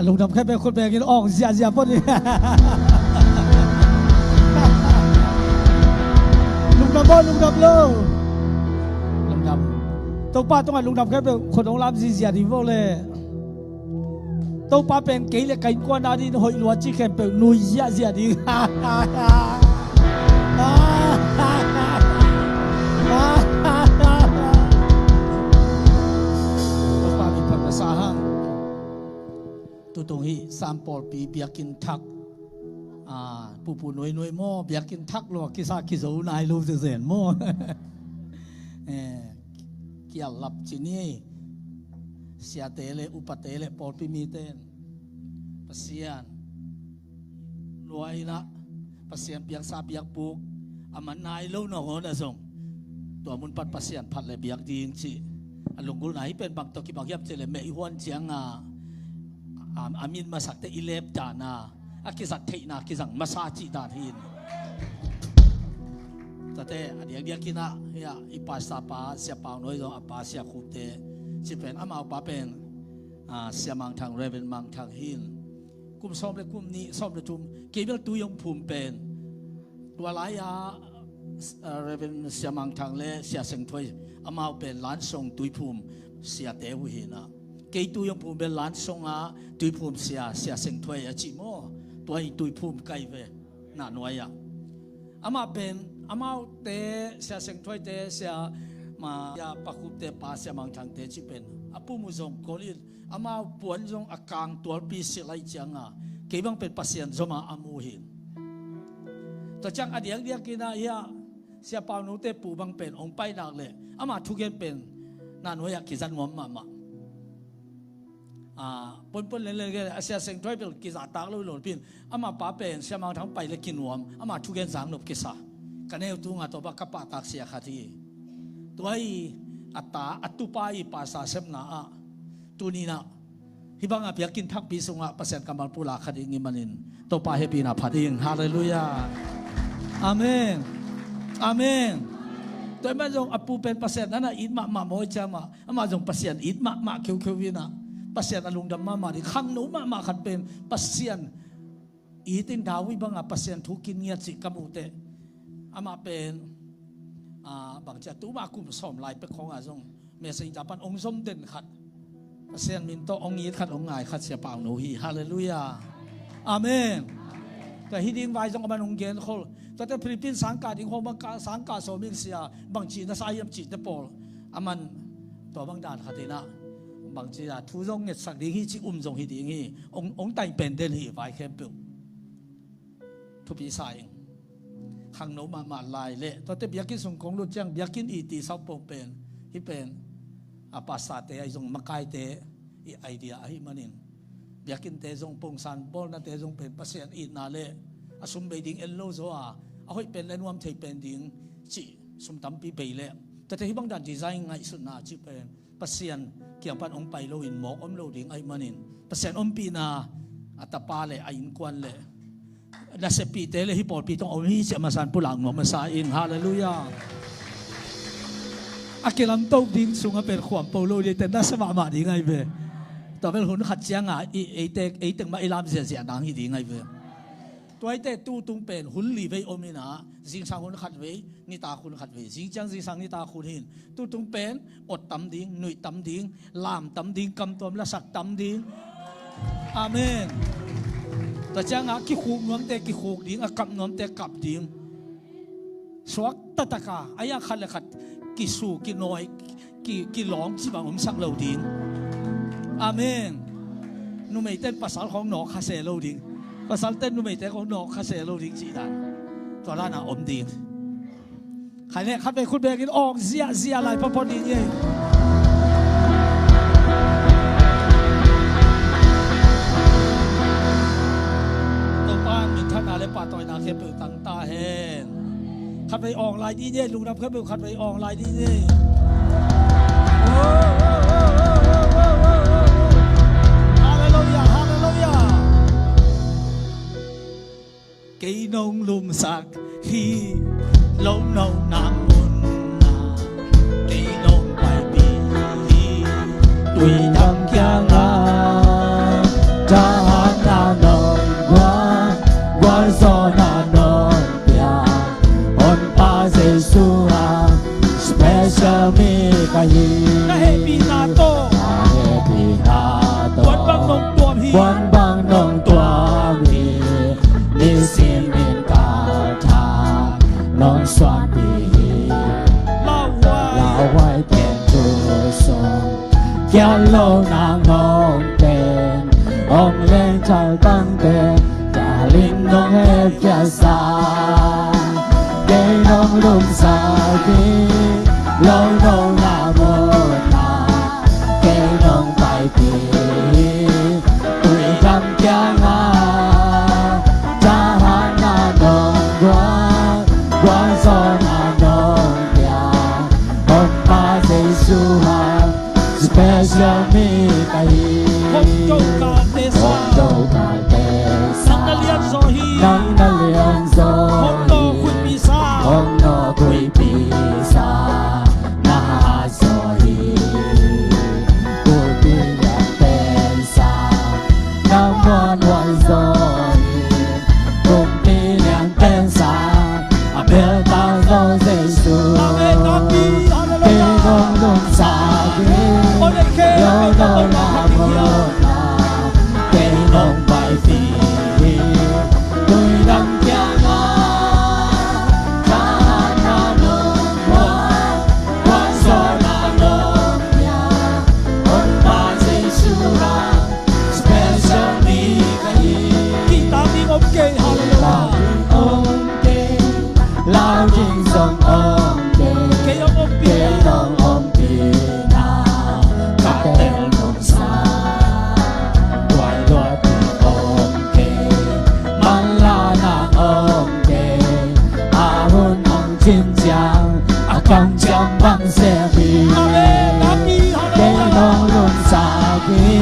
ลุงดำแค่เป็นคนแบกกินอ่องเสียพวกนี้ลุงดำบ่ลุงดำเลยลุงดำตัวป้าต้องให้ลุงดำแค่เป็นคนของลำเสียดีพวกเลยตัวป้าเป็นเกย์เลยไก่กวนนาดีหอยลัวจีแค่เป็นนุยเสียดีตัวตรงนี้3 ปอปีเบียกินทักปูน้อยหม้อเบียกินทักหรอกกิซากิโซนายรู้สึกเสียนหม้อเกี่ยวหลับจีนี่เสียเตเลอุปเตเลปอปีมีเตนปัสเซียนรวยละปัสเซียนเบียกซาเบียกปุกอามันนายรู้หนอนะส่งตัวมุนปัดปัสเซียนพัดเลยเบียกดีจริงลุงกุลไหนเป็นบางตัวกี่บางยับเจเลเมย์ฮวนเจียงอามินมาสักแต่อิเลฟจานาอากิสักเทนากิสังมาซาจิดาทินแต่เดี๋ยวกินะเฮียอิปัสสาปาเสียปาวน้อยเราปาเสียคูเตสิเป็นอามาปาเป็นเสียมังทางเรเวนมังทางหินกุมซ้อมเลยกุมนี้ซ้อมเลยจุ่มเกี่ยวตัวยงภูมิเป็นตัวหลายเรเวนเสียมังทางเล่เสียเสียงถอยอามาเป็นล้านทรงตุยภูมิเสียเตหุหินะเกี่ยวตัวยงภูมิเป็นล้านทรงตุยภูมิเสียเสียงถอยจิโมตัวตุยภูมิไกลเวน่าหน่วยอามาเป็นอามาเตะเสียเสียงถอยเตะเสียมายาปักคุเตะปาเสียมังทางเตะจิเป็นอาปูมุจงโกลินอามาปวนจงอากางตัวปีสิไลจังเกี่ยงเป็นปัสยันจมาอามูหินตัวจังอดียงเดียกินาเฮียเสียปาวนุเตปูบังเป็นองไปนักเลยอามาทุกเย็นเป็นน่าหน่วยกิจันงอมมาปนเลยเสียเสียงถอยเป็นกิจตากลุยหล่นพินอามาป้าเป็นเสียมังทั้งไปเลยกินวมอามาทุกเย็นสังนบกิสากันเอวตัวตัวบักกะปาตักเสียขัดที่ตัวอัตตาอัตุปายภาษาเสมนาตัวนี้นะที่บางอาเปียกินทักปีสุงะเปอร์เซ็นต์กำลังปูลาขัดอิงมันนินตัวปาเฮปีนาพัดอิงฮาเลลูยาอาเมนอาเมนตัวแม่จงอปูเป็นเปอร์เซ็นต์นั้นอิดมาโมยจามามาจงเปอร์เซ็นต์อิดมาเขียววินะเปอร์เซ็นต์อลุงดำมาดิขังหนูมาขัดเป็นเปอร์เซ็นต์อีตินดาวิบางอาเปอร์เซ็นต์ทุกินเงียจิกามูเตอามาเป็นบางจะตู้มากุมสมลายเป็นของอาจงเมื่อสิ่งจับปันองค์สมเด่นขัดเสียนมินโตองค์ยีขัดองค์ไงขัดเสียเปล่าหนูฮีฮาเลลูยาอาเมนแต่ฮิดิงไว้จงกับมันองค์เกณฑ์คนแต่ฟิลิปปินส์สังกัดอิงโฮมังกาสังกัดโซมินเซียบางจีนสายยมจีนเตปอลอามันตัวบางด่านขัดนะบางจีนทุจงเงสักดีฮีจิจงฮิดิงฮีองค์ไต่เป็นเดนฮีไว้แค่เปล่าทุบปีสายขังโนมาลายเละตอนที่เบียกินส่งของรุ่นเจ้าเบียกินอีตีเสาปงเป็นที่เป็นภาษาเตะไอส่งมาไกเตะไอเดียไอมันนินเบียกินเตะส่งปงสันบอลนั่นเตะส่งเป็นภาษาอีนาเละอสมเบดิงเอลโลโซอาเอาให้เป็นเล่นวมเทเป็นดิงจีสมตั้มปีเบยเละแต่ที่บางด้านดีไซน์ไงสุดน่าจีเป็นภาษาเกี่ยวกับองไปโลอินหมอกอมโลดิงไอมันนินภาษาอมปีนาอัตปาเละไออินควันเละและเสปีเตเลยฮิปโปปีต้องเอาที่เสียมาสันปุหลังหนอมาสาอินฮาเลลูยาอาเกลัมโตดิ้งสุงเป็นขวามโปโลเดแต่น่าสมามาดีไงเว้ต่อเป็นคนขัดเจียงไอเตงมาไอลามเสียดังฮีดีไงเว้ตัวไอเตตู้ตุงเป็นหุ่นลีเวอมินาสิงสังคนขัดเวนิตาคนขัดเวสิงจังสิงสังนิตาคนหินตู้ตุงเป็นอดตำดิ้งหนุ่ยตำดิ้งลามตำดิ้งกำตัวละสักตำดิ้งอาเมนแต่จังกิขูกน้ำเตกิขูกดิ้งกับน้ำเตกับดิ้งสวักตะตะกาอายะขัดเลยขัดกิสูกิน้อยกิหลงที่บางผมสักเหล่าดิ้งอาเมนนุ่มไม่เต้นภาษาของหนอคาเซเหล่าดิ้งภาษาเต้นนุ่มไม่เต้นของหนอคาเซเหล่าดิ้งจีดันตัวนั้นอมดิ้งใครเนี่ยขัดไปคุณเบกินออกเสียอะไรพอดีเองท่านอะไรป่าต่อยนาเขียนเป็นตั้งตาเห็นขัดไปออกลายดีเนี่ยลุงรับเขาเป็นขัดไปออกลายดีเนี่ยฮาเลลูยาฮาเลลูยากี่นงลุมสักฮีลงนงน้ำมุนนากี่นงไปปีตุยดำแก่งา quan bằng nông tua vì ni xin min cao thà non xoan bì lao hoài tiền chu sông kéo lâu nàng nông tên ông lên trời tăng tên cả linh nông hết kia xa để nông lùng xa đi lâu nông là một là để nông bài đi tùy trăm kia ngà cha hát na nông quan gió na nông kia hôm ba Giêsu ha special mi kai Hong Châu Ca Tê Sa Hong Châu Ca Tê Sa Nang Na Lian Zo Hi Nang Na Lian Zo Hong No Kui Pi Sa Hong No Kui Pi Sa Na Zo Hi Kui Pi Lian Tên Sa Nam Muan Hoài Zo Hi Kui Pi Lian Tên Sa A Bel Ta Zo Giêsu Amen Amen Khi Đông Đông Sa Hi Lâu lâu là một là cây nông bài phi tôi đâm cha ngã cha na nông hoa gió na nông nhà ôn ba Giêsu ra special mi kai Kita mi om ke lao hallelujah ông kê lao trình sông ông kê Ke om om pi kê nông ông kê na cả tên nông xa quay loạt ông kê mang la na ông kê à hôn ông chín chàng à cong chàng băng xe bì Amen Amen kê hallelujah nông lùng xa kê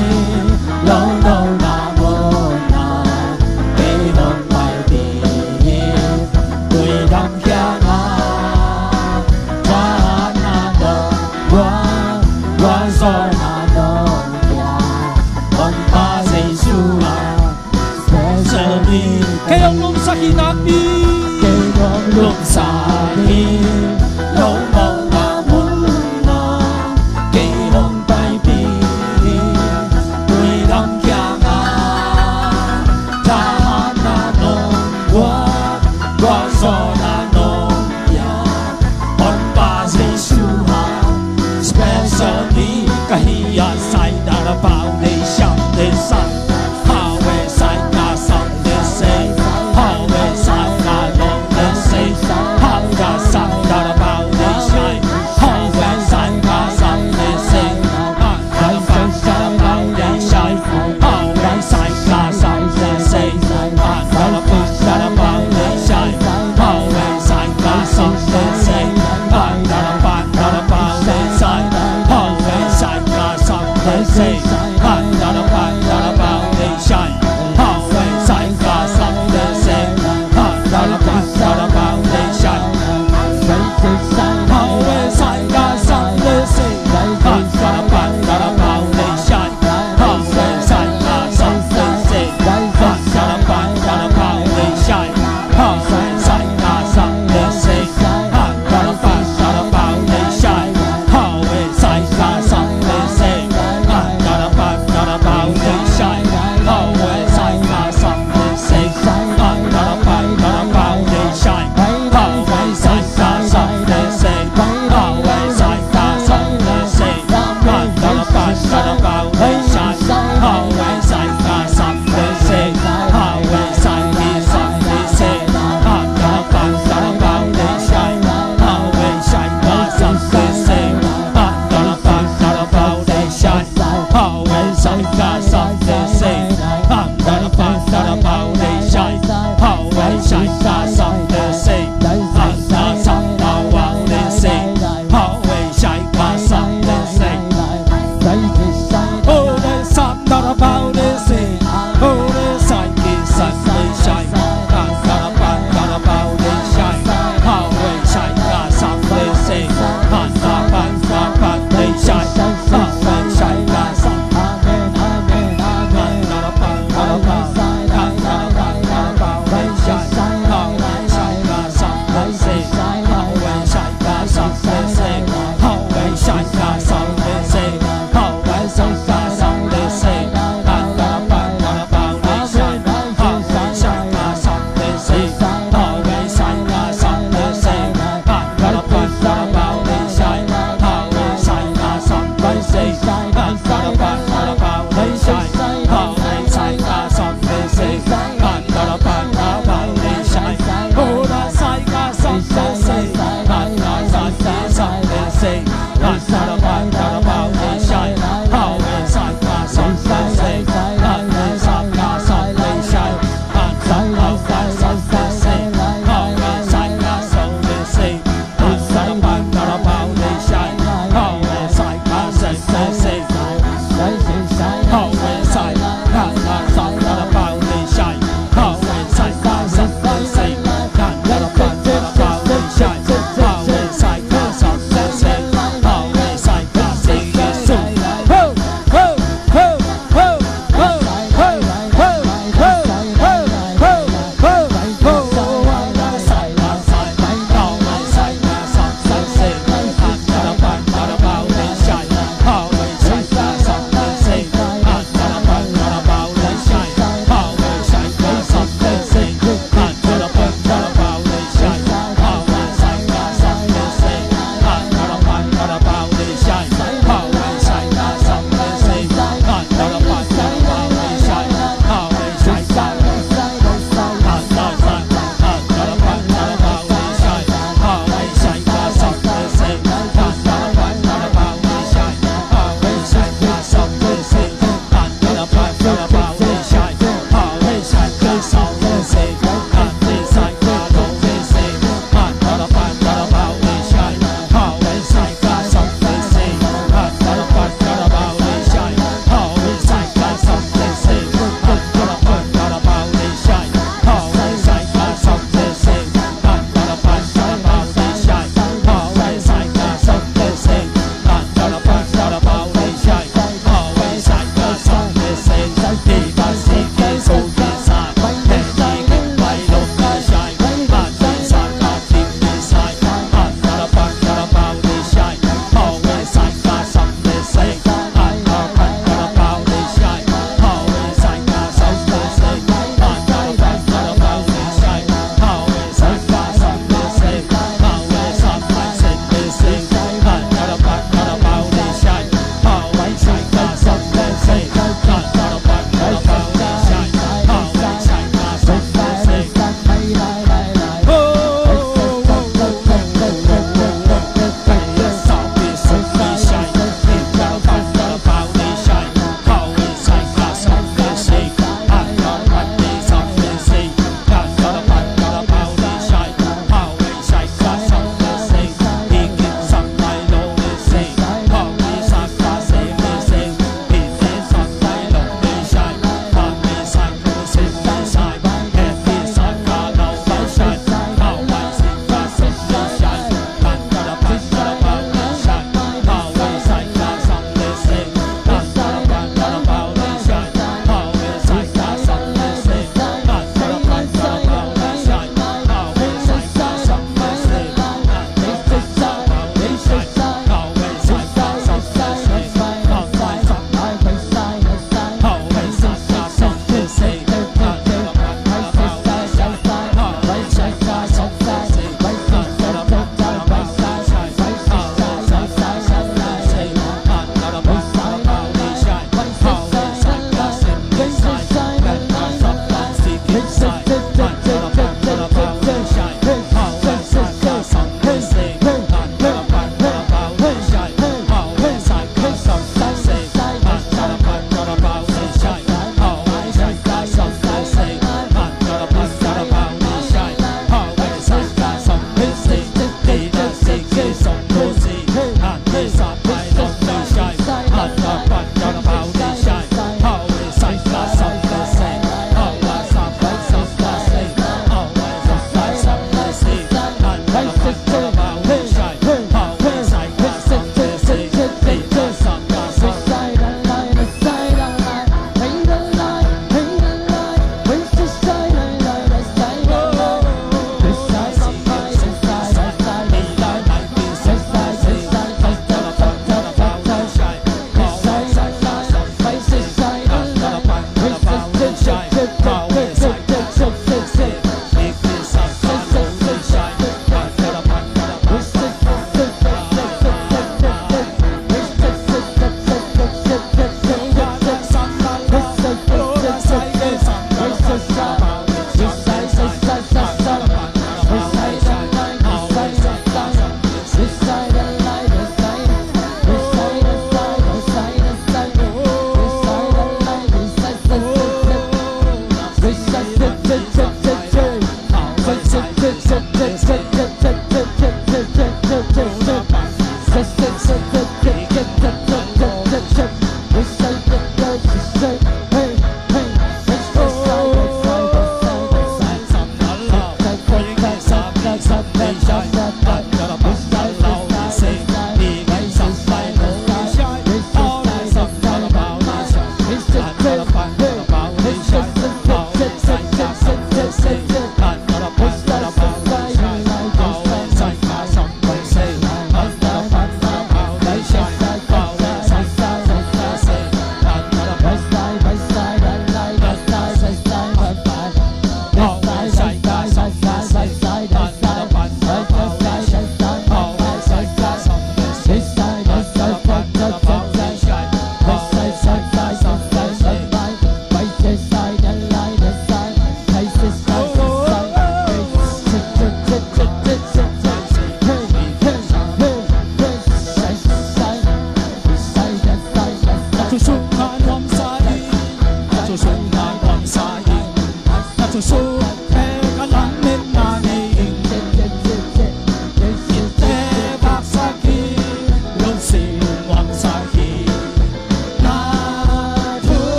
lâu lâu na môn na kê nông bài bì tuổi đam kia ngà cha na nông quan gió na nông kia ông ba Giêsu à special mi Ke om lum sa hi na pi kê nông lùng xa đi lâu lâu na môn na kê nông bài bì tuổi đam kia ngà cha na nông quan gió na nông kia ông ba Giêsu à special mi Kahia sai da la pau de sham de san How we sai na sam de say How we sai na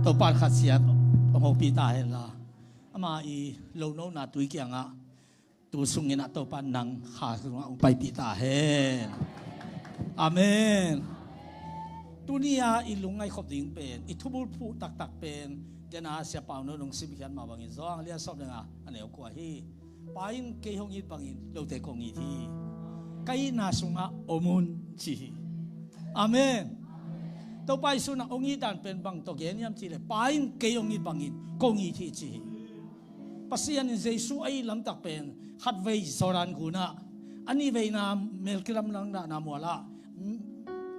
Topan khasiat ông pi ta hen la ama I lo no na tui kia nga tu sungin na topan nang kha sunga ông pai pi ta hen amen tunia ilungai khop ding pen ithubul phu tak tak pen jana sia pau no nong sim khian ma bangin zong lia sop nga aneu ko hi pain ke hong it bangin lo te kong I thi kai na sunga omun chi amen tàu bay xuống na ông ấy đàn bên bằng tàu kiến nhâm chỉ là pain cây ông ấy bằng công ý thì chỉ pasian Giêsu ấy lắm đặc bên hạt vây soran guna anh ấy vây na melkiram lang na muala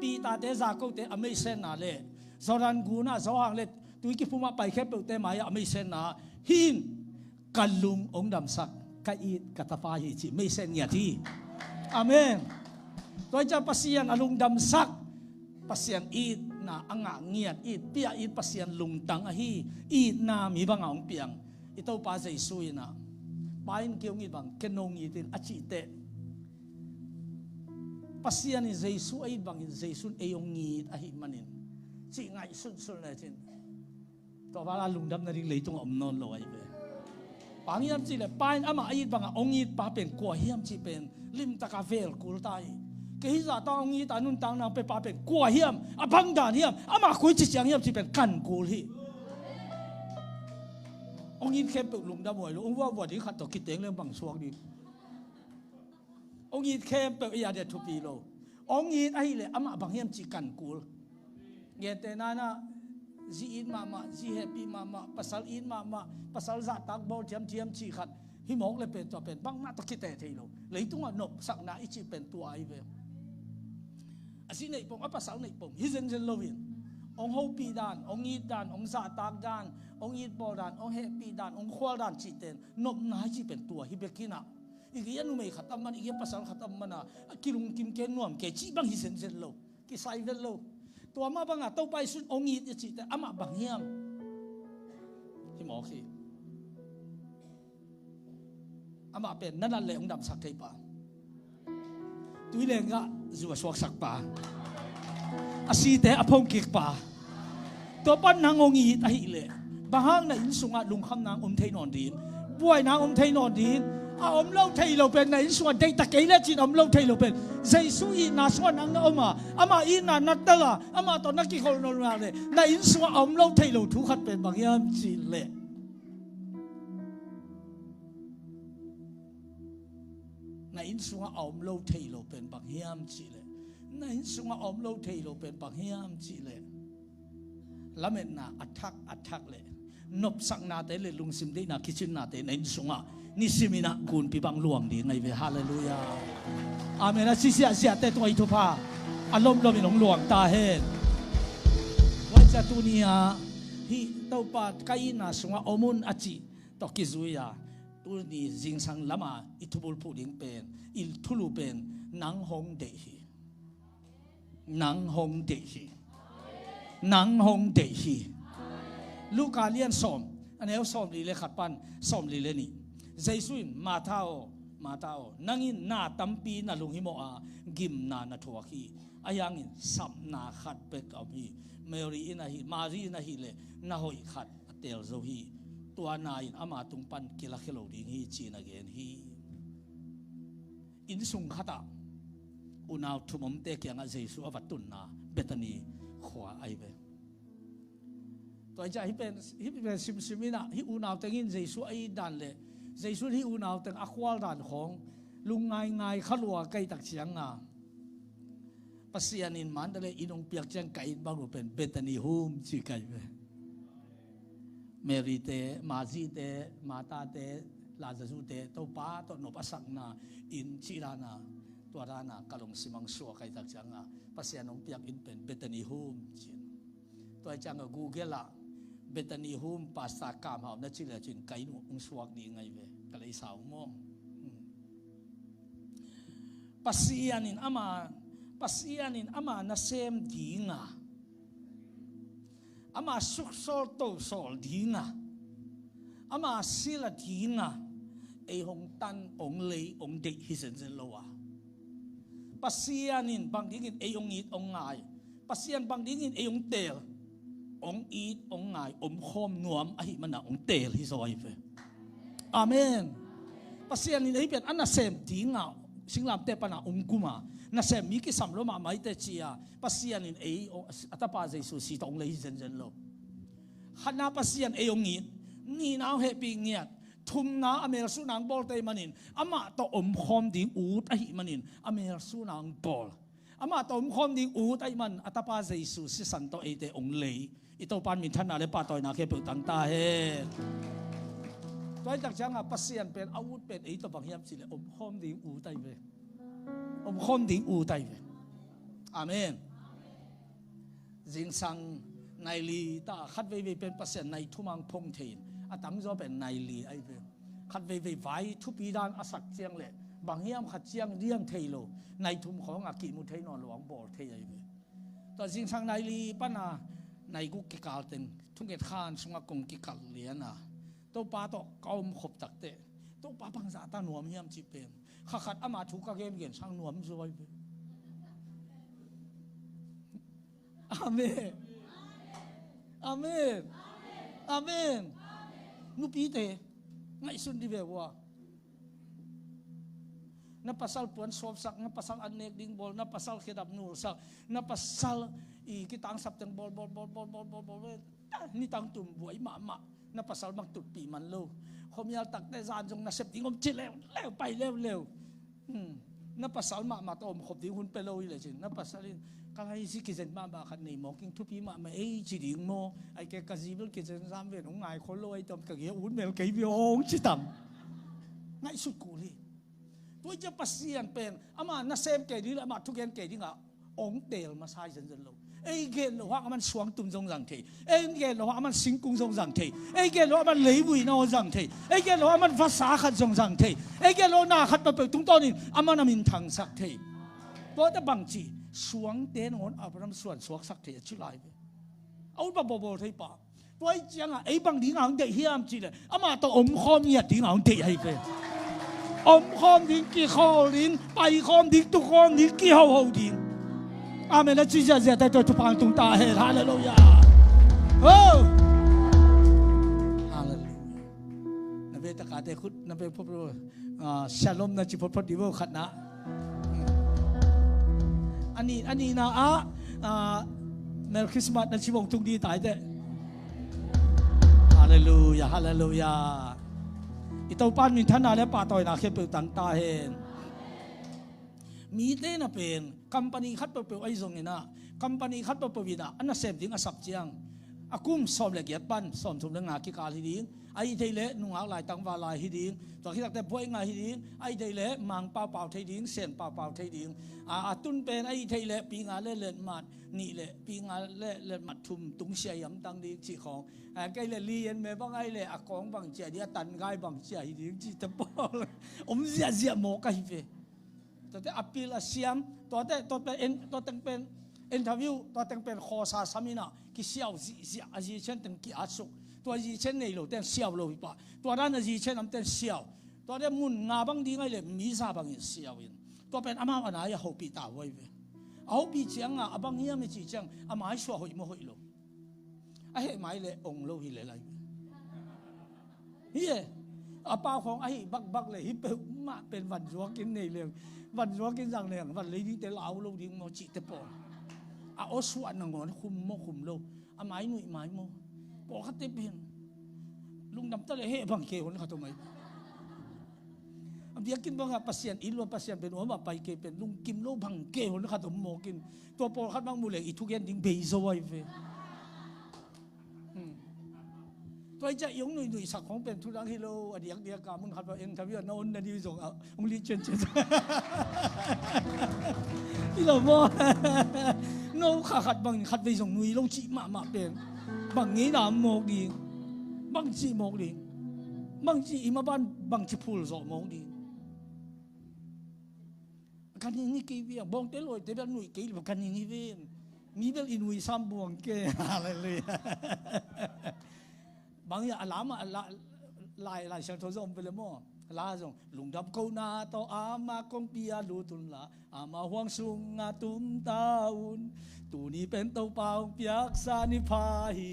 pi ta te za câu te amei sen na le soran guna so hang le tui ki phuma pai khép te mai amei sen na hin kalung ông đam sak ka it katafa hi chi me sen ya thi amen toy cha pasian alung dam sak pasian it na anga ngiat it pia it pasian lung tang a hi it na mi bang ong piang ito pa Jesu ina pain kiong i bang kenong itin achi te pasian in Jesu ay bang in Jesu ayong ngit a hi manin chi ngai sun sun na tin to wala lung dam na ring leitung om non lo ai be pangiam chi le pain ama ai bang ong it pa pen ko hiam chi pen lim ta ka vel kul tai ke hi za ta ong it anun tang na pe pa pen ko hiam abang dan hiam ama koi chi chiang hiam chi pen kan kul hi ông nhìn khem bực lùng đâm mồi ông vua vua đi khát tổ kít tiếng lên bằng xuống đi ông nhìn khem bực ya để thục bì lô ông nhìn ai lệ ama bằng hiểm chỉ cần cùl nghe tên na ji in mama ji happy mama pasal in mama pasal za tak bol thiam chỉ khát hi mok le pen to pen bang na to kít tè thei lô lấy tung nộp sắc na ít chỉ pen tua ai về asi này pom pasal này pom hi zen zen lovin ông hậu pi đàn ông ít đàn ông za tak đàn ông ít bò đàn ông happy đàn ông khoal đàn chỉ tên nộp nái chỉเป็นตัวhi bekinaอีกยันไม่ขัดตำมันอีกภาษาขัดตำมันอ่ะกิลุงกิมเกนนวมเกจีบังฮิเซนเซนโลกิไซเวลโลตัวมาบังอ่ะตัวไปสุดองอีจะจิตแต่อามาบังเฮียมที่หมอคืออามาเป็นนั่นแหละองดำสักเทปะตุยเลงก็จัวสวกสักปะอาศีแต่อพงกิกปะตัวปั้นนางองอีตะหิเลบางน่ะอินสุงะลุงคำนางเทนอนดีนป่วยนางเทนอนดีนเล่าเทยเราเป็นในส่วนเด็กตะเกียบจีนเล่าเทยเราเป็นใจสู้อีน่าส่วนนั่งอามาอีน่านัดตะละอามาตอนนักกิจคนนอนเลยในส่วนเล่าเทยเราทุกขัดเป็นบางอย่างจีนเลยในส่วนเล่าเทยเราเป็นบางอย่างจีนเลยในส่วนเล่าเทยเราเป็นบางอย่างจีนเลยแล้วมันน่ะอัดทักเลยนบสักนาเตเลยลุงซิมได้น่ะคิดชินนาเตในส่วนนี่สิมินะคุณปีบังหลวงดีไงเวฮาเลลูยาอาเมนะเสียแต่ตัวอิทุพาอารมณ์เราเป็นหลวงตาเห็นวันจะตุนียที่ตัวปาไกน่ะสงอมุนอจิตอกิจุยาตัวนี้จิงสังละมาอิทุบุลพูดิงเป็นอิทุลูเป็นนังฮงเดฮีลูกาเลียนสอมอันนี้สอมลีเลขัดปันสอมลีเลนี่ใจสุนมาเท่านั่งอินหน้าตั้มปีน่ะลุงฮิโมอากิมนานาทัวคีอายังอินสับนาขัดเป็กเอาฮีเมรีอินาฮีมารีอินาฮีเลน่าหอยขัดเตลโซฮีตัวนายอามาตุงปันกิลาเคโลดิงฮีจีนเกนฮีอินสุงขัดอุณาทุมมเตกยังอาใจสุอวัตุนนาเบตานีขวาไอเบตัวใจฮิเป็นซิมินะฮิอุณาเตงินใจสุไอดันเลยใจสุที่อุณาวแต่อควาลดันของลุงไงขลัวไก่ตักเชียงปัสยานินมันแต่เลยอินองเปียกเชียงไก่บางรูเป็นเบตานีโฮมจีไก่เมริเตมาจีเตมาตาเตลาจสุเตตัวป้าตัวนบสักนาอินชิรานาตัวรานากะลงสิมังสัวไก่ตักเชียงปัสยานองเปียกอินเป็นเบตานีโฮมจีตัวจังก็กูเกล่าเบตานีโฮมภาษากามหาวนั่นจิเลจินไก่นุ่งสวกดีไงเว้ก็เลยสาวมองปัสยานินอามานาเซมดีงาอามาสุกโซลโตโซลดีงาอามาศิลดีงาไอหงตันองเลยองเด็กฮิเซนเซนโลวาปัสยานินบางทีกินไอองอีดองไงปัสยานบางทีกินไอองเตลองอีดองไงคอมนวมไอมันน่ะองเตลฮิโซไอเฟอาเมนปัสยานินไอเป็นอันน่ะเซมดีงาสิงลามเตปนะกุมาน่ะเซมมีกิสัมโลมาไม่เตจียปัสยานินไออัตปาเจสุสีตองเลยฮิเซนเซนโลขณะปัสยานไอองอีดนี่น้าเฮปีเงียดทุมนาอเมริสุนังบอลเตมันินอามาต่อคอมดิงอูดไอมันินอเมริสุนังบอลอามาต่อคอมดิงอูดไอมันอัตปาเจสุสิสันโตเอเตองเลยอิโตปันมินทันนาเลปาตอยนาเคปุตังตาเฮตัวจากจังปัสยานเป็นอาวุธเป็นไอตัวบางอย่างสิเลยคอมดิงอูดไอเวคอมดิงอูดไอเวอาเมนจิงสังในลีตาคัดเวเป็นปัสยานในทุ่มังพงเทนตั้งจะเป็นนายลีไอ้เพื่อ ขัดไปไว้ทุบปีดานอสักเจียงเลยบางเฮียมขัดเจียงเลี้ยงเทโลในทุ่มของอากิมุเทนอนหลวงบ่อเทยไปตอนสิ่งทางในลีป้านาในกุกกิกาลเต็งทุ่งเกตข้านสงกงกิกัลเลียนะตัวป้าตัวเกาขบตักเตะตัวป้าพังสาตาหนวมเฮียมจีเป็นขัดอามาถูกกะเกมเกินช่างหนวมสวยไปอาเมนอาเมนอาเมนนุปีเตไงสุดที่แบบว่านับภาษาปวนสอบสักนับภาษาอันเนกดิ้งบอลนับภาษาเขดับนูสักนับภาษาอีกิตังสับจังบอลนี่ตังตุ่มบวยมานับภาษาบางตุ่มปีมันโลเขามีตักได้จานจงนับเสพดิ้งอมจิแล้วไปเร็วนับภาษามาตัวอมขบดิ้งหุ่นไปโลเลยจริงนับภาษาลินก็ให้สิกิจมาขันนี่มอกิงทุบปีมาไอ้จีดิ้งโมไอ้แกกระซิบกิจสามเวรของนายคนโลไอ้ตอมกะเกี่ยวอุ่นเมลกี่วิองจิตำง่ายสุดกูเลยตัวจะปัสเซียนเป็นอามาน่าเซมเกดิ้งอามาทุกเกณฑ์เกดิ้งอ่ะองเตลมาใช้จนโลไอ้เกณฑ์เราว่ามันสวงตุ่มจงสังเทไอ้เกณฑ์เราว่ามันสิงกุ้งจงสังเทไอ้เกณฑ์เราว่ามันเหลววินอสังเทไอ้เกณฑ์เราว่ามันภาษาขัดจงสังเทไอ้เกณฑ์เราหน้าขัดไปตุ้งต้นนี่อามานามินทางสักเทตัวแต่บางทีสวงเตนอนอาบน้ำส่วนสวงสักเทชิลายไปเอาแบบบ่ๆที่ป่าตัวไอ้จังอ่ะไอ้บางดิ้งอ่างเดียเฮียมจีเลยอามาตัวอมคอมเนี่ยดิ้งอ่างเดียให้ไปอมคอมดิ้งกี่ข้อลิ้นไปคอมดิ้งตุกคอมดิ้งกี่เฮาดิ้งอาเมนและจีเจเจแต่ตัวทุพังตุงตาเฮฮาเลลูยาโอ้ฮาเลลูยานับเป็นตะการแต่คุดนับเป็นพวกเราชาลอมนะจิพพดิวขัดนะอันนี้นะเมลคริสต์มาสนะชิวงตุงดีตายเด้ฮาเลลูยาฮาเลลูยาอิตาปันมินทนาและป่าต่อยนาเคเปิลตังตาเฮนมีเต้นเป็นคัมปานีขัดเปิลไอซงนี่นะคัมปานีขัดเปิลวินาอันนั้นเสพดิ้งอาสับเจียงอากุมสอบเล็กเกียรปันสอบทุ่มเรื่องงากิกาฮิดิ้งไอเทเลนุ่งอาลายตังวาลายฮิดิ้งตัวที่ตักแต่พวยงาฮิดิ้งไอเทเลมังเป่าเทดิ้งเส้นเป่าเทดิ้งตุนเป็นไอเทเลปีงาเล่นมัดนี่แหละปีงาเล่นมัดทุ่มตุ้งเสียยำตังดิ้งจีของไกลเลียนเมื่อบางไอเล่อากองบางเจียเดียตันไกบางเจียฮิดิ้งจีตะปอลอมเสียหมอกไอเฟตัวแต่อภิลเซียมตัวแต่เป็นอินเทอร์วิวตัวแต่เป็นข้อสาสามินะกิเซียวจีเช่นตั้งกี่อาสุตัวจีเช่นในโลกแต่เซียวโลหิปะตัวนั้นจีเช่นน้ำแต่เซียวตัวแต่มุนงาบางดีไงเลยมีซาบางเซียวอินตัวเป็นอามาอันไหนอย่าหัวปีตาไว้เว้เอาปีเจียงบางเฮียไม่จีเจียงอามาให้ชัวหัวไม่หัวโลไอ้เหตุหมายเลยองโลหิเลยอะไรเฮ้ยป้าของไอ้บักเลยฮิปเปมาเป็นวันรัวกินในเรื่องวันรัวกินอย่างเรื่องวันเลยที่เตลเอาโลดิ้งมอจิเตปอเอาสวนนงอนคุมโลอาไม้หนุ่ยไม้โมบอกเขาเต็มเป็นลุงดำตะเลยเฮ่บังเกคนเขาทำไมเบียกินบังปัสเซียนอินโลปัสเซียนเป็นหัวมาไปเกเป็นลุงกิมโลบังเกคนเขาทำโมกินตัวปอเขาบังมูเลยอีทุกอย่างดิ้งเบย์สวายเฟตัวจะยงหนุ่ยสักของเป็นทุลังฮิโลอดีตกามึงขัดว่าเองทำอย่างโน้นนั่นที่ส่งเอาองลีเชนที่เราบอกโน้ขัดบางขัดไปส่งหนุ่ยลงจีมาเป็นบางงี้น้ำโมกีบางจีโมกีบางจีมาบ้านบางจีพูลสองโมกีกันนี่กี่เวียงบองเตลอยเตลหนุ่ยกี่แบบกันนี่เวียงมีเบลอินุยซ้ำบวงเกอะไรเลยบางอย่างอาลามลายเชิงทศมไปเลยมั้งลาจงลุงดับเขาหน้าต่ออามาคงปียดูตุนละอามาห่วงสุงอาตุมตาอุนตูนี้เป็นเต้าเปล่าเปียกสานิพาฮี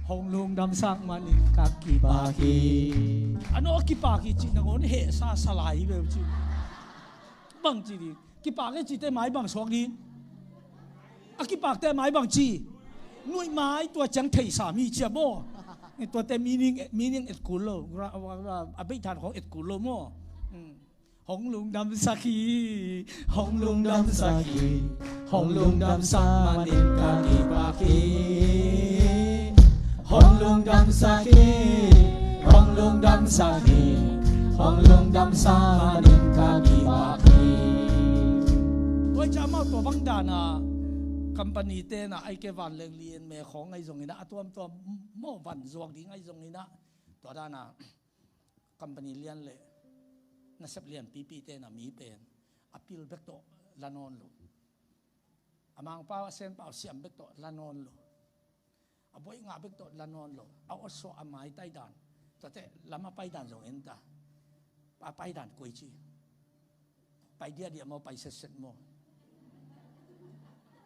ห้องลุงดำสักมันอินกักกีบากีอันโอกีปากีจีนังอนเฮซาสลายแบบจีบังจีดีกีปากีจีเต้ไม้บังสวงดีอากีปากเต้ไม้บังจีหน่วยไม้ตัวจังเทสามีเจียโบตัวแต่มีนิ่งเอ็ดกุลโลอภิธานของเอ็ดกุลโลมั่วหงลุงดำสักีหงลุงดำสักีหงลุงดำสักมานินกากีปากีหงลุงดำสักีหงลุงดำสักีหงลุงดำสักมานินกากีปากีตัวจะมาตัวบังดานาคัมปานีเตนะไอเกวันเลียนเมของไอตรงนี้นะตัวหม้อวันจวงดิ้งไอตรงนี้นะตัวด้านน่ะ company lian le na sep lian pp te na mi pen apil bek to lanon lo amang pa sen pa siam bek to lanon lo aboy nga bek to lanon lo aw so amai tai dan tate lama pai dan zong enta pa pai dan koi chi pai dia mo pai set mo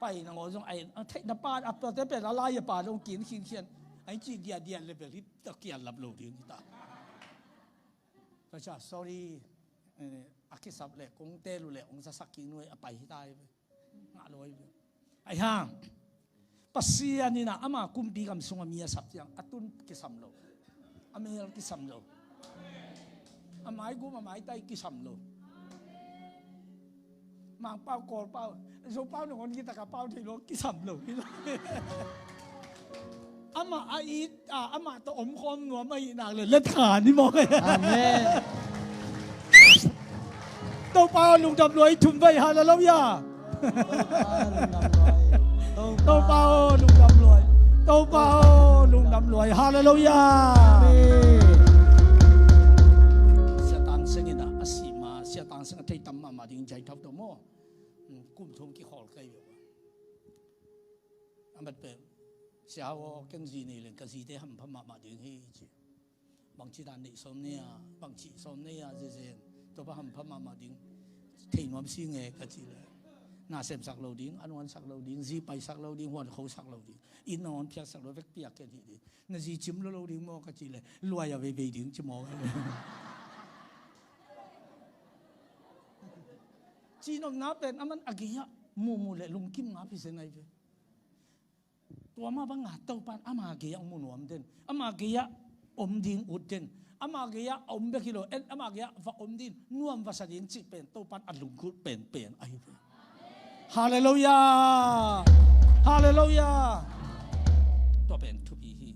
pai na ngo zong ai thai na pa ap to te pe la la ya pa long kin khin khian ai chi dia le be li ta kian lap lo ding ta cha sorry akisap le kong te lu le ong sa saking noi apai tai nga loi ai hang pasia ni na ama kumpi kam sunga mia sap yang atun kisam lo amel kisam lo amai gu amai tai kisam lo mang pao kol pao zo pao no kita ka pao thi lo kisam lo ama ai ama to om khom no mai na le let kha ni mo amen to pao lung dam loi thum vai hallelujah to pao lung dam loi to pao lung dam loi hallelujah sia tan sengina asima sia tan seng thai tam ma ding jai thap to mo kum thum ki khol kai yo amat pe sia wo keng ji ni len ka ji te ham phama ma ding hi chi bang chi dan ni som ne ya bang chi som ne ya je je to ba ham phama ma ding thei nom si nge ka chi le na sem sak lo ding anwan sak lo ding ji pai sak lo ding hon khou sak lo ding in non phia sak lo vek pia ke di na ji chim lo ding mo ka chi le lua ya ve ve ding chi mo chi nong na pen aman agia mu le lung kim nga pi se nai veตัวมาบังอาจเต้าปานอามาเกียงมุนวมเด่นอามาเกียอมดินอุดเด่นอามาเกียอมเบกิโลเอ็นอามาเกียว่าอมดินนวมวาสดินจิเป็นเต้าปานอัดลุงกุดเป็นไอ้เว้ยฮาเลลูยาฮาเลลูยาตัวเป็นทุบีฮี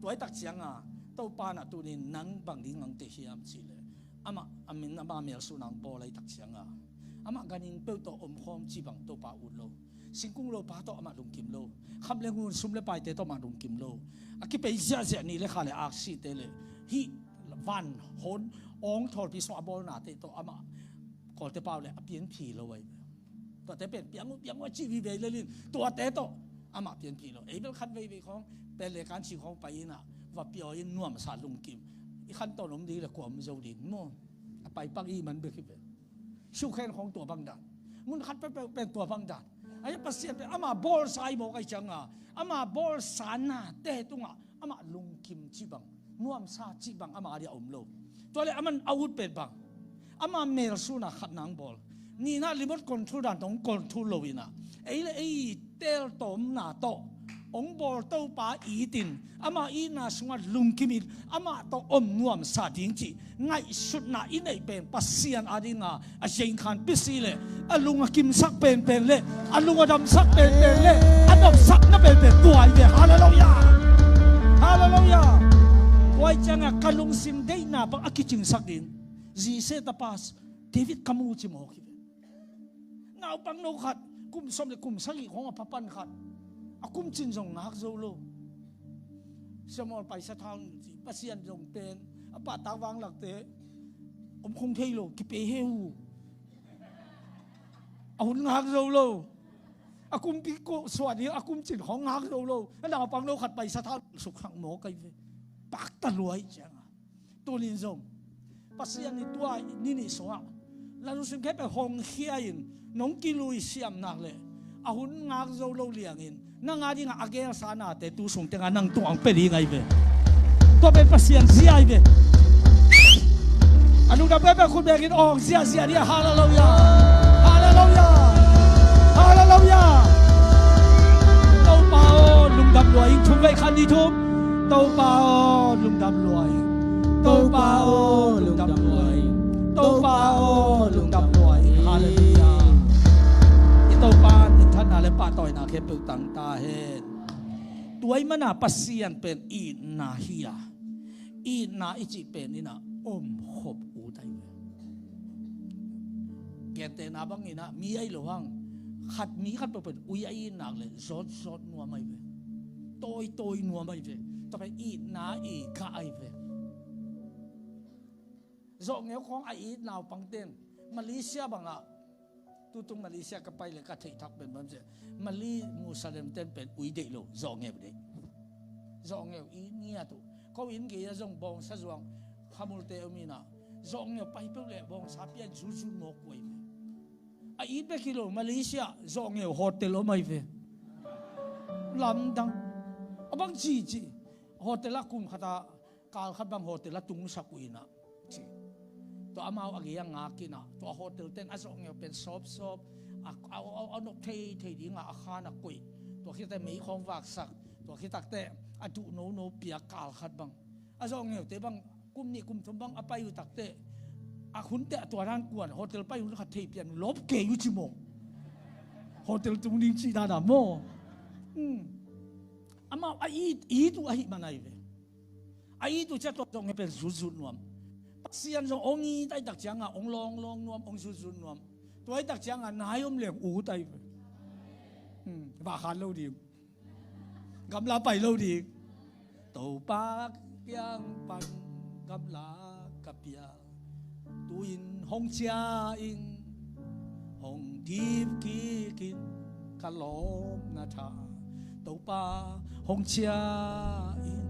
ตัวไอ้ตักเสียงอ่ะเต้าปานอ่ะตัวนี้นังบังดิงังเตชิยามสิเลยอามินอามาเมียสุนังโปไลตักเสียงอ่ะอามาการินเปิลตัวอมคอมจีบังเต้าปาอุดโลสิงกุ้งโลปาโตอามาลุงกิมโลคำเลงูซุ่มเลไปเตโตมาลุงกิมโลอากิไปเสียนี่เลขาเลอาซีเตเลฮีวันฮอนองทอลพิสวาบอลนาเตโตอามาก่อนเตเปล่าเลยเปลี่ยนผีโลไว้ตัวเตเป็นเปลี่ยนว่าชีวิตเลยลินตัวเตโตอามาเปลี่ยนผีโลไอ้เป็นคันไว้ของเป็นเลการชีของไปน่ะว่าเปียวยินนัวมาสาลุงกิมอีขั้นตอนน้ำดีเลยกว่ามันจะดินมั่วไปปักอีมันเบิกขึ้นไปชูแขนของตัวบังดามุนคัดเป็นตัวบังดาไอ้ปัสเซียนเป็นอามาบอลไซโมกไอ้จังอ่ะอามาบอลสานาเตะตรงอ่ะอามาลุงกิมจีบังนัวมซาจีบังอามาเดียอมโลตัวเลยอามันอาวุธเป็นบังอามาเมลซูน่ะขัดนางบอลนี่น่ะรีโมทคอนโทรลด่านตรงคอนโทรลโลวินะไอ้เตลตอมน่ะโตองบอลเต้าป่าอีตินอามาอีน่ะสงวนลุงกิมิอามาโตอมนัวมซาดิงจีไงสุดน่ะอีนี่เป็นปัสเซียนอาดิงอ่ะอาเจนขันปิสีเลยอาลุงกิมสักเป็นเลยอาลุงดำสักเป็นเลยอาดำสักน่ะเป็นตัวไอ้เว้ยฮาเลลูยาฮาเลลูยาไว้จังอ่ะกัลุงซิมได้น่ะปังอากิจิงสักดินจีเซตาปัสเดวิดคามูจิโมกิเงาปังโนขัดกุมสมเลยกุมสักอีของอ่ะพับปันขัดอากุมจินจงนักโซโลสมอลไปสะทางปัสเซียนจงเป็นอาปาตาวางหลักเตะอมคงเทโลกิเปเฮวอาหุ่นนักโซโลอากุมปิโกสวัสดีอากุมจินของนักโซโลนั่นเอาปังโลขัดไปสะทางสุขังหมอไกเวปากตะลวยจังตัวนินจงปัสเซียนนี่ตัวนี่สวะแล้วรู้สึกแค่ไปห้องเฮียอินน้องกิลุยเสียมนักเลยอาหุ่นนักโซโลเลียงอินนั่งอะไรงอาเกลสานาแต่ตูส่งแต่งานนั่งตัวอังเป็นยังไงเว้ยตัวเป็นปัสเซียนเสียเว้ยอันนู้นดับเบิ้ลคุณเบกินออกเสียเนี่ยฮาเลลูยาฮาเลลูยาฮาเลลูยาเต้าเปาลุงดำรวยทุ่มไว้คันนี้ทุ่มเต้าเปาลุงดำรวยเต้าเปาลุงดำรวยเต้าเปาลุงดำรวยฮาเลลูยาเต้าปานท่านอะไรป้าต่อยนาเคปตังตาเห็นตัวไอ้มันน่ะปัสเซียนเป็นอีนาฮิยาอีนาอิจิเป็นนี่นะอมขบอูได้เว้ยแกแต่นาบังนี่นะมีไอ้หลวงขัดมีขัดเป็นอุยไอ้หนักเลยซอดนัวไม่เว้ยโตยนัวไม่เว้ยต่อไปอีนาอีกะไอ้เว้ย zo ngeu khong ai naw pangten Malaysia banga tutung Malaysia ka pai le ka thei thak ben bam je Mali Musalem ten pen ui de lo zo ngeu de zo ngeu I nia tu ko in ge ya zong bong sa zuang khamul te umina zo ngeu pai pe le bong sa pian zu zu mo koi ai be kilo Malaysia zo ngeu hotel o mai ve lam dang abang chi hotel la kum khata kal khat bang hotel la tung sakuina chi to amao agiang ngakina to hotel ten azong ngeu pen sop anok thei dinga akhana koi to khita mei khong wak sak to khita te adu no pia kal khat bang azong ngeu te bang kum ni kum thum bang apai u tak te a khun te to ran kuan hotel pai u khat thei pian lop ke yu chi mo hotel tung ning chi da mo ama ai tu ai manai ve ai tu cha to ngeu pen zu nuam sian jong ongi tai tak chang a ong long nuam ong su nuam toi tak chang a nai leng u tai ba khan lo di gam la pai lo di to pa kyang pan gam la kapia tuin hong chia in hong dip ki kin kalom na tha to pa hong chia in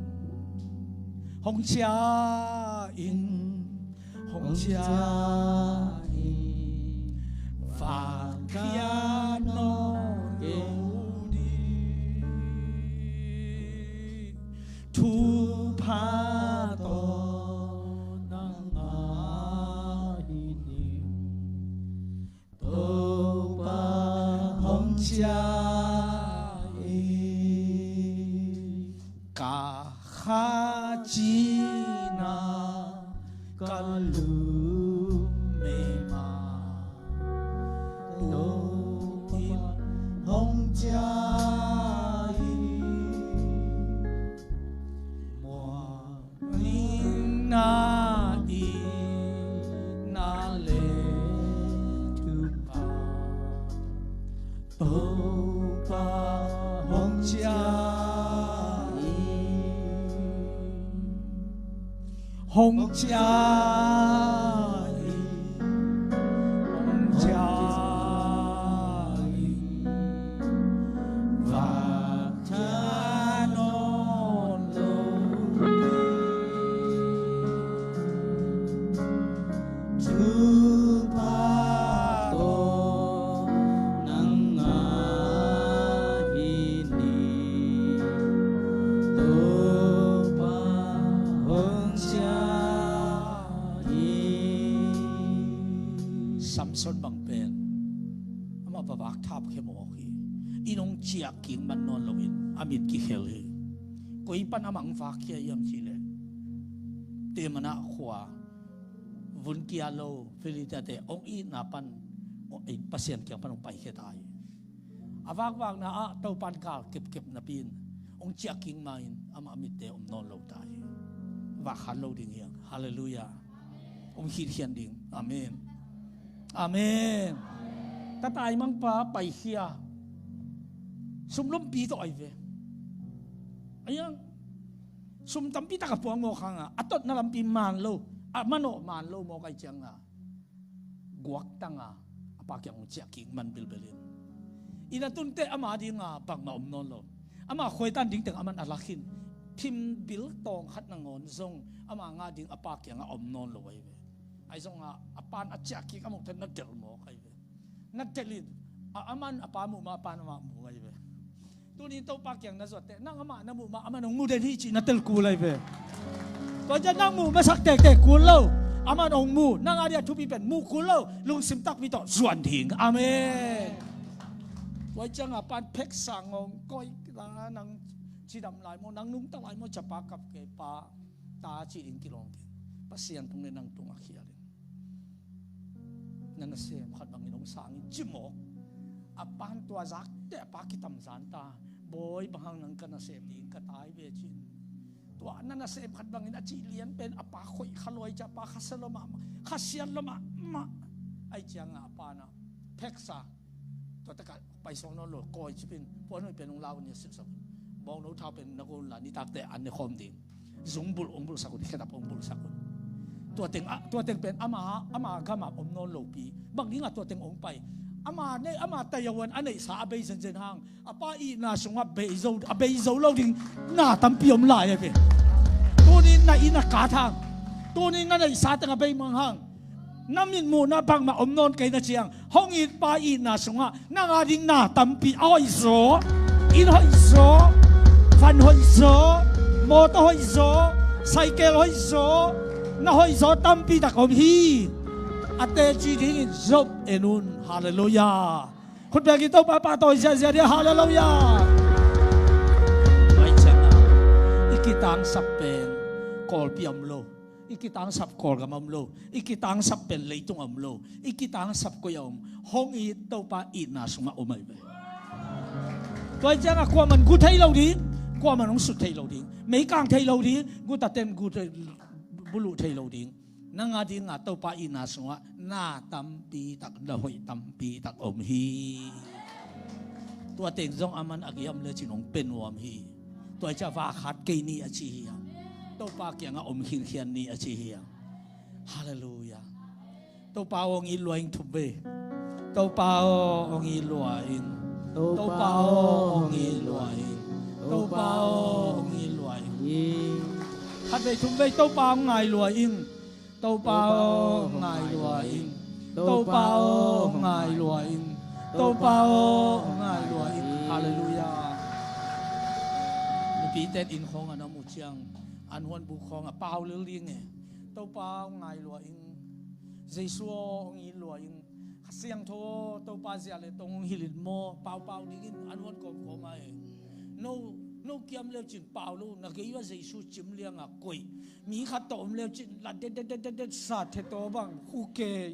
Hong Chia Phật Gia Nô Đi Thu Pha Tô Năng Á Hi Ni Tô Ba Hong Chia Cả Kha Chi Na Kalu mema do in hong jai mo ning na le tu pa to pa hong jai Hong Chia và cha non lâu thứ ba tô nắng ngà hi ni tô ba hong chia Samson bang pen ama babak thap khe mo khi inong chia king man non lovin amit ki khel hi koi pan amang fa khia yam chi le te mana khwa vun kia lo felita te ong I na pan o ai pasien kyang pan ong pai khe tai awak na a to pan kal kep na pin ong chia king main ama amit te om non lo tai wa khan lo ding hiang hallelujah ong hi hian ding amen Amen. Tatay mang pa pai hiya. Sumlom pi to ai ve. Ayang sum tampi ta ka puang mo khanga atot na lampi man lo. Mano man lo mo kay chang nga. Guak tanga apa kyang chia king man bilbelin. Inatun te ama di nga pag na omnon lo. Ama khwetan ding teng aman alakhin. Tim bil tong khat nangon zong ama nga ding apa kyang omnon lo ai ve. Ay zong nga apan at chaki kamong tan nagdel mo kay be nagdelid aman apa mo ma pan ma mo kay be tunin to pakyang na zote nang ama na mo ma aman ng muden hi na tel kulay be to jan nang mo masak tek kulo aman ong mu nang adia tu pen mu kulo lung simtak mi to zuan ding amen wai chang apan pek sangong koi la nang chidam lai mo nang nung ta lai mo chapa kap ke pa ta chi in kilong pasian tung nang tung akhia nana sem khat bang inong sang jimo apan tua zak te pa kitam zanta boy bahang nang kana sem ding ka tai be chin tua nana sem khat bang in achi lian pen apa khoi khaloi cha pa khasaloma khasian loma ma ai chang apa na peksa to ta ka pai song no lo koi chipin pon noi pen ong law ni sip sak bong no tha pen na ko la ni tak te an ne khom ding zungbul ongbul sakut khedap ongbul sakut ตัวเต็งเป็นอามาข้ามาอมนอนโลปีบางนี้ตัวเต็งองไปอามาแต่ยวันอันไหนสาเบยเซนหางอาป้าอีน่าสงว่าเบยโซเราดิ้งน่าตั้มปีอมลายไปตัวนี้น่าอินักกาทางตัวนี้งั้นไอ้สาตังเบยมังหางน้ำมินมูน่าบังมาอมนอนกันนะเชียงห้องอีป้าอีน่าสงว่าน่าดิ้งน่าตั้มปีอ้อยโซอินอ้อยโซฟันอ้อยโซมอเตอร์อ้อยโซไซเคิลอ้อยโซน่าอ้อยโซตั้มปีตะกอมฮีอาเตจีดิ้งจบเอนุนฮาเลลูยาคุณแบกิโตป้าโตอิเซียเดียฮาเลลูยาไม่ใช่นะอีกิตังสับเป็นกอลปีอัมโลอีกิตังสับกอลกับอัมโลอีกิตังสับเป็นเลยตุงอัมโลอีกิตังสับกุยอมห้องอีโตป้าอีน่าสงมาอมไม่ไปตัวเจ้าความมันกูไทยเราดีความมันต้องสุดไทยเราดีไม่กลางไทยเราดีกูตัดเต็มกูบุรุษไทยเราดีนั่งดิ้งอ่ะตัวป้าอินาสงะหน้าตั้มปีตักดาวตั้มปีตักอมฮีตัวเต็งจงอามันอักยำเลยจินงเป็นวมฮีตัวเจ้าฟ้าขัดเกนี่อาชีฮีตัวป้าเกี่ยงอมหินเขียนนี่อาชีฮีฮาเลลูยาตัวป้าองค์อิลวยทุบเบตัวป้าองค์อิลวยตัวป้าองค์อิลวยตัวป้าองค์อิลวยขัดไปทุบเบตัวป้าองค์อิลวยTâu bao ngài lùa in Tâu bao ngài lùa in Tâu bao ngài lùa in Hallelujah Vì tết in khong anh một chiang anh huân bù khong à bao lưu liên nè Tâu bao ngài lùa in Giê-xu ông in lùa in Siang thô tâu bao giờ lại tông hi lịt mô bao đi in anh huân có mai No kiam leo chin pao lu na ke iwa Jesu chim liang a koi mi kha tom leo chin la de sa the to bang khu ke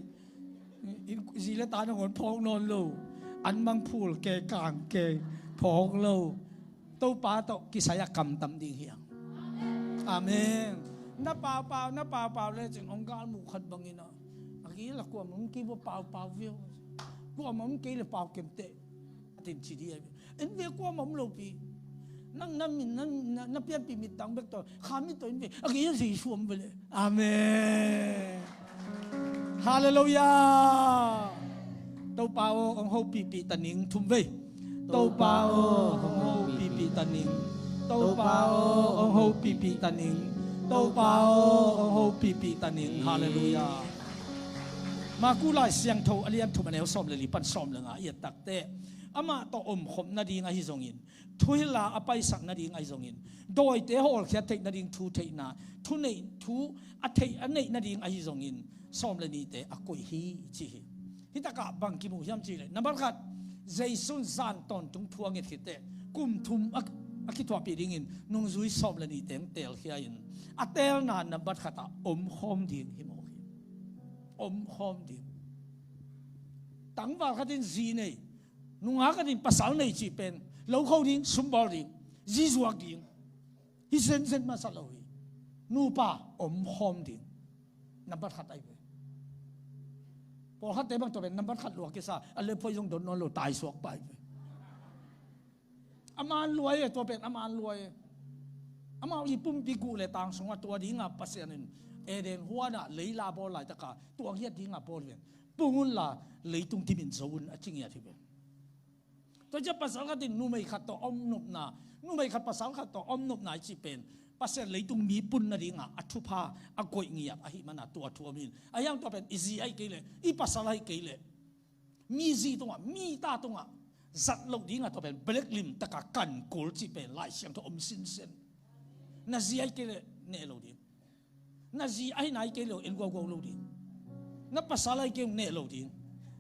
in zile ta na ngon phong non lo an mang phul ke kang ke phong lo to pa to kisaya kam tam ding hiang amen na pa le chin ong gal mu khat bangina agi la ko mong ki bo pao view ko mong ke le pao kem te tin chi di en ve ko mong lo pi nang pian pi mit tang bek to khami to in ve agi zi suam bele amen hallelujah tau pao ong ho pi taning thum ve tau pao ong ho pi taning tau pao ong ho pi taning tau pao ong ho pi taning hallelujah ma ku lai siang tho alian thum anel som le li pan som le nga ya tak te ama to khom na ding a hi zongin thuila apai sak na ding ai zongin doi te hol khia thei na ding thu thei na thu nei thu a thei a nei na ding ai zongin som le ni te a koi hi chi hi ta ka bang ki mu hiam chi le number khat jaisun zan ton tung thuang et khite kum thum a ki thwa pi ding in nung zui som le ni teng tel khia in a tel na number khata khom ding hi mo khom ding tang wa khatin zi nei nunga ka din pasal nei chi pen lo khâu ding sumbol ding jizuak ding hi sen masalawi nu pa khom ding number khat ai ve por khat te bang to ben number khat lo ke sa ale phoi jong don non lo tai suak pai ve aman luai to pen aman luai ama i pum pi gu le tang songa to dinga pasianin eden huana leila bol lai taka tuang hiat dinga bol ven pungun la leitung timin zon a chingya thibe to ja pasal ka din nu mai khat to nup na nu mai khat pasal khat to nup na chi pen pasal leitung mi pun na dinga athupa a koi ngiap a hi mana to thuamin ayang to pen izi ai kele I pasal ai kele mi zi tonga mi ta tonga zat lo dinga to pen black lim taka kan kol chi pen lai siang to sin sen na zi ai kele ne lo din na zi ai nai ke lo en go lo ding na pasal ai ke ne lo ding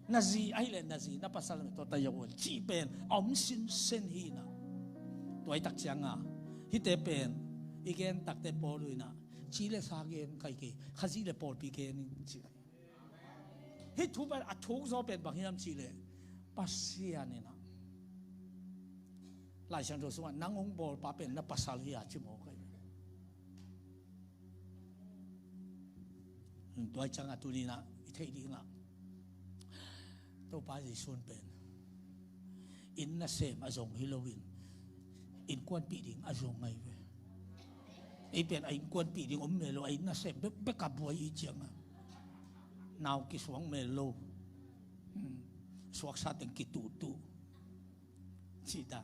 na zi ai le na zi na pasal me to ta yo chi pen sin sen hi na to ai tak chianga hi te pen igen tak te po lu na chi le sa gen kai ke khazi le pol pi ke ni chi hi thu ba a thok zo pen bang hiam chi le pasia ni na lai chang do so nang ong bol pa pen na pasal hi a chi mo kaiตัวจังอะตุนีนะอิเทดีนะตัวป้าจะส่วนเป็นอินน่ะเสมอจงฮิโลวินอินควนปีดิ่งอจงไงเว้ ไอเป็นไอ้กวนปีดิงอมเมโลไอ้น่าเสพเบกกับบัวอีเจียงนาวกิสวงเมโลสวกซาตึงกิตูตูชีดา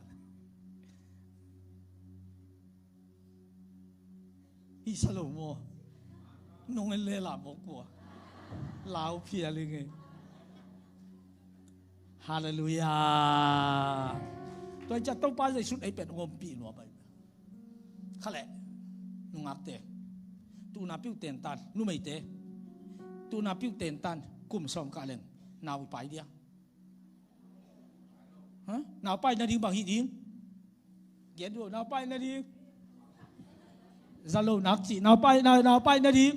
อีสโลโมนงเอเลลาบอกว่าลาวเพียเลยไงฮาเลลูยาตัวจะต้องไปในชุดไอเป็ดงมปีนัวไปข้าแหละนุงักเตะตูนาพิวเตนตันนุ่มไม่เตะตูนาพิวเตนตันกุมสองกาเลงนาวไปเดียฮะนาวไปนาดีบางฮิดิงเกียรตินาวไปนาดีซาโลนักจีนาวไปนาดีนาวไปนาดี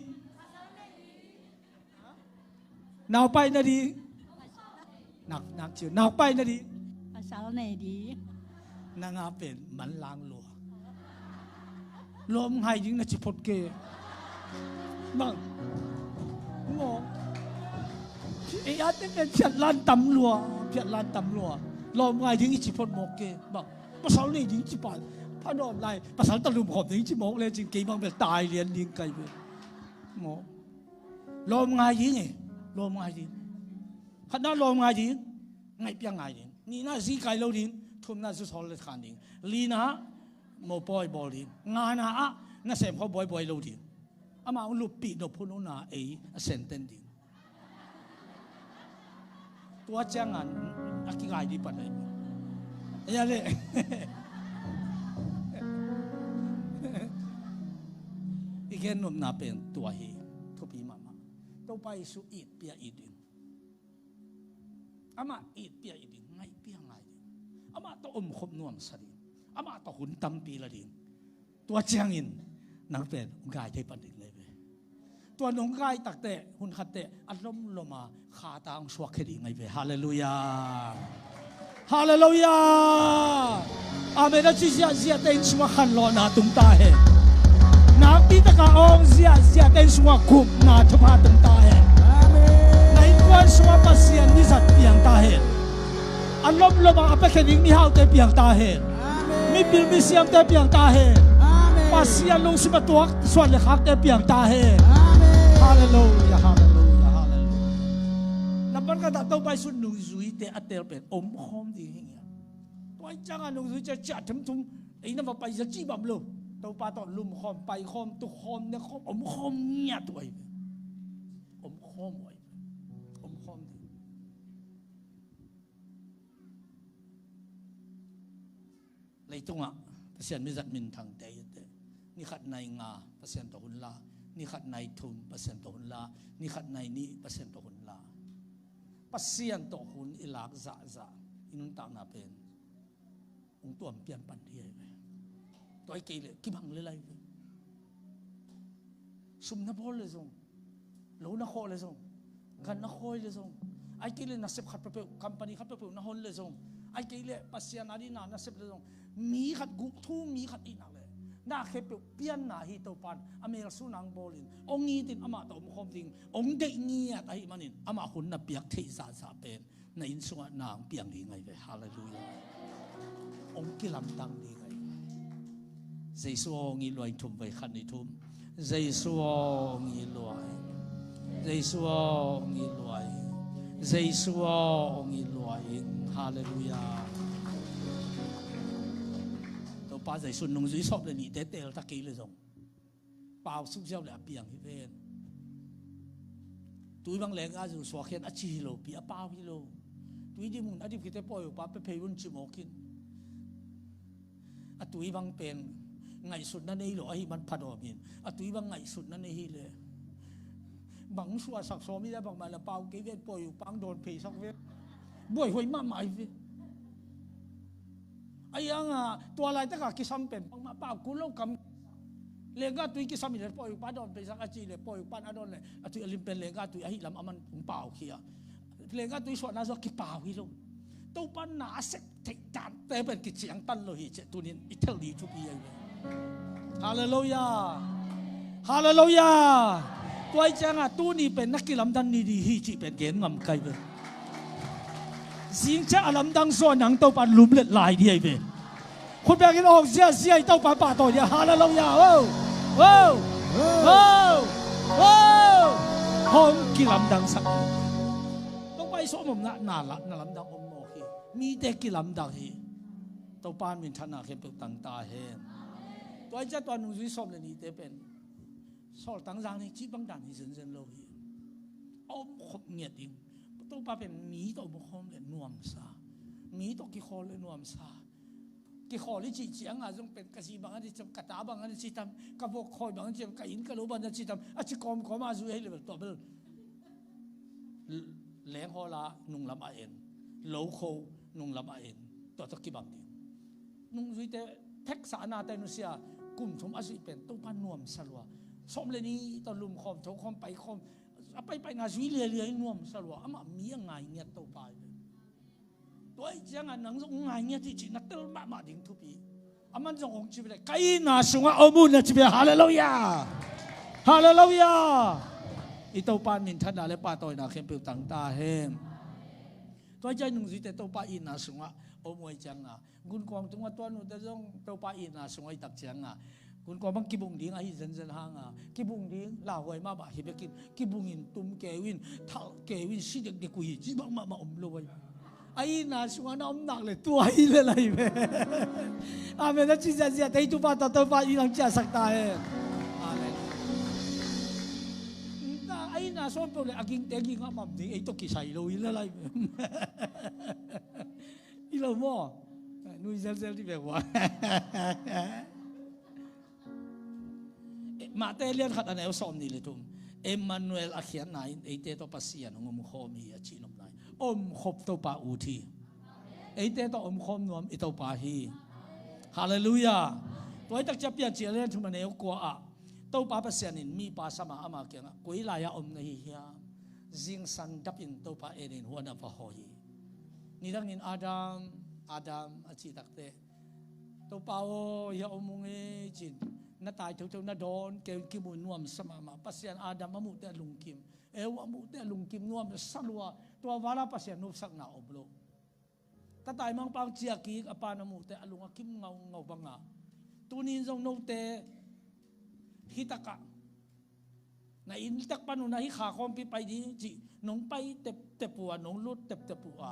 นักจีนาวไปนาดีภาษาไหนดีนางาเป็นมันล้างลัวลมหายยิงนะจิพดเกบังงอไอ้อาจจะเป็นเพียรลานตำลัวลมหายยิงจิพดโมเกบังภาษาไหนยิงจิปานพระนอมไรภาษาตะลุมหอบยิงจิโมกเลยจริงๆบางเป็นตายเรียนลิงไก่เป็นโมลมหายยิงขณะลมหายยิงไงเปียงหายยิงนี่น่าซีไก่เราดิงทุ่มน่าสุดทอเลยขันดิงลีน่าโมบอยบอลิงงานน่ะน่าเสพเขาบอยเราดิงอามาอุลุปีดพูนุนาเซนเทนดิงตัวเจ้างานอากิกายดีปัดเลยอย่าเลยอีกแค่นมนาเป็นตัวเฮทุบีมาตัวไปสู่อีดเปียอีดิงอามาอีดเปียอีดิงไงเปียไงอามาตัวคบนวมสดิอามาตัวหุ่นตั้มปีละดิงตัวเจียงอินนักเป็นกายได้ปันดิงเลยตัวน้องกายตักเตะหุ่นขัดเตะอารมณ์ลมาขาตางสวกเขดิงไงเว้ฮาเลลูยาอาเมริกาเสียเต็งสวกขันลอนาตุงตาเฮนักที่ตะกาองเสียเต็งสวกคุมนาทุพาตุงตาเฮในกวนสวกปัสเซียนนิสัตเปียงตาเฮอารมณ์ลมาอเปเขดิงมีฮาวเตเปียงตาเฮมีบิลมิเซียมเตเปียงตาเฮปัสเซียนลงสิบตัวส่วนเล็กเตเปียงตาเฮฮาเลลูยานับวันก็ต้องไปสุดนุ่งซุยเตะเตลเป็นอมหอมดีอย่างเงี้ยตัวจังนุ่งซุยจะจัดทุ่มไอ้นั่นมาไปจะจีบแบบลูตัวปลาตอนลุ่มหอมไปหอมตุกหอมเนี่ยหอมอมหอมเงี้ยตัวไอ้อมหอมไว้อมหอมดีเลยตรงอ่ะเปอร์เซ็นต์ไม่จัดมินทางเตยนี่ขัดในงาเปอร์เซ็นต์ต่อหุ่นลานี่ขัดในทุนเปอร์เซ็นต์ต่อหุ่นลานี่ขัดในนี่เปอร์เซ็นต์ต่อหุ่นลาเปอร์เซ็นต์ต่อหุ่นอิลักจะอินุนตานาเป็นองตัวเปลี่ยนปันที่ไปตัวไอ้เกลี่ยกิบังเลยไรสุมนับพอเลยส่งหลูนักโคเลยส่งกันนักโคเลยส่งไอ้เกลี่ยนักเสพขัดเปรี้ยวคัมปานีขัดเปรี้ยวนักฮอนเลยส่งไอ้เกลี่ยเปอร์เซ็นต์อะไรนักเสพเลยส่งมีขัดกุทุ่มมีขัดอีนักเลยน่าเขปเปียนหน้าฮีตัวปันอเมริกาสุนังโบลินองค์นี้ติดอามาตัวมคมติงองค์เด็กเงียไอ้มันนินอามาหุ่นนับเปียกเทศาเป็นในอินสวรรค์นางเปียงดีไงไปฮาเลลูยาองค์กิลำตังดีไงเจสวงอีลอยทุ่มไปขันในทุ่มเจสวงอีลอยเจสวงอีลอยเจสวงอีลอยฮาเลลูยาป้าใจสุนนงจุยชอบเลยนี่เตะตะกี้เลยส่งเปล่าสุกเจ้าเลยเปียงที่เป็นตุยบางแหลงอาจุสวกเขียนอาชีโลปีอาเปล่าฮิโลตุยที่มุนอดีตคิดแต่ปล่อยป้าไปเพยุนจิโมกินอาตุยบางเป็นไงสุดนั่นเองหรอไอ้มันพัดออกมินอาตุยบางไงสุดนั่นเองเลยบางส่วนสักสอมีได้บางมาละเปล่าเกวียนปล่อยปังโดนเพสักเวบ่อยหวยมากมายไอ้ยังตัวอะไรตั้งแต่กิสัมเป็นมาเปล่ากูเล่ากำเลงก็ตุยกิสัมเลยปล่อยป้าโดนไปสักอาจีเลยปล่อยป้าอดอนเลยตุยอลิมเป็นเลงก็ตุยไอ้ลำมันเปล่าเขียเลงก็ตุยส่วนนั้นก็กิเปล่าฮิโลตัวป้าหนาเสกเทจานแต่เป็นกิจยังตันเลยเจตัวนี้อิตาลีทุกอย่างฮาเลลูยาตัวไอ้จังตัวนี้เป็นนักกีฬาดันนี่ดีฮิจิเป็นเกณฑ์งำไกลเลยสิ่งที่อารมณ์ดังส่วนหนังตัวปันลุ่มเล็ดลายดีไอ้เบนคนแบกกินออกเสียเต้าป่าตัวเดียวฮาเลลูยา ว้าวว้าวว้าวหอมกิลำดังสักต้องไปสมมน่าละน่าลำดังอมโมฮีมีแต่กิลำดังฮีตัวปานมินทันนาเข้มตั้งตาเห็นตัวจะตัวนุ่งสีส้มเลยนี่แต่เป็นสอดตั้งใจนี่จีบังดันที่เซนโลฮีอมขบเงียดดิงตัวปานเป็นมีตัวบุคคลเลยนวมซามีตัวกิคอเลยนวมซากิคอเลยจีเจียงอ่ะจงเป็นกษีบางอันที่จำกระตาบางอันที่ทำกระบอกคอยบางอันที่กระอินกระโลบางอันที่ทำอาจจะกอมมาสู่ให้เลยตัวเป็นแหลงฮอลานุ่งลำเอ็นโลโคนุ่งลำเอ็นตัวตะกี้บางดินุ่งสุยแต่เท็กซ์นาแต่นุเซียกุ่มชมอาศัยเป็นตัวปานนวมสลัวสมเลยนี้ตอนลุมคอมโถคอมไปคอมไปงานสุยเรียนวมสลัวอามามียังไงเงี้ยตัวไปตัวไอ้เจ้าหนังส่งไงเงี้ยที่จีนักเตลมาดิ่งทุบีอามันส่งองค์จีบเลยใครน่าส่งอาบุญนะจีบฮาเลลูยาฮาเลลูยาอีตัวปานมินทันอะไรป้าตัวน่าเข้มเปรี้ยวต่างตาเห็นตัวใจหนุ่งสุยแต่ตัวป้าอินน่าส่งอาอมวยจังอ่ะกุนกวางตัวตัวนู้นแต่ต้องตัวป้าอินน่าส่งอาตักจังอ่ะกุนกวางบางกิบุงดิ้งไอ้เซนห่างอ่ะกิบุงดิ้งลาวไว้มาบ่าเห็นไปกิบุงอินตุ้มเกวินท่าเกวินสิเด็กเด็กกุยจีบังมาอมลอยไอ้น่าส่งอาน้ำหนักเลยตัวไอ้เลยอะไรเว้ยอาเมน่าจีจ้าจีแต่ตัวป้าตัวป้าอินหลังจ้าสักตาเองไอ้น่าส่งไปเลยอากิงเตกิงอ่ะมั่มดิ้งไอ้ตัวกิใส่เลยอะไรอีหล่อมั่วนุ่ยเซลที่แบบว่ามาเตเลียนขัดอันไหนเอาสอมนี่เลยทุ่มเอ็มมานูเอลอาเขียนไหนไอเตตัวปัสเซียนงมโคมีอาชีนมไหนอมขบตัวปาอูทีไอเตตัวอมคมนวมไอตัวปาฮีฮาเลลูยาตัวไอตักจับยาเจียเลียนทุ่มมันเอวกัวอะตัวปาปัสเซียนินมีปาสมาอามาเกียงกุยลายาอมในเฮียจิงสันดับอินตัวปาเอรินหัวนาฟาโฮฮีนี่ดังนินอาดัมอาชีตักเตตัวเปล่ายาอมงเอจินน่าตายเท่าน่าโดนเกี่ยวกิบุนนวมสมาปัสยานอาดัมมามุเตลุงกิมเอวมุเตลุงกิมนวมสลัวตัววาระปัสยานนุสักหนาอบโลถ้าตายมังปังเจียกีอปานามุเตอลุงกิมเงาบังอาตัวนี้จงโนเตฮิตกะในอินตักปานุนาฮิขาคอมไปดีจีน้องไปเตปัวน้องลุดเตปัว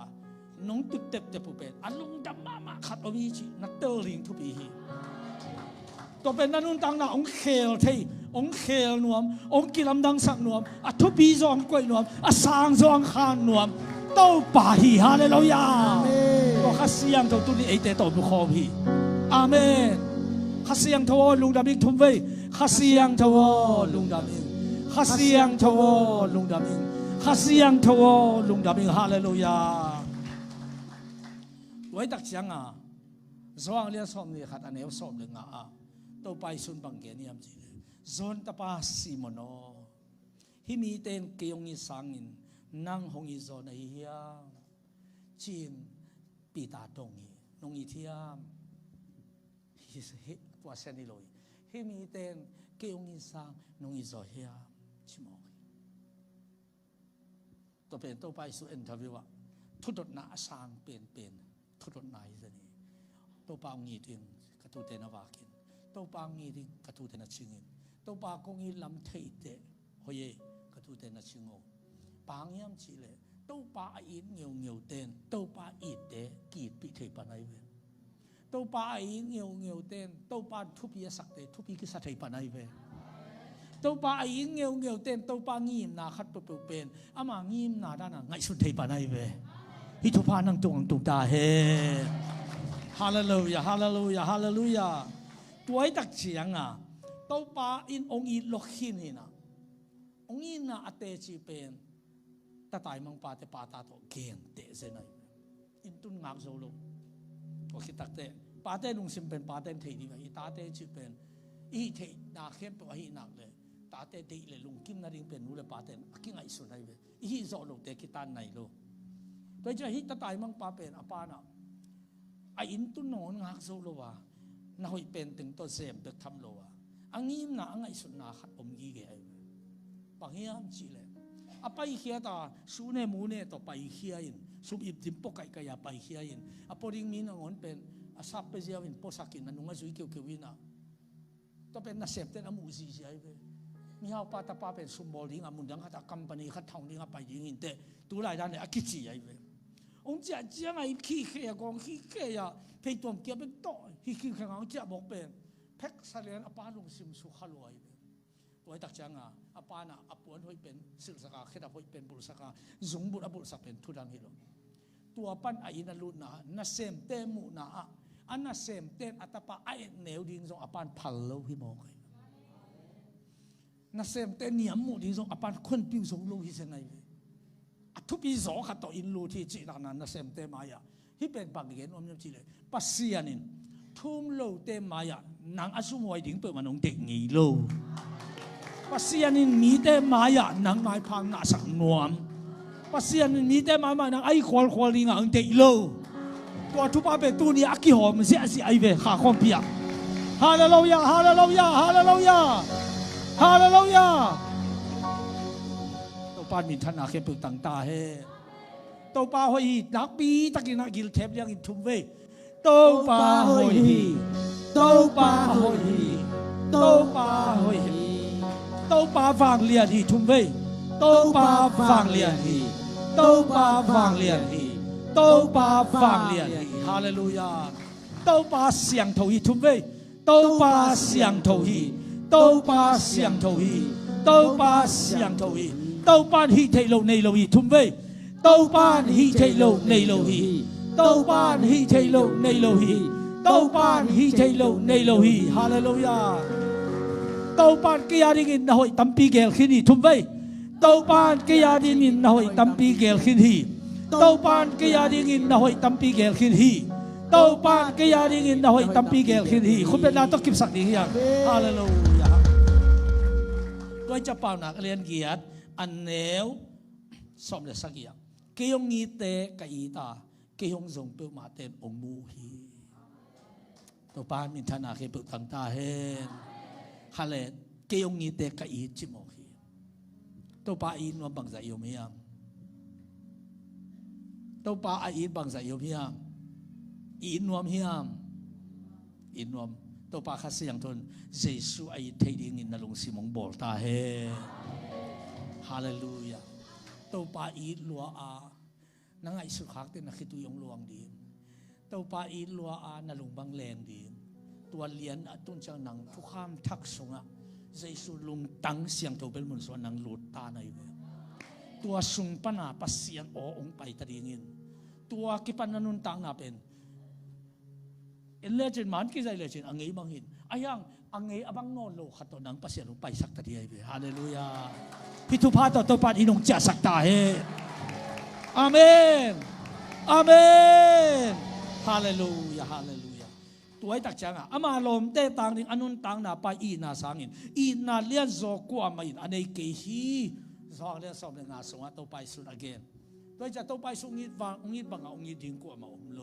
น้องตุดเตปุเป็นอลุงดำมาขัดอวิจินักเตอร์ลิงทุบีฮีตัวเป็นนันนุนตังนาองเคลเทองเคลนวมองกิลำดังสักนวมอัทุบีจองกวยนวมอัสางจองขานนวมเต้าป่าฮีฮาเลลูยาตัวขัดเสียงตัวตุนีไอเตตัวบุคคลฮีอาเมนขัดเสียงทวลุงดามิงทุ่มเวขัดเสียงทวลุงดามิงขัดเสียงทวลุงดามิงขัดเสียงทวลุงดามิงฮาเลลูยาไว้ตักเสียงอ่ะสว่างเลี้ยสอมนี่ขัดอันเอวสอมเลยงะตัวไปสุนบังเกนี่ยามจีโซนตาปาสิมโนฮิมีเตนเกียงอิสังอินนั่งหงอิโซนไอเฮียจีนปีตาตงอีนงอิเทียมฮิตัวเซนิโลยฮิมีเตนเกียงอิสังนงอิโซเฮียชิมอยตัวเป็นตัวไปสุเอ็นทวิวะทุดนาสังเป็นทุดนายจะนี่ตัวปางงีดิงกระตุเตนวากินตัวปางงีดิงกระตุเตนชิงินตัวปางกงีลำเทเตหอยกระตุเตนชิงโอปางยามชีเลตัวปาอินเงียวเตนตัวปาอิดเตกีดปิเทปนัยเวตัวปาอินเงียวเตนตัวปาทุบีสักเตทุบีกิสัตเทปนัยเวตัวปาอินเงียวเตนตัวปางีมนาขัดตัวเป็นอามางีมนาด้านาไงสุดเทปนัยเวฮิทุพานังตุงตาเฮฮาเลลูยาฮาเลลูยาฮาเลลูยาตัวไอ้ตักเสียงอ่ะตัวปาอินองอีลกขินีนะองอีน่ะอเตจิเป็นตาตายมังปาเตปาตาโตเก่งเตะเสนัยอินตุนงักโซโลโอเคตักเตปาเตนุงซิมเป็นปาเตนเทดีไปตาเตจิเป็นอีเทนาเข้มตัวอีนักเลยตาเตดีเลยลุงกิมนาริงเป็นนูเลยปาเตนกิงไอสุนัยเวอีโซโลเตกิตานไหนโลโดยจะฮิตตายมังปาเป็นอปานะไออินตุนนงักโซโลวะน่าหอยเป็นถึงตัวเซมเด็กทำโลวะอังยิ้มน่ะอังไอสุนาขัดอมยีเกยปังเฮียมจีเลยอไปเฮียตาสูเนมูเนต่อไปเฮียอินสุบอิบดิมปกไก่กายไปเฮียอินอปอริงมีนงอนเป็นอาซับไปเจียวินปอสักินนันนุงอาจุยเกี่ยววินะ ตัวเป็นนักเสพเต้นอามูซีใช่ไหมมีเอาป้าตาป้าเป็นสมบูรณ์ลิงอามุนดังขัดกัมปนีขัดทองลิงอาไปลิงอินเตตัวรายด้านเนี่ยอากิจิใช่ไหมองค์เจ้าเจ้าไอ้ขี้เขี้ยกองขี้เขี้ยเพย์ตัวเกี่ยวเป็นโต้ขี้ขี้ข้างเอาเจ้าบอกเป็นเพ็กสเลนอาป้าลงซิมสุขลอยตัวไอ้ตักจังอาป้าน่ะอาปวนห้อยเป็นสิลสกาเขตห้อยเป็นบุษกาจงบุญอาบุษเป็นทุดังฮิโลตัวปั้นไอ้นั่นลุน่ะนักเสพเต้มุน่ะอันนักเสพเต้อัตป้าไอ้เหนียวดิ้งจงอาป้าพัลโลฮิโมกนักเสพเต้เนียมมุดิ้งจงอาป้าคนปิ้วจงโลฮิเซนัยทุบีสอขัดต่ออินลูที่จีนนั้นนักเสพเต้มายาที่เป็นปากเกณฑ์อมยมจีเลยปัสเซียนินทุ่มโลเต้มายานางอาสุมวยดิ้งเปิดมันองเด็กงีโลปัสเซียนินมีเต้มายานางไม้พังนาสังนวมปัสเซียนินมีเต้มายานางไอ้ควอลิงอังเด็กโลตัวทุบอาเปตูนี่อากิหอมเสียสิไอเวขาคอมเปียฮาเลลูยาฮาเลลูยาฮาเลลูยาฮาเลลูยาตัวป้ามีท่านอาเคปุตังตาเฮตัวป้าหอยนักปีตะกินักกิลเทปยังอินทุมเวตัวป้าหอยตัวป้าหอยตัวป้าหอยตัวป้าฟังเลียนฮีทุมเวตัวป้าฟังเลียนฮีตัวป้าฟังเลียนฮีตัวป้าฟังเลียนฮีฮาเลลูยาตัวป้าเสียง头一ทุมเวตัวป้าเสียง头一ตัวป้าเสียง头一ตัวป้าเสียง头一ตัวป้าฮีเทโลในโลฮีทุมเวตัวป้าฮีเทโลในโลฮีตัวป้าฮีเทโลในโลฮีตัวป้าฮีเทโลในโลฮีฮาเลลูยาตัวป้าเกียริกินหอยตั้มปีเกลขินีทุมเวตัวป้าเกียริกินหอยตั้มปีเกลขินีตัวป้าเกียริกินหอยตั้มปีเกลขินีตัวป้าเกียริกินหอยตั้มปีเกลขินีคุณเป็นนาต้องกิบสักดีอย่างฮาเลลูยาด้วยจะเป่าหนักเรียนเกียรติอันเนวสมเด็จสักอย่างเกี่ยงงีเตกอีตาเกี่ยงจงเปิดมาเต็มองมูฮีตัวป้ามีท่านอาเคปุตังตาเฮนฮาเลเกี่ยงงีเตกอีจิโมฮีตัวป้าอินว่าบังใจโยมยังตัวป้าอินบังใจโยมยังอินวมยังอินวมตัวป้าข้าเสียงทนเยซูไอเทดิงินนลงสิมงบอลตาเฮฮาเลลูยาตัวป้าอินลัวอานังไอสุขักเต็นนักขิตุยงลวงดีตัวป้าอินลัวอานลงบังแรงดีตัวเลียนตุนจังนังทุกข้ามทักสงะเยซูลุงตั้งเสียงตัวเป็นมุนส่วนนังหลุดตาในเวตัวสุงปนาปัสเซียนโอองไปตะดิงินตัวกิปันนันตังนาเป็นเอเลจินมันกิใจเลจินอังเงบังหินอายังอังเงอบังโนโลขัดตัวนังปัสเซียนลงไปสักตะดีไอเวฮาเลลูยาพิทุพาตัวปานอินงจะสักตาเฮอาเมนอาเมนฮาเลลูยาฮาเลลูยาตัวไอ้ตักจังอามาลมเตตังนิงอนุนตังนาไปอีนาสังอินอีนาเลียนโซกัวมาอินอันนี้เกฮีสองเลียนสองเลียนงาสงะตัวไปสุด again ตัวจะตัวไปสุงิดวางงิดบังเอางิดดิ้งกัวมาอมโล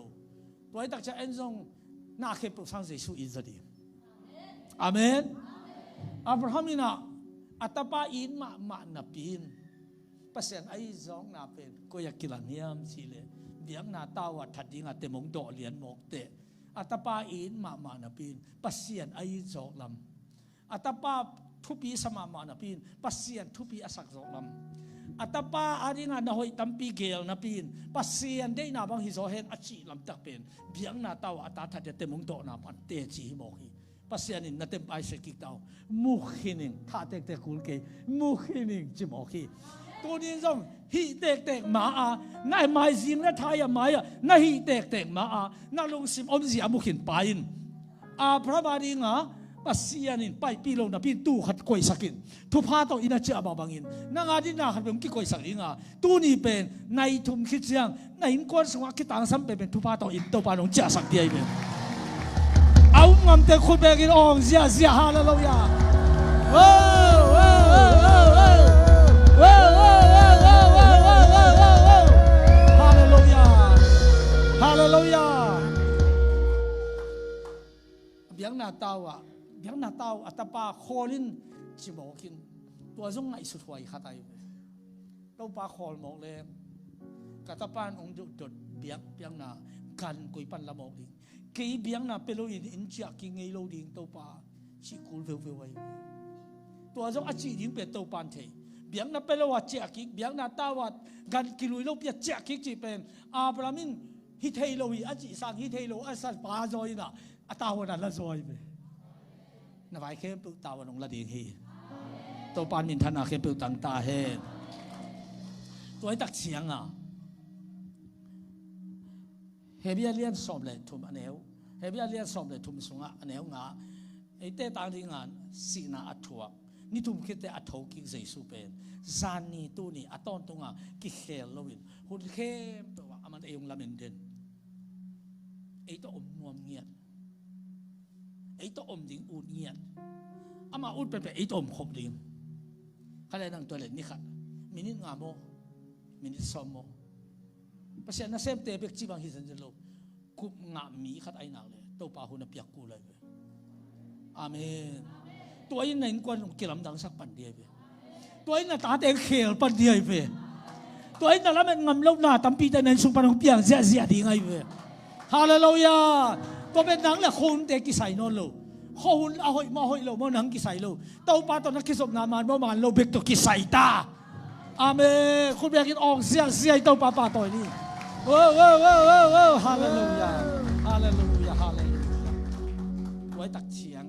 ตัวไอ้ตักจังเอ็นซงนาเคปุสังเจสุอินซะดีอาเมนอับราฮัมนี่นะอัตปาอินมานาปินภาษาไอ้สองนาเป็นก็อยากกินเนียมสิเลยเบียงนาตาวัดทัดดิ้งอาเตมงโดเลียนหมกเตอัตปาอินมานาปินภาษาไอ้สองลำอัตปาทุบีสมานาปินภาษาทุบีอาศักสองลำอัตปาอาริงานาหอยตัมปีเกลนาปินภาษาได้นาบังฮิโซเฮนอจิลำตักเป็นเบียงนาตาวัดทัดทัดเตมงโดนาปันเตจิโมฮีpasyanin na tempay sa kitaw mukhining tatek kulke mukhining jimoki tunin zong hi tek maa na mai zim na thaya maya na hi tek maa na lungsim omzi amukhin pain a prabadi nga pasyanin pai pilong na pintu khat koi sakin thupa to ina cha babangin na nga din na khat ki koi sakinga tuni pen nai thum khichiang nain kon swa kitang sam pen thupa to in to panong cha sak diai benเอางำเตะคุณเบกินอองเสียฮาเลลูยาว้าวว้าวว้าวว้าวว้าวว้าวว้าวว้าวว้าวว้าวว้าวฮาเลลูยาฮาเลลูยาเบียงนาเตาเบียงนาเตาอัตปาโคลินจิโมกินตัวจงไงสุดหวยขัดไอตัวปาโคลหมกเลยกัตปานองจุดเบียงนากันกุยปันละหมกดิกี่เบียงน่ะเป็นโลอินอินเจียกิงไงโลดิ่งตัวป่า chỉ cún phiêu phiêu vậy tua giống chỉ những bề tàu pan thế biếng na pelo wat chẹt kí biếng na ta wat gan kilui lâu bịa chẹt kí chỉ bên Abrahamin hít hay lâu hi chỉ sang hít hay lâu sát ba rồi na tao na là rồi về na phải khem tu tao nong là điện hi tàu pan min thana khem tu tăng ta heตัวตักเสียงเฮบิอาเลียนสอบเลยทุ่มอันเอวเฮบิอาเลียนสอบเลยทุ่มสงะอันเอวงาไอเตต่างที่งานสีนาอัฐวกนี่ทุ่มคิดแต่อัฐวกิเจสุเป็นซานีตัวนี้อัตตอนตรงกิเคลลวินหุ่นเข้มตัวมันเอวละเมนเดนไอตัวอมนวมเงียบไอตัวอมดิ่งอูดเงียบมาอูดเป็นไอตัวอมขบดิ่งเขาเลยนั่งตัวเล็กนี่ขัดมินิงาโมมินิสอมโมเพราะฉะนั้นเซมเตะเบกจีบางฮิสันเจโลคุบงามีขัดไอหนักเลยตัวป่าหุ่นเปียกกูเลยอาเมนตัวอินในกวนกิลำดังสักปันเดียบตัวอินน่ะตาเตะเขลปันเดียบตัวอินน่ะแล้วมันงำลูกหน้าตั้มปีแต่ในสุพรรณเปียงเสียดีไงฮาเลลูยาตัวเป็นหนังแหละคนเตะกิใส่นนโลคนเอาหอยมาหอยโลมาหนังกิใส่โลตัวป่าตอนนั้นกิสบนามันว่ามันโลเบกตัวกิใส่ตาอาเมนคุณเบียกินออกเสียตัวป่าตัวนี้ว้าวฮาเลลูยาฮาเลลูยาฮาเลลูยาไว้ตักเชียง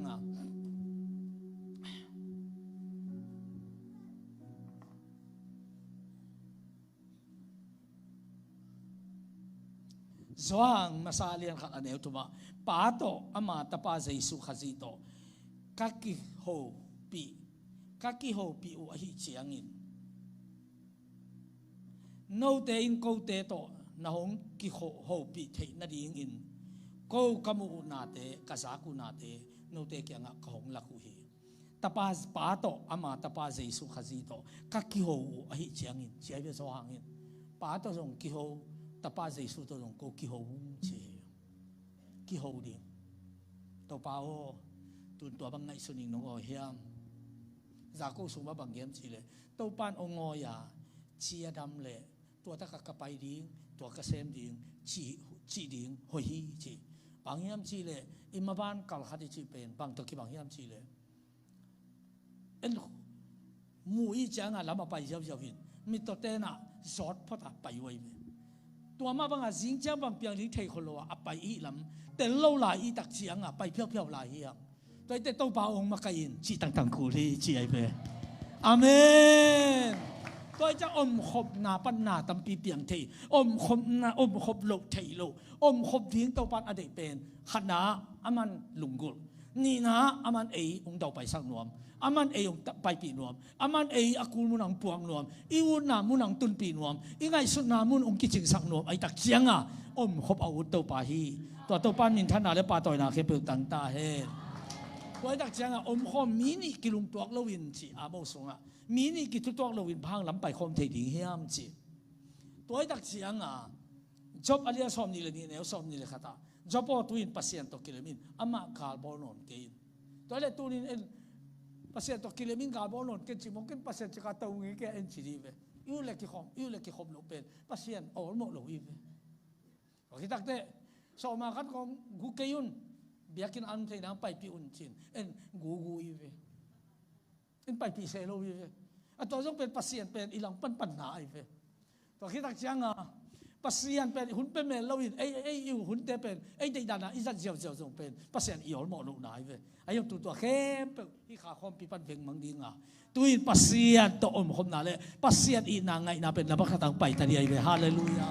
สว่างมาซาเลียนขัดอันเอวตัวมาป่าโตอามาตาป่าเจสุขัดจีโตกักกิโฮปีอุหิเชียงินโนเตอินโกเตโตนาหงกิโฮปีเทนาดีอินโกกามูนาเตกาซากุนาเตโนเตเกียงะกหงลักุฮีตาป่าโตอามาตาป่าเจสุขัดจีโตกักกิโฮอหิเชียงินเชียเบสว่างอินป่าโตส่งกิโฮตาป้าเจสุตัวลงก็กิโฮเชียกิโฮดิตัวป้าโอตัวบางไงสุนิงน้องอ๋อเฮียมจากกูสูงมาบางเยี่ยมจีเลยตัวป้านองอยาเชียดำเลยตัวตะกะไปดิ้งตัวกระเซมดิ้งจีดิ้งหอยจีบางเยี่ยมจีเลยอิมาบ้านกัลฮัดจีเป็นบางตัวกี่บางเยี่ยมจีเลยเอ็นมูอีจังอ่ะแล้วมาไปเยาวินมีตัวเต้น่ะจอดพอตาไปไว้ตัวมาบางสิ่งเจ้าบางเพียงที่เทคนเราไปอีลำแต่เล่าหลายอีตักเสียงไปเพียวหลายอย่างตัวแต่ตัวป่าองค์มาไกยินจีต่างๆคูรีจีไอเปอาเมนตัวจะอมขบนาปันนาตั้มปีเปียงเทอมขบนาอมขบโลเทโลอมขบทิ้งตัวปันอเดเป็นขนาอามันลุงกุลนี่นะอามันองค์เดาไปสังนวมอามันองค์ไปปีนวมอามันอากูมุนังปวงนวมอีวุนามุนังตุนปีนวมอีไงสุนามุนองค์กิจิงสังนวมไอตักเสียงอมขบอาวุธตัวปาฮีตัวปานินท่านนาและปาต่อยนาเคเปิลตังตาเฮตัวตักเสียงอมขบมินิกิลุงตัวเราวินจีอาโมสงมินิกิทุตัวเราวินพังลำไปคมเทดิงเฮียมจีตัวตักเสียงจบอะไรสอมนี่เลยนี่เนวสอมนี่เลยขตาจบพอตัวอินปัสเซียนตัวกิเลมินอามาคาร์บอนนเกินตัวเล็กตัวนี้ปัสเซียนตัวกิเลมินคาร์บอนนเกินจิมกินปัสเซียนจะการตัวงี้แกเอ็นจีดีเวยูเล็กกี่ขมโลเป็นปัสเซียนอ่อนหมดโลอีเวโอเคตักเตะสอมาคัดของกูเกยุนเบียกินอันเทนังไปปีอุ่นจินเอ็นกูอีเวเอ็นไปปีเซโลอีเวตัวต้องเป็นปัสเซียนเป็นอีหลังปันหนาอีเวตัวคิดตักจังปัสเซียนเป็นหุ่นเป็นเมลวินอยู่หุ่นเตเป็นได้ดานาอิจัดเจียวส่งเป็นปัสเซียนอีหอลหมอลูกนายเว้ยยังตัวเข้มเป็นที่ขาคอมปีปันเพ่งมังดิงตัวอินปัสเซียนตัวอมคมนาเลยปัสเซียนอีนางไงนาเป็นนับขัดตังไปตาเดียเว้ยฮาเลลูยา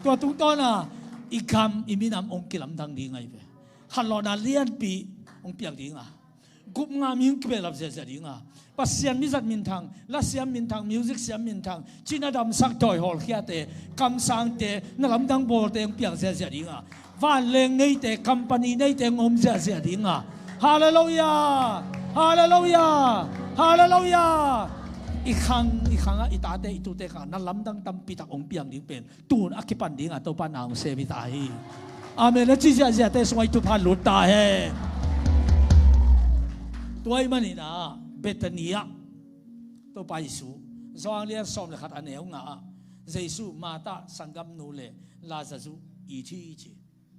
ตัวตุ้งต้นอีคำอีมินำองค์กิลำดังดีไงเว้ยฮัลโหลนาเลียนปีองค์เปียกดีกุบงามิงเกลรับเสียดีปัสเซียนมิจัดมินทางลาเซียมมินทางมิวสิกเซียมมินทางจีน่าดำสักถอยหอลเขียเตะคำสั่งเตะนักลำดังโบเตงเปียงเสียดีวันเลงในเตะคัมปานีในเตะงมเสียดีฮาเลลูยาฮาเลลูยาฮาเลลูยาอีกครั้งอีตาเตะอีตุเตะกันนักลำดังตั้มปีตักองเปียงดิ้งเป็นตูนอักขิปันดิ้งตัวปานางเสวิตาฮีอาเมนและจีเสียเตะสมัยตุพันหลุดตาเฮตัวไอ้มันนี่นะเบตานียตัวไปสู่สว่างเลี้ยงสอมเลยขัดอันเอวงาเจสุมาตาสังกัมนูเลลาซาซูอีทีจี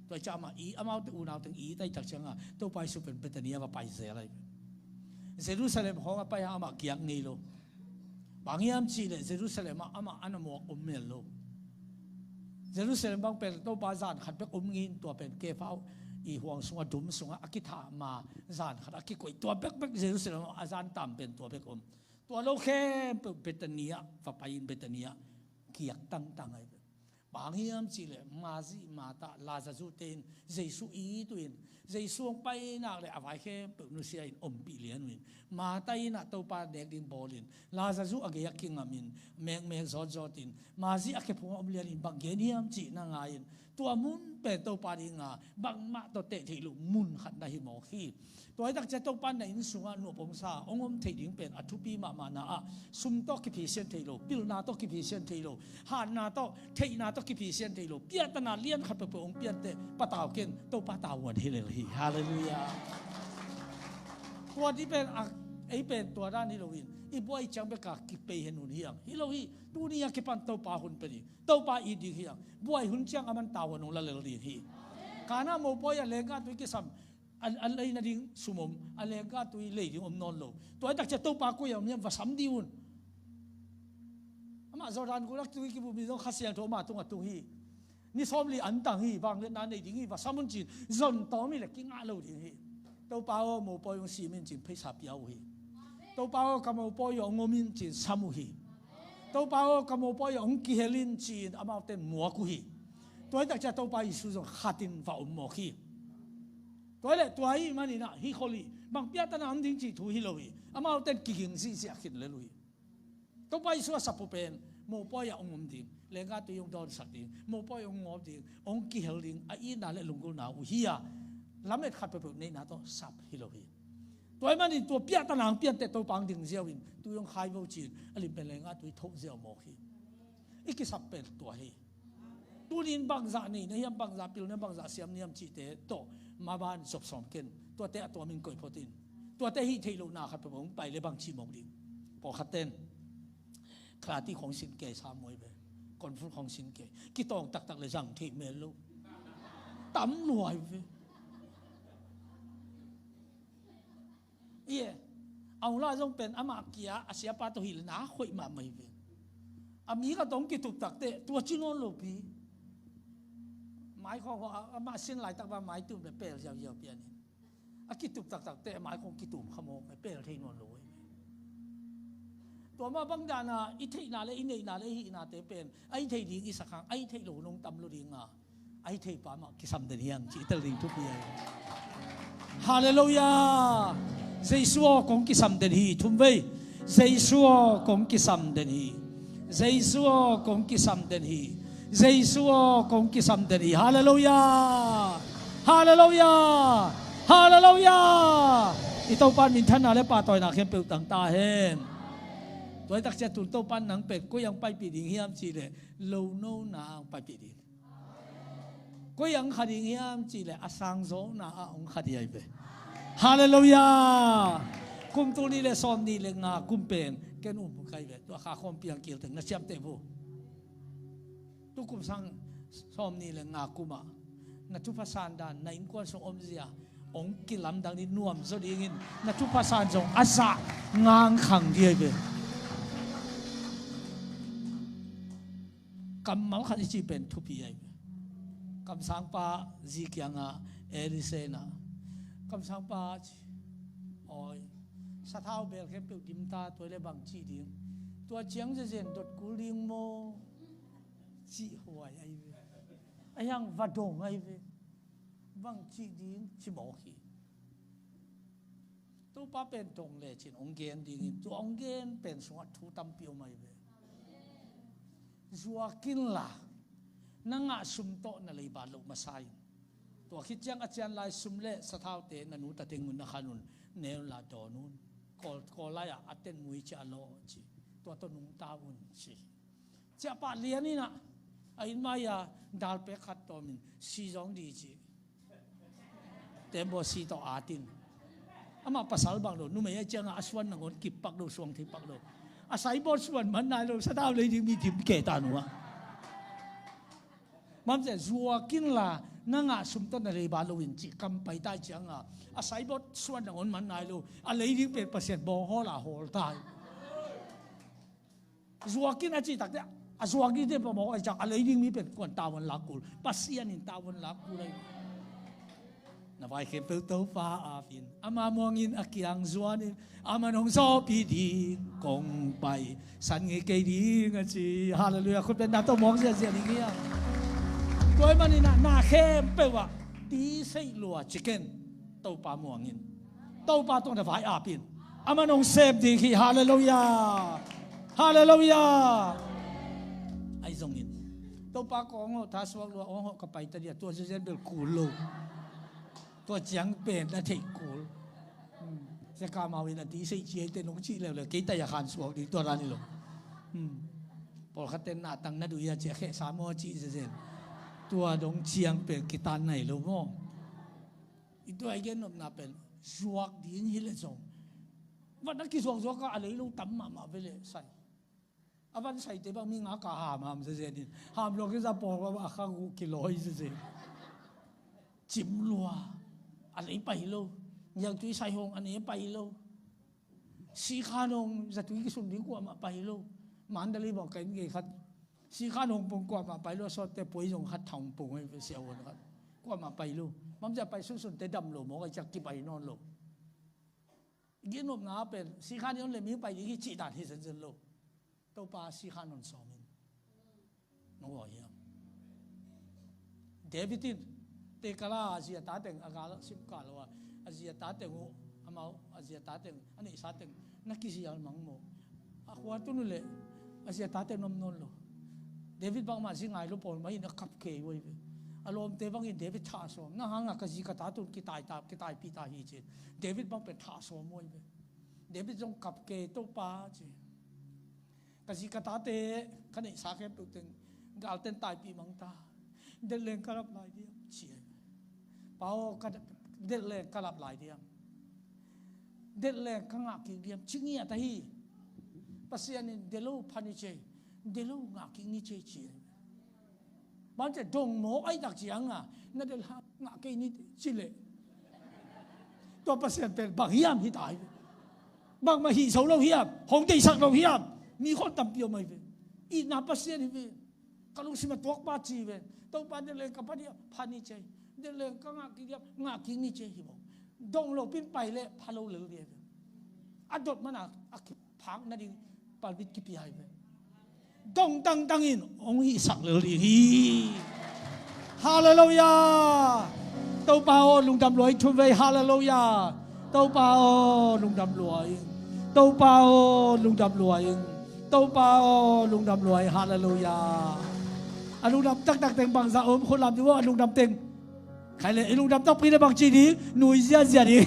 ตัวจะมาอีอามาตัวอุณาวถึงอีได้จากเชียงอ่ะตัวไปสุเป็นเบตานีมาไปเสียอะไรเยรูซาเล็มของไปอามาเกียงนี่โลบางอย่างจีเลยเยรูซาเล็มอามาอันนั้นหมวกเมลโลเยรูซาเล็มบางเป็นตัวบาซานขัดเป็นงินตัวเป็นเกฟ้าอีห่วงสงดุมสงอากิธามาซานขัดอากิกวยตัวเบ็กเยรูซาเล็มอาซานตามเป็นตัวเบ็กตัวโลเคเบตานีฟ้าไปอินเบตานีเกียกตั้งไอ้บางอย่างจีเลยมาซิมาตาลาซาจูเตนเยซูอีตัวเองเยซูไปนักเลยอภัยแค่เปิดนุเซียนปีเลียนวินมาตายนักตัวปาเด็กดินบอลินลาซาจูอเกียกิงอามินเมงจอตินมาซิอเกพงอมเลียนบางเกนียมจีนางายินตัวมุนเป็นตัวปาดิงาบางมาตัวเตะที่ลุมุนขัดได้หิมอขีตัวไอ้ตักจะตัวปานในอินสุงานุปงซาองค์ที่ดิ้งเป็นอัตุปีมานาซุมโตกิพิเศษที่ลุปิลนาโตกิพิเศษที่ลุหานาโตเทนาโตกิพิเศษที่ลุเปียตนาเลียนขัดไปองค์เปียเตปะตาวเกนตัวปะตาววันฮิเลลีฮาเลลูยาตัวที่เป็นไอ้เป็นตัวด้านฮิโลวินอีบัวอีจังเบกากิเปย์เห็นหุ่นเฮียงฮิโลวีตัวนี้ยังเก็บปันตัวปาหุ่นเป็นตัวปาอีดีเฮียงบัวหุ่นจังอามันตาวันนุ่งละเลลีฮีการน่าโมบัวยังเลี้ยงกันตัวกิสัมอะไรนั่นดิ้งสมมอะไรก็ตัวเลี้ยงนอนโลตัวไอ้ตักจะตัวปากุยอย่างนี้ว่าสามดิวนอามาจอรันกูรักตัวกิบุมีต้องขัดเสียงโทมาตรงตัวฮีนี่ซ้อมลีอันต่างฮีบางเรื่องนั้นในดิ้งฮีว่าสามุนจีนจนต่อมีเล็กกิ้งอาโลดิ้งฮีตัวปาโมปอยงซีมินจีนเพชรเปียวฮีตัวปาโกโมปอยงมินจีนสามุฮีตัวปาโกโมปอยงกิเฮลินจีนอามาเต็นมัวกุฮีตัวไอ้ตักจะตัวปาอิสุจงขัดินฝ่าอุโมฮีตัวเล็กตัวไอ้มันนี่นะฮิโคลีบางเปียตันอันดิ้งจีทูฮิโลวีอามาเต็นกิงซีเสียขิดเลยลุยตัวไปสัวสับปูเป็นโมปอยองงมดิ้งเลี้ยงกันตัวยงดอนสักดิ้งโมปอยองงอบดิ้งองกิเฮลิงไอ้นั่นแหละลุงกุลนาอุฮิยาลำเอ็ดขัดไปเป็นในนาตัวสับฮิโลวีตัวมันนี่ตัวเปียตันอังเปียแต่ตัวปังดิ้งเจียวินตัวยงไฮโวจีนอันนี้เป็นเลี้ยงกันตัวทุกเจียวโมฮีอีกสับเป็นตัวฮีตัวนี้บางจ่านี่เนี่ยบางจ่าปิลเนี่ยบางจ่าเสียมเนี่ยจีเตโตมาบ้านจบสองเกินตัวเตะตัวมินก่อยพอตินตัวเตะที่เทโลนาขัดไปผมไปเลยบางชีมองดิ้งพอขัดเต้นคลาที่ของสินเกย์สามมวยไปคอนฟุตของสินเกย์กี่ตองตักเลยสั่งที่เมลูตั้มหน่วยไปเย่เอาล่ะต้องเป็นอามาเกียอาเซียปาตัวหิลนาคุยมาไม่เป็นอามีก็ต้องกี่ตุกตักเตะตัวจีนโนโลปีหมายของอามาสินหลายตักว่าหมายตุ่มเลยเปรี้ยวยาวเปียนี่อากี่ตุกตักเตะหมายของกี่ตุ่มขโมยเปรี้ยวที่นอนโลยตัวมาบางดานะอิทธินาเลอินเนนาเลหินาเตเป็นไอ้เทดิ้งอิสักครั้งไอ้เทโลนงตำลุดิงอ่ะไอ้เทปามากิสัมเดียงจีตลิงทุกอย่างฮาเลลูยาเจสัวคงกิสัมเดียทุ่มเว้ยเจสัวคงกิสัมเดียเจสัวคงกิสัมเดียเจสัวคงกิสัมเดียฮาเลลูยาฮาเลลูยาฮาเลลูยาอิตาปานมินทันนาเลปาตอยนาเข้มเปิลต่างตาเห็นตัวตักจะตุนโตปันหนังเป็ดก็ยังไปปีดิ่งเฮียมจีเลยโลโนนาไปปีดิ่งก็ยังขัดดิ่งเฮียมจีเลยอาสังโซนาองขัดยังไปฮาเลลูยาคุมตัวนี้เลยซ้อมนี่เลยงาคุมเป็นแกนุ่มใครแบบตัวข้าคอมเปียงเกี่ยวถึงนักเชื่อมเตะผู้ตุกุมสังซ้อมนี่เลยงาคุมอ่ะนักทุพสานดานในอินควนส่งอมเสียองกิลำดังนี้น่วมสดีงินนักทุพสานส่งอาสะงางขังเดียบกำมังขันจีเป็นทุพีไอกำสังปาจีเกียงาเอริเซนากำสังปาโอ้ยสะเท้าเบลแค่เปิดดิมตาตัวเล็บบางจีดิ้งตัวเชียงเจนดดกุลิงโมจีหวยไอ้ยังวัดดงไอ้เวบางจีดิ้งจีหมอขีตัวป้าเป็นตรงเลยจินองเกนดิ้งตัวองเกนเป็นสวัสดิ์ทูตัมเปียวไม่เวจัวกินละนั่งสุ่มโตนั่นเลยบาลุมาใส่ตัวคิดยังอาจารย์ลายสุ่มเละสะเท้าเตนันุตัดเงินนักขนุนเนวลาดอนุนกอลายอัตเตนมุยจะโลจีตัวต้นนุ่งตาวุนจีจะปาเลียนี่นะไอ้มายาดาลเปขัดตัวมินซีจงดีจีเต็มบ่ซีต่ออาตินอามาภาษาบางโลนุ่มยังจะงาสวนนังคนกิบปักโลสวงที่ปักโลอาศัยบทส่วนมันนายเราสะท้าเลยจึงมีทีมเกตาหนู มันจะรัวกินละนั่งสมต้นอะไรบาลูอินจิกำไปได้จังอาศัยบทส่วนของมันนายลูอะไรที่เป็นเปอร์เซ็นต์บ่อหัวละหัวตายรัวกินอาจีตักเนี่ยรัวกินที่ผมบอกว่าจากอะไรที่มีเป็นกวนตาวันลักกูปัสยานินตาวันลักกูเลยนะไปเข็มเปิลโตฟ้าอาฟินอามามองอินอากิยังรัวนี่อามันองโซปีดีกงไปสันเงยเกดีกันสิฮาเลลูยาคุณเป็นนักต้องมองเสียอย่างนี้โดยมันนี่น่าเข้มเปว่าตีใส่ลัวชิคเก้นเต้าปลาหมวงินเต้าปลาต้องจะฝ่ายอาปินอามันองเซฟดีขี้ฮาเลลูยาฮาเลลูยาไอ้ทรงนี้เต้าปลากองท้าสวกลัวอ๋อก็ไปแต่เดียตัวเจนเป็นกูลูตัวจังเป็นและเทกูจะกามาวินาทีใส่เจียเต้นงชีเลยกี่แต่ยาขันสวกดีตัวร้านนี่หรอกพอเขาเต้นหน้าตั้งนั่นดูยาเจ้าแค่สามโมจีเจนตัวดงเชียงเป็นกีตาร์ไหนรู้มั้งอีตัวไอ้เงี้ยนน่ะเป็นสวกดีนี่เลยส่งวันนั้นกี่สวกก็อะไรลูกตั้มมาไปเลยใส่อาวันใส่แต่บางมีงากาหามเจนนี่หามลงที่จะบอกว่าข้างกูกิโลอีเจนจิ้มลัวอะไรไปลูกอย่างที่ใส่หงอันนี้ไปลูกสีขานงจะตุยกิสุนดีกว่ามาไปลูกมันได้บอกกันไงครับสีข้านงปงกว่ามาไปลูกสดแต่ปุ๋ยส่งขัดทองปงให้เสียวนะครับกว่ามาไปลูกมันจะไปสุดแต่ดำลูกมองไอ้จักกี่ไปนอนลูกยิ่งนบหนาเป็นสีข้านี่เลยมีไปที่จีดานที่เซนเซนลูกตัวปลาสีข้านนสอมินน้องบอกยังเดวิดินเตกลาอาเซียตาเต็งอากาศสิบกาลว่าอาเซียตาเต็งหูอามาอาเซียตาเต็งอันนี้สาเต็งนักกิจยานมังโมอาขวาตุนุเลยอาเซียตาเต็งนมนนลูเดวิดบางมาสิงไงลูกปนมาอินขับเกยไว้อารมณ์เตบังอินเดวิดท่าสมน่าหังกสิกตาตุนกิตายตากิตายปีตาฮีเจเดวิดบางเป็นท่าสมไว้เดวิดจงขับเกยตัวปาเจกสิกตาเตขณะสาเกมตุตึงกาลเต้นตายปีมังตาเดินเล่นกลับหลายเดียมเชียเปล่าก็เดินเล่นกลับหลายเดียมเดินเล่นข้างหลังกินเดียมชิงเงียตาฮีปัสยานินเดลูพันิเจเดลูงากินี่เชียมันจะดงโมไอ้ดักเจียงนั่นเดลงากินี่ชิเลตัวปัสยานเป็นบางเฮียมที่ตายบางมาหีเสาเราเฮียมหงตีสักเราเฮียมมีคนตำเปียวไม่เป็นอีน่าปัสยานี่เป็นกลุสิมาตัวป้าจีเป็นตัวป้าเดลกับป้าเดียพันิเจเดลก็งากิเดียงากินี่เชียหิบดงเราปิ้นไปเลยพาเราเหลือเดียวอดดมันพังนั่นเองปาบิดกิปีไฮเป็นดงตังอินองค์สักเหลือดีฮาเลลูยาเต้าเปาลุงดำรวยทุนไว้ฮาเลลูยาเต้าเปาลุงดำรวยเต้าเปาลุงดำรวยเต้าเปาลุงดำรวยฮาเลลูยาอลุงดำตักเต็งบางสะอมคนลำดูว่าอลุงดำเต็งใครเลยอลุงดำต้องปีนบางจีดีหนุ่ยเสียดี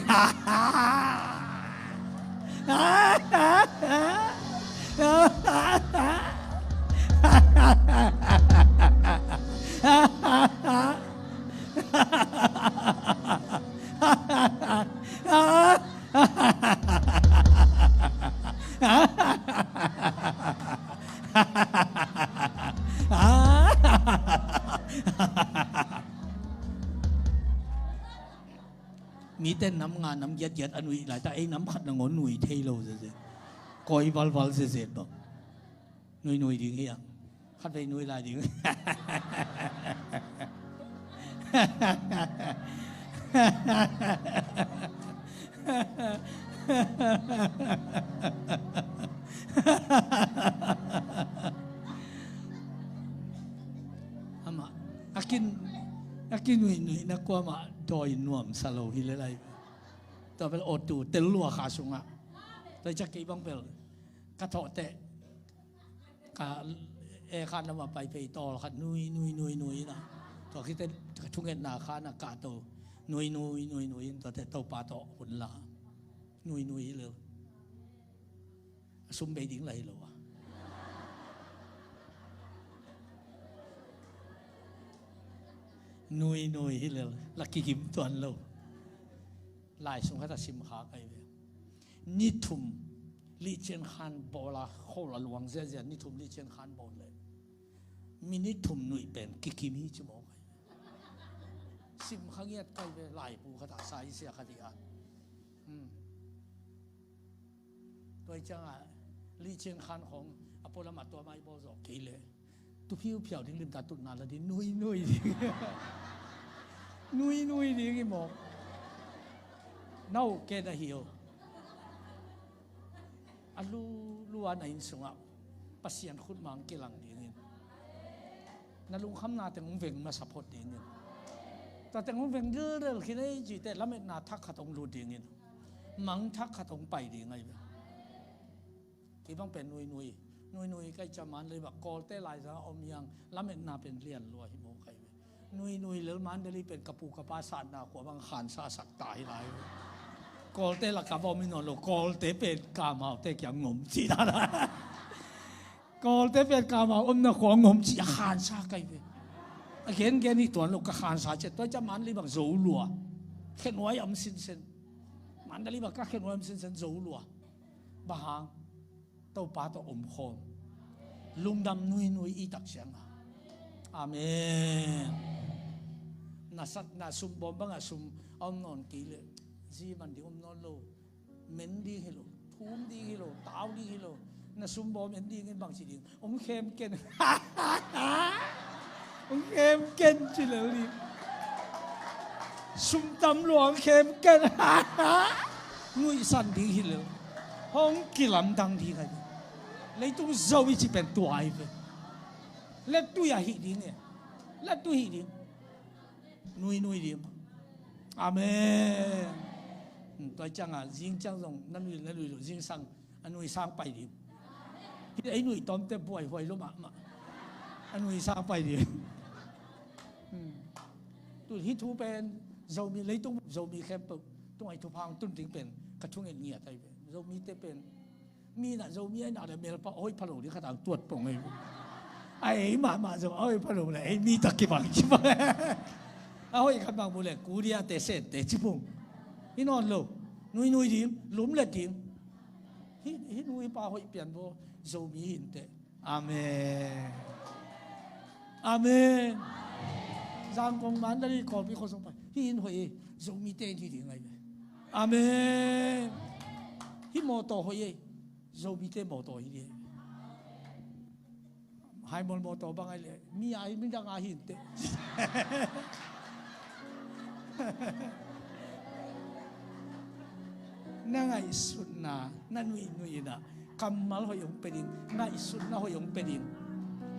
มีเต้นน้ำงานน้ำเย็ดอันนุ่ยหลายแต่ไอ้น้ำขัดงอนนุ่ยเทโลเสียคอยวัลเสียบอกนุ่ยดีงี้ยังขัดไปนุ่ยลายดีอามาอากินนุ่ยนักกว่ามาดอยนวมสโลฮิเลไลต่อไปอดดูเตลัวขาสุงะแต่จะกี่บังเปลกระโถเตะกะขันน้ำมาไปต่อขันนุ่ยนะต่อคิดแต่ทุ่งเงินนาขานักกาโตนุ่ยต่อแต่โตปาโตหุ่นละนุ่ยเลยซุ่มเบดิ้งไรหรอวะนุ่ยเลยลักกี้กิมตัวนั้นเราลายสงฆ์ตัดสิมขาไปนิทุมลิเชนขันโบลาโคลหลวงเสียนิทุมลิเชนขันโบเลย minute thum nui pen kikimi chu mo sim khangiat kai ve lai pu khata sai sia khatia tôi chăng à li chen khan hong apola ma to mai bo zo ke le tu phiu phiao ding lim ta tu na la di nui di ki mo nau ke da hiu alu luan ain sunga pasian khut mang ke lang ding na lung kham na te ngong veng ma support ding ta te ngong veng de khi nei ji te lamet na thak khatong lu ding mang thak khatong pai ding aiที่ต้องเป็นนุยใกล้จะมันเลยแบบกอลเต้ลายซะอมยังแล้วมันน่าเป็นเรียนรัวหิโมใครนุยแล้วมันเดี๋ยวเป็นกระปูกระปาสันนาขวบางขานซาสักตายไรกอลเต้ละกับอมินอนโลกอลเต้เป็นกามาเต้ยังงมจีน่านะกอลเต้เป็นกามาอมน่ะขวงงมจีขานซาใครเว้ยเห็นแกนี่ตัวลูกก็ขานซาเจ็ดตัวจะมันเลยแบบโจลัวเข็นไว้อมสินเซนมันเดี๋ยวแบบก็เข็นไว้อมสินเซนโจลัวบางตัวป้าตัวอมโคมลุงดำนุยอีตักเสียงอาเมนน่าสัตน่าซุมบอมบ้างซุมอมนอนกี่เลยจีมันดีอมนอนโลเมนดีฮิโลทุ่มดีฮิโลตาวดีฮิโลน่าซุมบอมเมนดีเงินบางสิดีอมเข้มเก่นอมเข้มเก่นจิเลยซุมตำหลวงเข้มเก่นนุยสันดีฮิโลห้องกิลำดังดีกันเลยต้องเจ้าวิจิเป็นตัวไอ้เว้ยเล็ดตัวอย่าหิดิ้งเนี่ยเล็ดตัวหิดิ้งนุยดิ้งอาเมนตัวจังอ่ะยิงจังตรงนั่นนุยยิงสั่งอันนุยสร้างไปดิ้งที่ไอ้นุยตอมเต็มป่วยรู้มั้ยอันนุยสร้างไปดิ้งตัวที่ทูเป็นเจ้ามีเลยต้องเจ้ามีแค่ปุ๊บต้องไอ้ทุพางตุ้นถึงเป็นกระชุ่งเงียบไอ้เว้ยเรามีแต่เป็นมีน่ะเรามีไอ้น่ะเดี๋ยวเมลปะโอ้ยพะโล้ที่เขาต่างตรวจปงไอ้มาจะโอ้ยพะโล้เลยไอ้มีตะกี้บังจิบะโอ้ยขันบังบุเลยกูเดียเตเสตเตจิปงนี่นอนโลนุยดิ้งล้มเล็ดดิ้งฮินุยป้าโอ้ยเปลี่ยนโบเรามีหินเตอาเมนอาเมนจางกงมันได้ก่อนมีคนส่งไปหินหอยเรามีเต้นที่ดิ้งไงอาเมนฮิโมโตหอยเรามีเต้โมโตฮิเลยให้โมโตบางไงเลยมีไอ้ไม่ดังอาหินเต้นั่งไอ้สุดนะนั่นนุยนะคำมาหอยงเป็นดินนั่งไอ้สุดนะหอยงเป็นดิน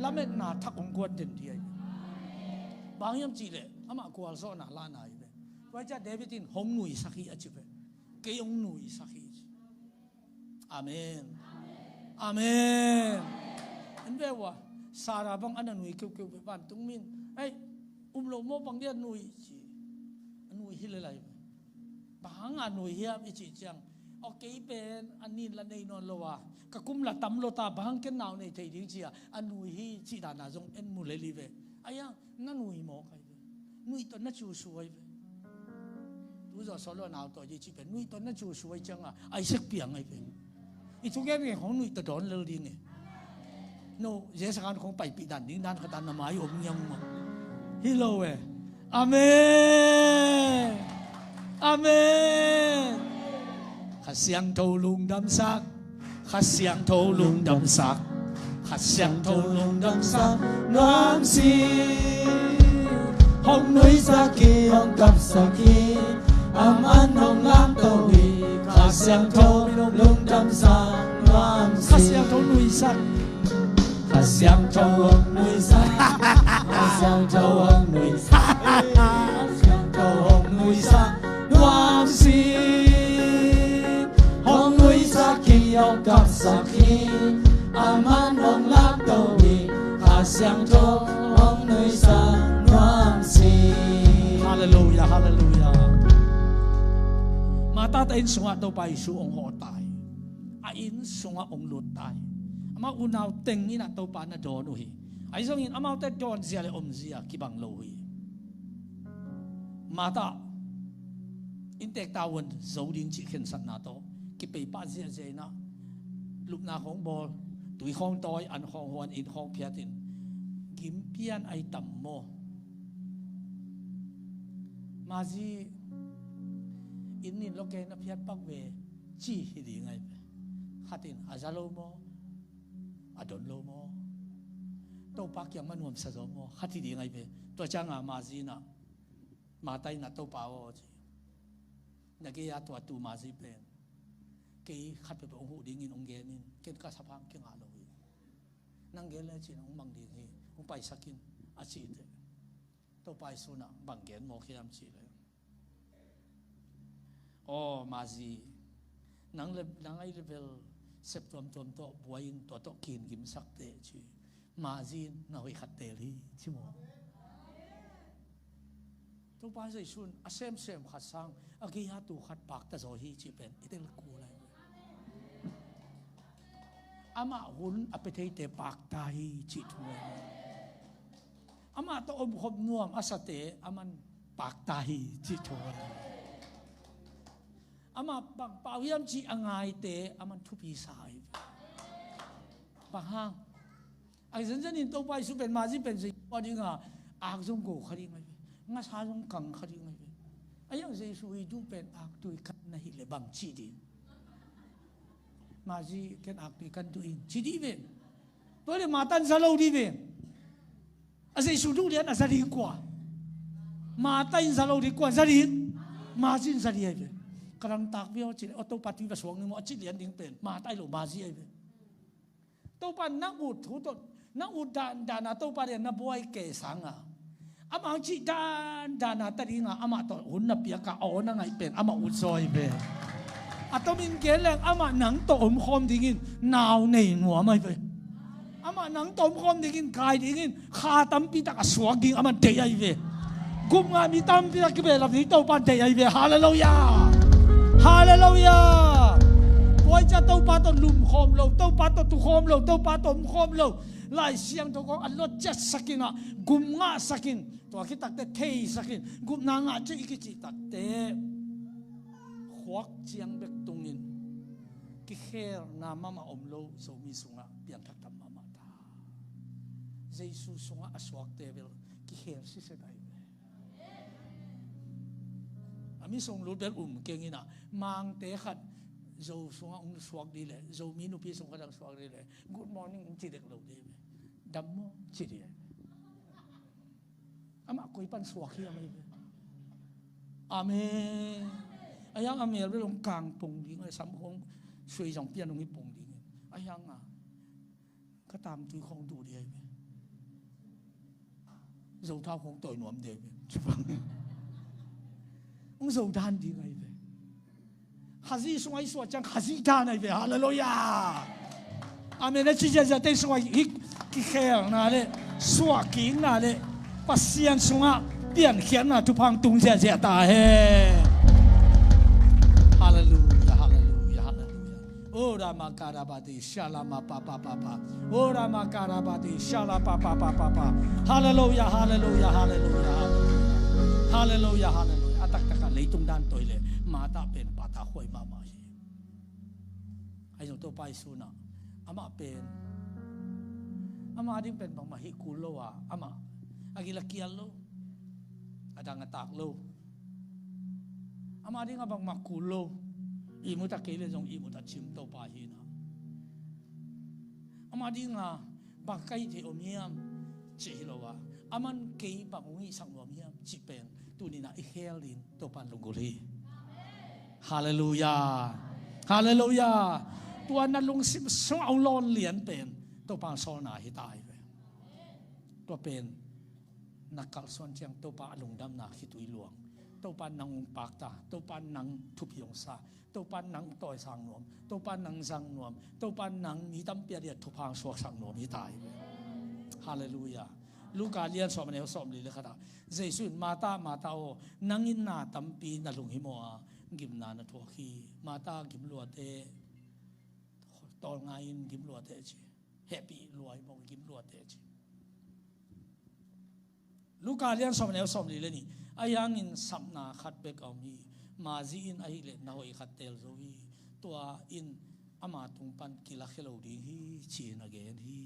แล้วมันน่าทักองกวนเด่นดีบางยามจีเลยอามากัวโซน่าล้านายเลยว่าจะเดวิดินหงนุยสักทีอาจิเปเกยงนุยสักทีอาเมนอาเมนอันเดียวว่าสาราบังอันนั้นนุยเกี่ยวไปบ้านตรงมินไอ้โลโมบังเดียนุยจีนุยฮิเลไลบางอันนุยเฮียมิจิจังโอเคเป็นอันนี้ละในนอนโลวะกะกุมละตำโลตาบางเกนนาวในไทยดิ้งจีอันนุยฮีจีดานาจงเอ็นมูเลลีเวไอ้ยังนั่นนุยหมอใครนุยตอนนั้นจูสวยรู้จักสโลนาวตัวยี่จีเป็นนุยตอนนั้นจูสวยจังอ่ะไอ้สักเปียงไอ้เป็นอีทุกอย่างเนี่ยของนุยตะดอนเลยดิ้งเนี่ยโน่เยสการของไปปีดันดิ้งดันขดันน้ำไม้อมยังมั้งฮิโลเวอาเมนอาเมนข้าเสียงโทลุงดำซักข้าเสียงโทลุงดำซักข้าเสียงโทลุงดำซักน้ำสีห้องนุยสักกี่ห้องกับสักกี่อามันห้องล้างตัววีข้าเสียงโทลุงดำซักน้ำสีข้าเสียงโทนุยซักข้าเสียงโทนุยซักข้าเสียงโทนุยซักข้าเสียงโทนุยซักน้ำสีห้องนุยสักกี่ห้องกับสักกี่อามันห้องล้างตัววีข้าเสียงโทห้องนุยซักน้ำสีฮาเลลูยาฮาเลลูยามาตาตาอินสงะตัวไปสู่องค์หัวตายอินสงะองค์หลุดตายอามาอุณาวเต็งนี่นะตัวปานะโดนหุยไอ้ส่งอินอามาเตโดนเสียเลยอมเสียกิบังโลหุยมาตาอินเตกตาวันโจดินจิเข็นสันนาโตกิไปป้าเสียเจนะลูกนาของบอลตุยของตอยอันของหวนอินของเพียตินเก kim pian ai tam mo mazi in loke na phiat pak ve chi hi di ngai khatin azalo mo adon lo mo to pak yang manuam sa zo mo khati di ngai ve to changa mazi na matai na to pa o chi na ke ya to tu mazi pen ke khat pe ong ding in ong gen in ken ka sapang ke nga lo nang gen le chi ong mang ding hi ong pai sakin a chi te to pai su na bang gen mo khiam chi le o mazi nang ai level septom tom to boin to kin gim sak te chi mazi na hoi khat te li chi mo to pa sai sun a sem khat sang a ki ha tu khat pak ta zo hi chi pen itel ku lai ama hun apetei te pak ta hi chi thu ama to om khop nuam asate aman pak ta hi chi thu ama pa wiam chi angai te aman thu pi sai pa hang ai dân in to pai su pen ma ji pen si pa ding a ak jong go khari ngai nga sa jong kang khari ngai ayang sei su i du pen ak tu kan na hi le bang chi di ma ji ken ak pi kan tu in chi di ven to le ma tan sa lo di ven a sei su du lian a sa di kwa ma tan sa lo di kwa sa di ma jin sa di ai ven karang tak bio chi auto party ba suang ni mo chi lian ding pen ma tai lo ma ji ai ven to pan na ut thu to na ut dan na to pa de na boy ke sang a ama chi dan na ta ri nga ama to hun na pia ka o na ngai pen ama ut soi be atomin geleng ama nang to khom dingin naw nei nuwa mai be ama nang tom khom dingin kai dingin kha tam pi ta ka suak ding ama te ai be gum nga mi tam pi ki be la ni to pan te ai be hallelujah hallelujah oi cha to pa to lum khom lo to pa to tu khom lo to pa to khom lo lai siang to ko alot chat sakina gum nga sakin to ki tak te thei sakin gum na nga chi ki chi tak te khwak chiang bek tungin ki kher na mama omlo so mi sunga pian thak tam mama ta jesu sunga aswak tevel ki kher si se dai ami song lu bel kengina mang te khat zo sunga ong swak di le zo mi nu pi sunga dang swak di le good morning chi dek lo de dam mo chi di ama koi pan swak hi amai amen ayang amel belong kang pong ding ai sam khong sui jong pian ong pong ding ayang a ka tam tu khong du di ai zo thao khong toi nuam de chupang ong zo dan ding ai hazi sungai suat chang hazi dan ai hallelujah amen na chi ja te sungai ki kher na le suak king na le pasian sunga pian khian na tu phang tung ja ja ta he hallelujah hallelujah hallelujah ora makarabati shalama pa pa pa pa ora makarabati shala pa pa pa pa pa hallelujah hallelujah hallelujah hallelujah hallelujah atak taka leitung dan toile mata pen pata khoi mama hi ai jong to pai su na ama pen ama ding pen bang mahi kulo wa ama agila kial lo adang atak lo ama ding abang makulo imu ta kele jong imu ta chim to pa hi na ama ding a bakai te omiam che lo wa aman ke bangungi sang lo miam chi pen tu ni na i helin to pan lunguri hallelujah hallelujah tuan na lung sim so ang lon lian pen to pang so na hi tai ve to pen nakal son chiang to pa lung dam na hi tui luang to pan nang pak ta to pan nang thup yong sa to pan nang toy sang nom to pan nang sang nom to pan nang mi tam pia dia thu pang so sang nom hi tai ve hallelujah Luka lian som ne som li le khada jesu mata o nangin na tampi na lung hi mo a gim na na tho khi mata gim lo te tol nga in gim lo te chi happy loi mo gim lo te chi Luka lian som ne som li le ni ayang in samna khat bek au mi ma ji in ai le na hoi khat tel zo wi tua in ama tung pan kila khelo di hi chi na gen hi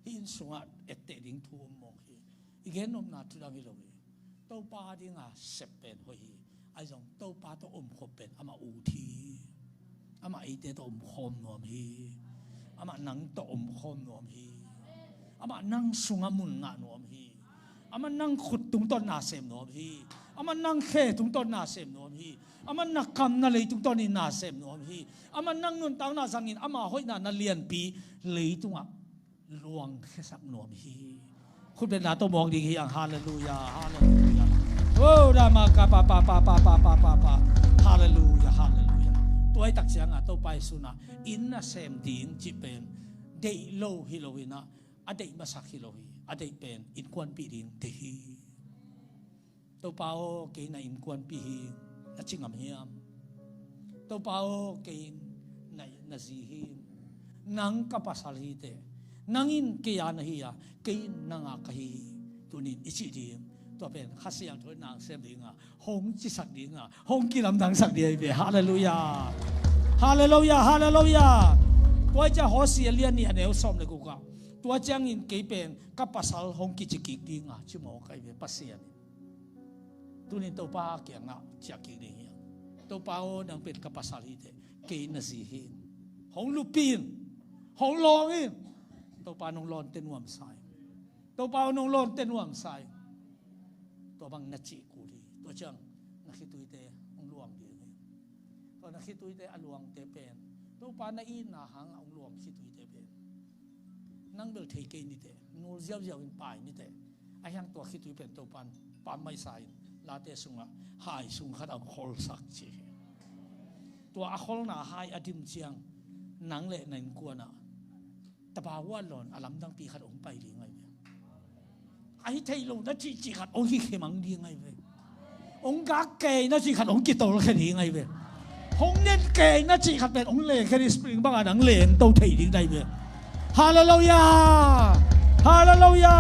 หินสุงะเอตเตดิงทูมองฮีอีกนมนาทุดังฮิโลฮีโตปาดิงะเซปเป็นหอยไอจงโตปาโตอมขบเป็นอามาอูทีอามาไอเตโตอมคมนวมฮีอามานังโตอมคมนวมฮีอามานังสุงะมุนงะนวมฮีอามานังขุดตุงต้นนาเซมนวมฮีอามานังเขตุงต้นนาเซมนวมฮีอามานักคำนาเลยตุงต้นนินาเซมนวมฮีอามานังนุนตังนาสังอินอามาหอยนาเลียนปีเลยตุงะลวงแค่สักนวมฮีคุณเป็นนาโตมองดีอย่างฮาเลลูยาฮาเลลูยาโอ้ดามากาปาปาปาปาปาปาปาปาฮาเลลูยาฮาเลลูยาตัวไอ้ตักเสียงอ่ะตัวไปสุนัขอินน่ะเซมดิ้งจีเป็นเดย์โลฮิโลวินะอเดย์มาสักฮิโลวิอเดย์เป็นอินควนปีดิ้งเดฮีตัวเปล่าเกย์น่ะอินควนปีฮิน่ะจิงอ่ะเฮียมตัวเปล่าเกย์น่ะซีฮินังกับภาษาลีเตnangin kaya na hiya kay nangakahi tunin isidim to pen khasiang thoi nang sem dinga hong chi sak dinga hong ki lam dang sak dia be hallelujah hallelujah hallelujah tua cha hosi lian ni aneu som le ku ka tua chang in ke pen ka pasal hong ki chi ki dinga chi mo kai be pasian tunin to pa kya nga cha ki ding ya to pa o nang pen ka pasal hi te ke na si hin hong lupin hong long inตัวปานงลอนเต็นวมใส่ตัวปานงลอนเต็นวมใส่ตัวบังนัดจีกูดีตัวจังนักขิตุยเตองลวงดีเลยตัวนักขิตุยเตอลวงเตเป็นตัวปานอีนาหังองลวงขิตุยเตเป็นนั่งเบลเทเกนิเตนูเจียวเจียวอินปายนิเตไอ้ยังตัวขิตุยเป็นตัวปานไม่ใส่ลาเตสุงะหายสุงขัดองคอลสักจีตัวอคอลน่ะหายอดิมเจียงนังเละนันกวนอ่ะตบาว่าหลอนอลัมดังปีขัดองไปดีไงเว้ยไอ้ไทยลงนั่นจีขัดองที่เขมังดีไงเว้ยองกาเกยนั่นจีขัดองกิโตแค่ดีไงเว้ยหงเน้นเกยนั่นจีขัดเป็นองเล่แค่ดีสปริงบ้างหนังเล่นโตไทยดีไงเว้ยฮาเลลูยาฮาเลลูยา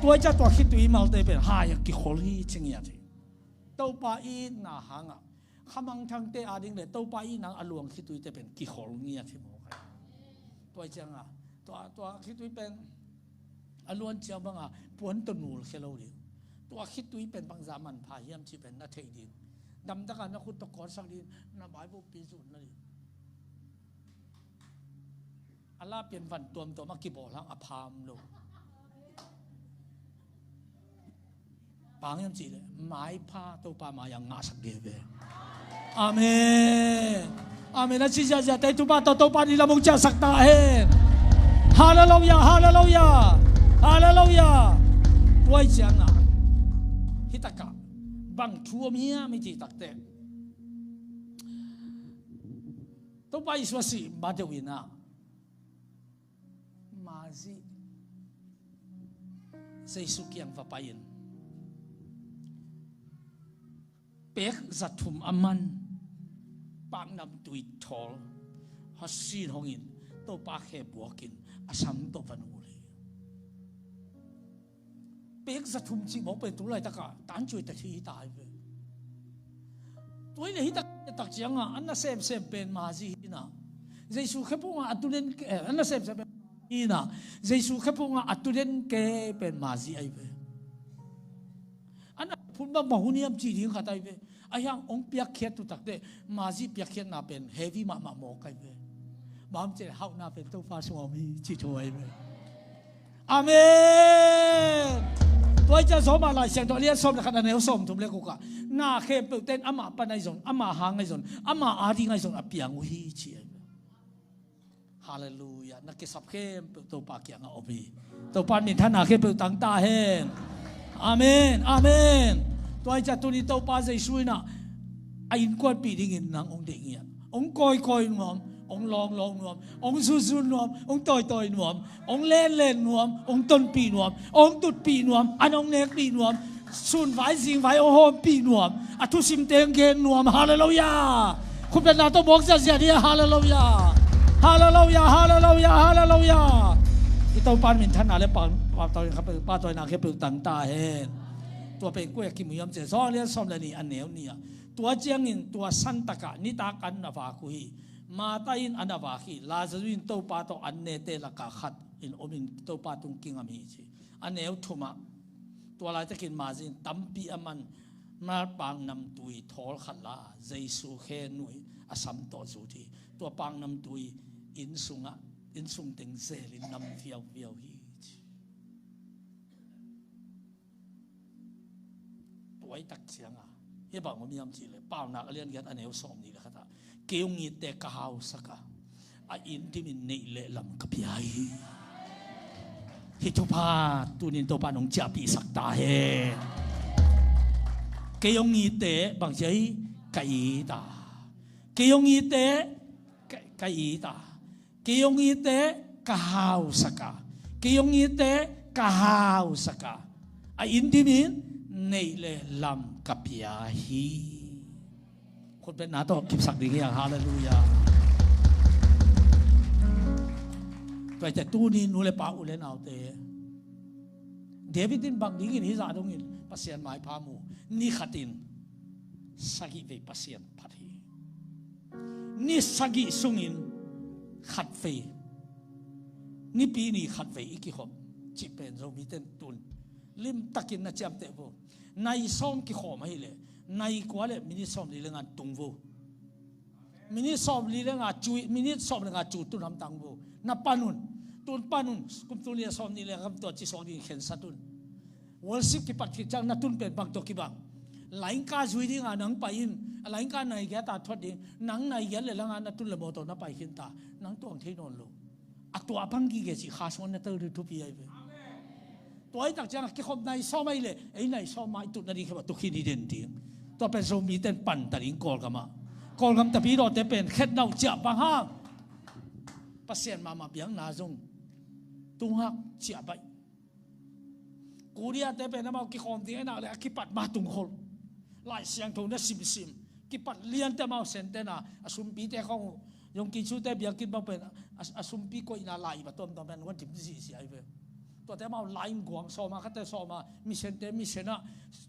ตัวเจ้าตัวคิดตัวอีมาลเตเป็นหายกิโคลีจริงอย่างที่โตปาอีน่าหังอ่ะขมังทางเตอาดิงเลยโตปาอีนังอลวงคิดตัวเตเป็นกิโคลีอย่างที่โมตัวจังอ่ะตัวคิดตัวเป็นอล้วนเจ้าบังอ่ะปวนตนูลแค่เราเดียวตัวคิดตัวเป็นบางสามันพายยามที่เป็นนักเทดินดำตะการนักขุดตะกอนสักดินนับใบบุปีสุดนั่นเองอัลลาเปลี่ยนวันตัวมากิบอลังอภามโลปางยามจีเลยไม้ผ้าตัวปลามาอย่างงาสักเดียวเว้ยอาเมนอาเมนนะชิจาจะแต่ตุบาตัวปาดีละมุงจะสักตาเฮฮาเลลูยาฮาเลลูยาฮาเลลูยาตัวจังอ่ะฮิตากะบังชัวเมียไม่จีตักเตตัวไปสวสิมาเดวินะมาซีเซซุกิยังฟ้าไปยินเป็กจัดถุมอามันปางนำตุยทอลฮัสซีนหงอินตัวปากแค่บัวกินอาสัมตัวฟันอูเลยเป็กจะทุ่มจีบอกเป็นตัวไรตะกะตันจุยตะทีตายไปตัวนี้ฮิตักจังอ่ะอันนั้นเซมเป็นมาซีนะเจสุแค่พวกอัตุเรนอันนั้นเซมเป็นนี่นะเจสุแค่พวกอัตุเรนเกเป็นมาซีไอไปอันนั้นพูดมาบอกหุ่นยำจีดิ้งขัดไอไปไอ้ยังองเปียกเขียดตุตักเดมาซีเปียกเขียดน่าเป็นเฮฟวี่มาโมกไอไปบางเจ้าเขาน่าเป็นตัวฟ้าสวามีจิตถอยไปอาเมนตัวจะสมอะไรเสียงตัวเลี้ยสมขนาดไหนสมทุกเล็กกูกะหน้าเข้มเต้นอามาปันไอซอนอามาหางไอซอนอามาอาดิงไอซอนอเปียงวิเชียฮาเลลูยานักเก็บสับเข้มตัวปากเกียงเอาไปตัวปันนี่ท่านหน้าเข้มตั้งตาเฮงอาเมนอาเมนตัวจะตัวนี้ตัวปาใจช่วยนะไอ้อินกวดปีดิ่งนางองเด็กเงี้ยองคอยงอมองลองนวมองซูนวมองต่อยนวมองเล่นนวมองต้นปีนวมองตุดปีนวมอันองเนกปีนวมส่วนไว้สิ่งไว้โอโหปีนวมอัตุสิมเตงเกนนวมฮาเลลูยาคุณเป็นนาตัวบอกจะเสียดีฮาเลลูยาฮาเลลูยาฮาเลลูยาฮาเลลูยาที่ตัวปานมินท่านอะไรปานตัวครับป้าตัวนาแค่เปลือกต่างตาเห็นตัวเป็นกุ้ยกิมยมเจซ้อนเลี้ยซ้อมเลยนี่อันเหนียวนี่ตัวเจียงอินตัวสันตะกะนิตากันนาฟาคุยมาตาอินอันดาวาคีลาซาวินโตปาโตอันเนเตละกะขัด in omin to pa tung king ami chi aneu thuma to lai takin margin tampi aman ma pang nam tui thol khala jesu khe nui asam to chu thi to pang nam tui in sung teng zelin nam viau hi toy tak chianga he ba ngom yam chi le pau na alian get aneu som ni la khata keung i te ka hau saka a in timin nei le lam ka piai hi tu pa tunin to pa nong cha pi sak ta he keung i te bang chai kai ta keung i te kai ta keung i te ka hau saka keung i te ka hau saka a in timin nei le lam ka piaiคนเป็นนาต่อกิบสักดีอย่างฮาเลลูยาไปแต่ตู้นี้นูเลยป้าอุเลนเอาเตะเดวิดินบางดีกินฮิซาดงอินปัสยานหมายพามูนี่ขัดินสักิเวปัสยานพัดฮีนี่สักิสุงินขัดเฟนี่ปีนี้ขัดเฟอีกกี่ขบจิเป็นเรามีเต้นตุนลิมตะกินนะจำเตะโบในซ้อมกี่ขอไม่เลยในกว่าเลยมินิซ้อมลีเรื่องงานตุงโวมินิซ้อมลีเรื่องงานจุยมินิซ้อมเรื่องงานจุดตุนทำตังโวนับปานุนตุนปานุนกุมตุนเรียซ้อมนี่เรื่องคำตัวจีซ้อมนี่เขียนสัตุนวอลซิปที่ปัดที่จังนัตุนเป็นบางตัวกี่บางหลายการจุยที่งานหนังไปอินหลายการในแก่ตาทอดดิ่งหนังในแก่เลยเรื่องงานนัตุนเลยโมโตนับไปขินตาหนังตัวที่นอนลูอักตัวพังกี่เกจิขาสวนนัตุนทุบยัยไปตัวไอ้ตักจังกี่คนในซ้อมไม่เลยไอ้ในซ้อมไม่ตุนนั่นนี่คือว่าตุกินดีเด่นดิ่งตัวเป็นโซมีเต้นปั่นแต่ดิ้งกอลกันมากอลกันแต่พี่เราแต่เป็นแค่เราเจ็บบางห้างปัสเซียนมาเบียงนาจงตุ้งหักเจ็บไปกูเรียแต่เป็นน้ำมันกี่คนที่น่าเลยกี่ปัดมาตุ้งคนหลายเสียงทงได้ซิมกี่ปัดเลี้ยนแต่มาเซนเตน่ะสุมปีแต่เขายงกินชูแต่เบียงกินมาเป็นสุมปีก็อินาลายมาต้มเป็นวันที่สี่เสียไปตัวแต่มาไล่กวางซ้อมาคัตแต่ซ้อมามีเซนเตมีเซนะ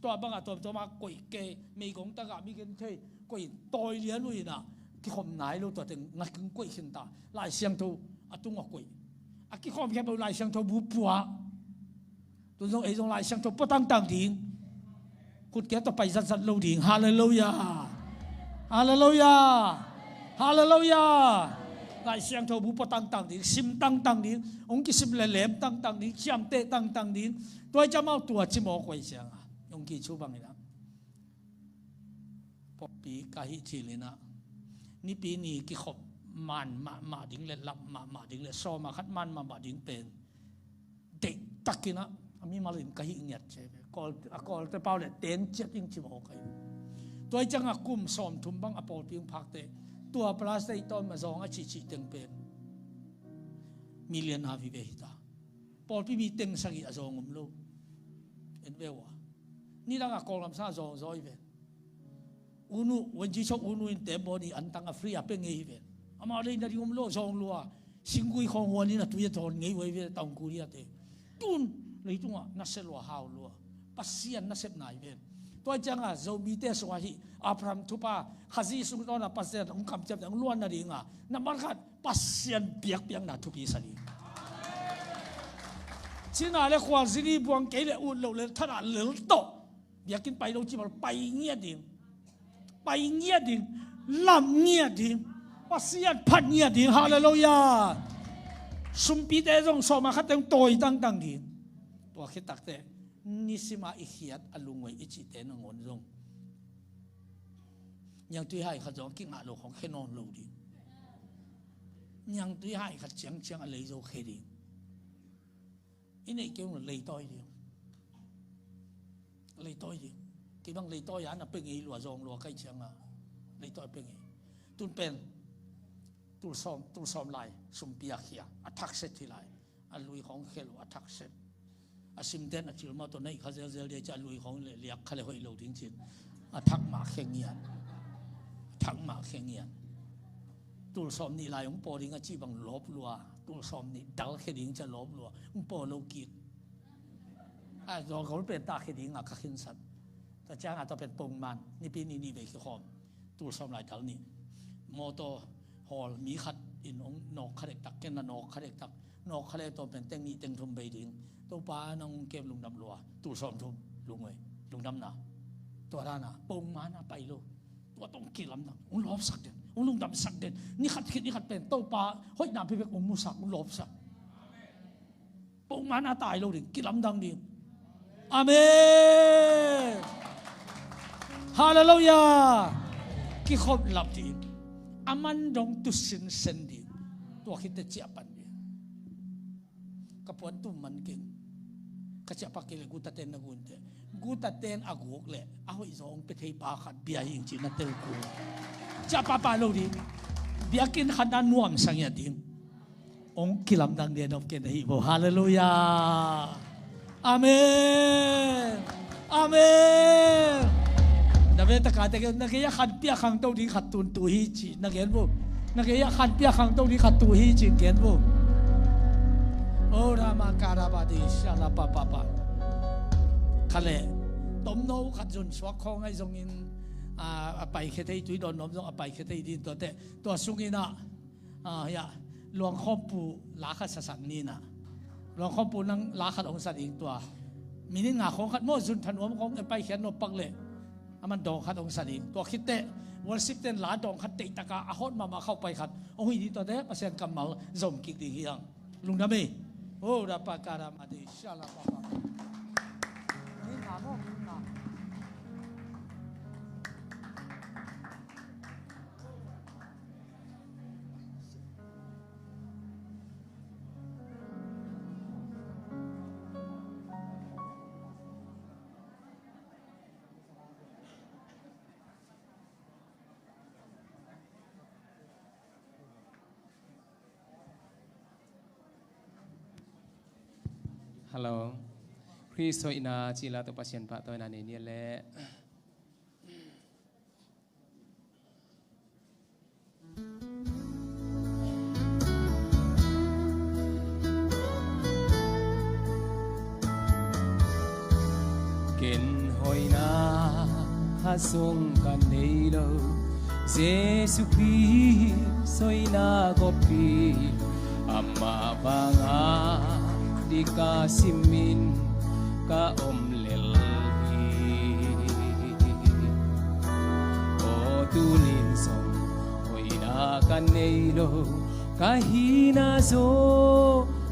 ตัวบางอ่ะตัวมากุยเกย์มีกงตะกะมีกันเทกุยต่อยเลี้ยนลุยนะกี่คนไหนรู้ตัวแต่งัดกึ่งกุยขึ้นตาไล่เสียงทูอ่ะตุ้งกุยอ่ะกี่คนแค่ไปไล่เสียงทูบุปผาตัวตรงไอ้ตรงไล่เสียงทูปตั้งดิ่งคุณแกต้องไปสันๆลูดิ่งฮาเลลูยาฮาเลลูยาฮาเลลูยาไล่เสียงทูบุปตั้งดิ่งซิมตั้งดิ่งองค์กิสิบเหลี่ยมตั้งดิ่งเชื่อมเตะตั้งดิ่งตัวจะมาตัวจิโมกุยเสียงองค์กิชูบังนะพอปีกาฮิชิลินะนี่ปีนี้กี่ขบมันมาดิ่งเลยลับมาดิ่งเลยซ้อมาคัดมันมาดิ่งเป็นเด็กตักกินะมีมาลินกาฮิเงียดใช่ไหมกอลแต่เปล่าเลยเต้นเจ็บยิ่งจิโมกุยตัวจังกุมซ้อมทุ่มบังอปอลพิงพักเตตัวปลาสติกต้นมาซองชิเต็งเป็นมิลเลนฮาวิเวหิตาปอลพี่มีเต็งสักอีซองโลเอ็นเววะนี่ตั้งกอลำซาซองซอยเวนอุนุวันที่ชกอุนุอินเตมบอนี่อันตั้งฟรีอะเป็นไงเวนอามาเลยนาทีโลซองลัวสิงกุยของหัวนี่นะตุยทอนไงเว้ยตั้งกุยอะเตตุนเลยตัวนัสเซลัวฮาวลัวปัสเซียนนัสเซบนายเวนตัวจังอ่ะโจมีเตสวาฮีอาพรามทุปาขจีสุงตอนน่ะปัสเซียนองคำจับอย่างล้วนน่ะดิ่งอ่ะนั่นมันขัดปัสเซียนเปียกน่ะทุปีสันที่น่าเลยความสิริบวงเกลี่ยอุ่นเราเลยถนัดเหลือโตอยากกินไปเราจีบไปเงียดิ่งลำเงียดิ่งปัสเซียนพันเงียดิ่งฮาเลลูยาสุมปีเตจงสมาขัดเต็มโตยตั้งดิ่งตัวคิดตักเตนิสิมาอิขิยัดอลุงไว้อิจิเตนงอนจงยังตุยให้ขจรกิ่งอาโลของแค่นอนโลดิยังตุยให้ขจรเชียงอะไรโจเคดิอินเอเกี่ยวกับเลยต้อยดิกี่บางเลยต้อยยันน่ะเป็นไงหลัวจงหลัวใกล้เชียงอ่ะเลยต้อยเป็นไงตุนเป็นตุลซ้อมลายสุมปียเขียอัทักเซตที่ลายอลุยของเคลอัทักเซตอาซิมเตนอาจิลมาตัวนี้เขาเจอเดี๋ยวจะลุยของเลี้ยงเขาเลยให้เราทิ้งชิ้นทักมาเข่งเงียนตุลซ้อมนี่ลายของปอดิ้งอาชีบังลบลัวตุลซ้อมนี่ดัลเขดิ้งจะลบลัวปอโลกิกเราเขาเป็นตาเขดิ้งก็ขึ้นสัตว์แต่จ้างอาจจะเป็นปงมันนี่ปีนี้ไปขี้ขอมตุลซ้อมลายดัลนี่มอโตฮอลมีขัดอินองนอกขัดตักแกนนอกขัดตัก นอกเขาเลยตัวเป็นเต็งนี่เต็งทุ่มไปดิ้งตัวป้าน้องเกมลุงดำรัวตู้ซ้อมทุ่มลุงเว้ยลุงดำน่ะตัวด้านน่ะปงมาน่ะไปลูกตัวต้องกินลำดังอุ้งลบสักเด่นอุ้งลุงดำสักเด่นนี่ขัดคิดนี่ขัดเป็นตัวป้าเฮ้ยน้ำพี่เพ็กอุ้งมุสักอุ้งลบสักปงมาน่ะตายลูกดิกินลำดังดิอาเมนฮาเลลูยากิขบหลับดิอามันดงตุสินเซนดิตัวคิดจะเจียปันดิกระปวนตุมันเก่งกระเจียปักเกลกูตัดเต็นนักกุนเตกูตัดเต็นอากุกเละเอาอีสองไปเทปาขัดเบียยิงจีนัดเตลกูจะป้าป้าลูกดิเบียกินขัดด้านน่วมสังยาดิมองกิลำดังเดียนอบเกนฮิโบฮาเลลูยาอาเมนอาเมนดับเบิลตะการแต่นักเรียนขัดเปียขังตัวนี้ขัดตุนตัวฮีจีนักเรียนบุนักเรียนขัดเปียขังตัวนี้ขัดตัวฮีจีเรียนบุโอรามาการาบาดิชาลาปะปะปะขัดเลยต้มโน้ขัดจนสวกของไอ้ทรงอินไปแค่ที่ตุยโดนน้ำทรงไปแค่ที่ดินตัวแต่ตัวสุกินะอย่าหลวงข้อปูลาขัดสังนี่นะหลวงข้อปูนั่งลาขัดองค์สัตว์อีกตัวมีนี่งาของขัดโม่จุนถนนของไปเขียนนปักเลยมันดองขัดองค์สัตว์อีกตัวคิดเตะวันสิบเต็นหลาดองขัดเตะตะกาอาหดมาเข้าไปขัดโอ้ยดีตัวเตะเปอร์เซ็นต์กำมัลจมกิกดีเฮียงลุงดำมีโอ้ดับปากการามาดิชาลาปะปะนี่หนาโม่หนา ฮัลโหลคริสโตอินาจิลาตัวปัสยันพะตัวนาเนียแหละเกณฑ์หอยนาหาส่งกันในโลเยซูคริสต์สวยนาก็ปีอามาบังอาdi kasimin ka omlelhi o tunin song hoina kanelo kahina so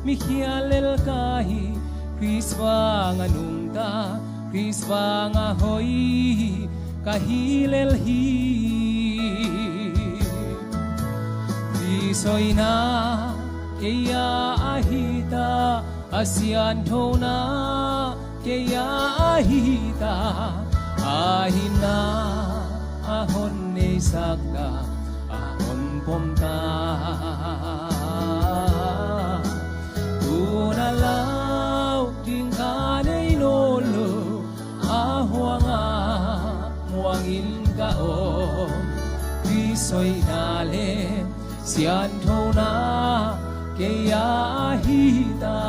mihialel kahi kriswanga nungta kriswanga hoi kahilelhi krisoina eya ahita Asian thona keya ahita ahina ahon ne sakta ahon pomta tunalau tingkane lolo ahwanga muangin ka o pisoy dale sian thona keya ahita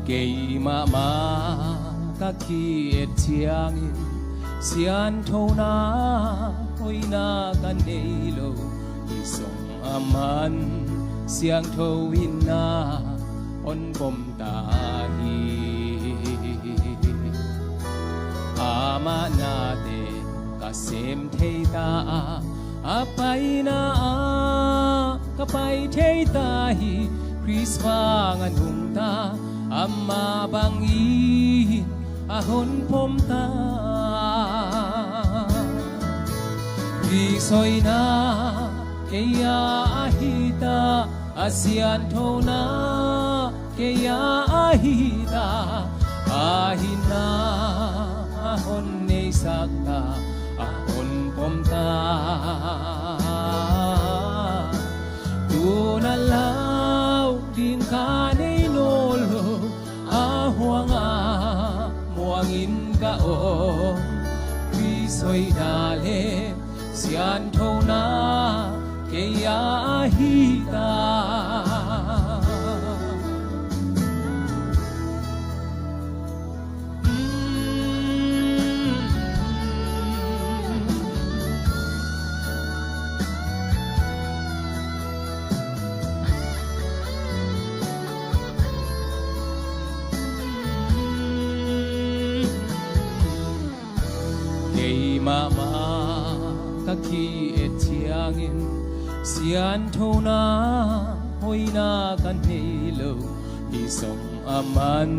kay mama kakiet siyangin siyan thona hoy na kanelo isong aman siyang thowin na on bomtahi ama natin kasim theita apay na kapay theitahi Kriswang anungta amma bangin ahon pomta Krisoy na kaya ahita Asian thona kaya ahita ahina ahon ne sakta ahon pomta tunalaw din kanay lolo ahwanga muangin kaon Krisoy dale siyan thona kaya ahita mama kaki etiangin sian thona hoina kan helo isong aman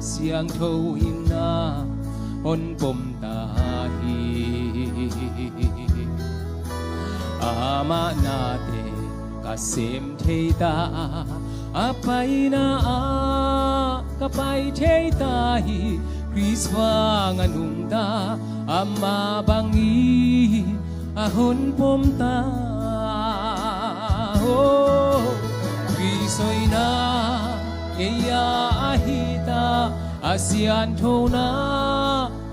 siang tho hina hon pom tahi ama nate kasem theita apai na kapai theita hi Kriswa nganungda ama bangi ahon pom ta oh Krisoina keya ahita asian thona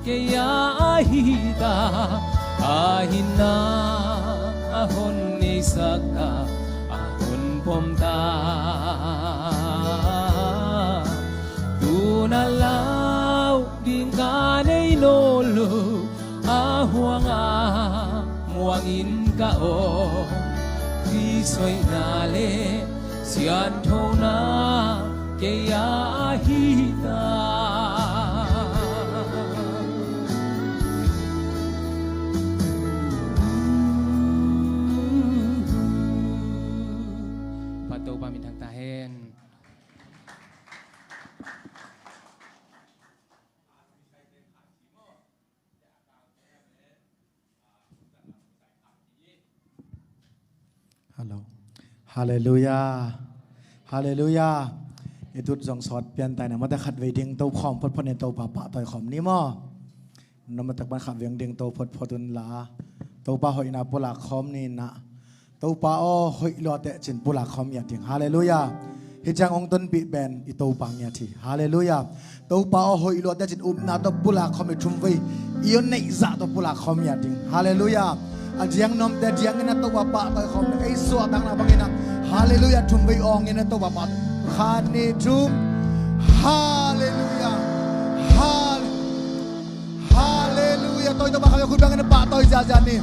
keya ahita ahina ahon nisaka ahon pom ta tunalau dingkanay lolo ahuanga muangin ka o Kriso'y nale siyan thona keya ahita Pataw pamintang tahen Hello. Hallelujah. Hallelujah. Itut jong sot pian tai na ma ta khat ve ding to khom phot phot ne to pa pa toy khom ni mo. No ma tak ban khat veng ding to phot photun la. To pa hoi na pula khom ni na. To pa o hoi lo te chin pula khom ya ting. Hallelujah. Hi chang ong ton pi ben I to pang ya thi. Hallelujah. To pa o hoi lo te chin na to pula khom I thum ve. Ion nei za to pula khom ya ting. Hallelujah. Adiang nom te diang ina to pa toy khom ai so tang na bangina. Hallelujah thum ve ong ina to pa khani thum. Hallelujah. Hallelujah. Tôi ba kham khun bang ina pa toy ja ja ni.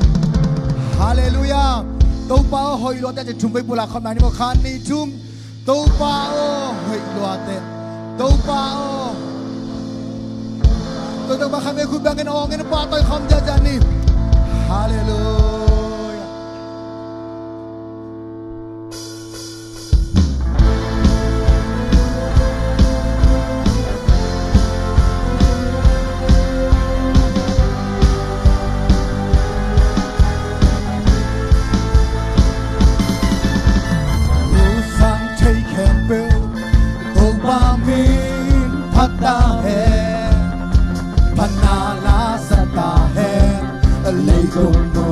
Hallelujah. To pa o hoi lo te chin thum ve pula khom na ni mo khani thum. To pa o hoi lo te. To pa o. Tôi ba kham khun bang ina ong ina pa toy khom ja ja ni. Hallelujah. Panala sa tahen, alay kong mo.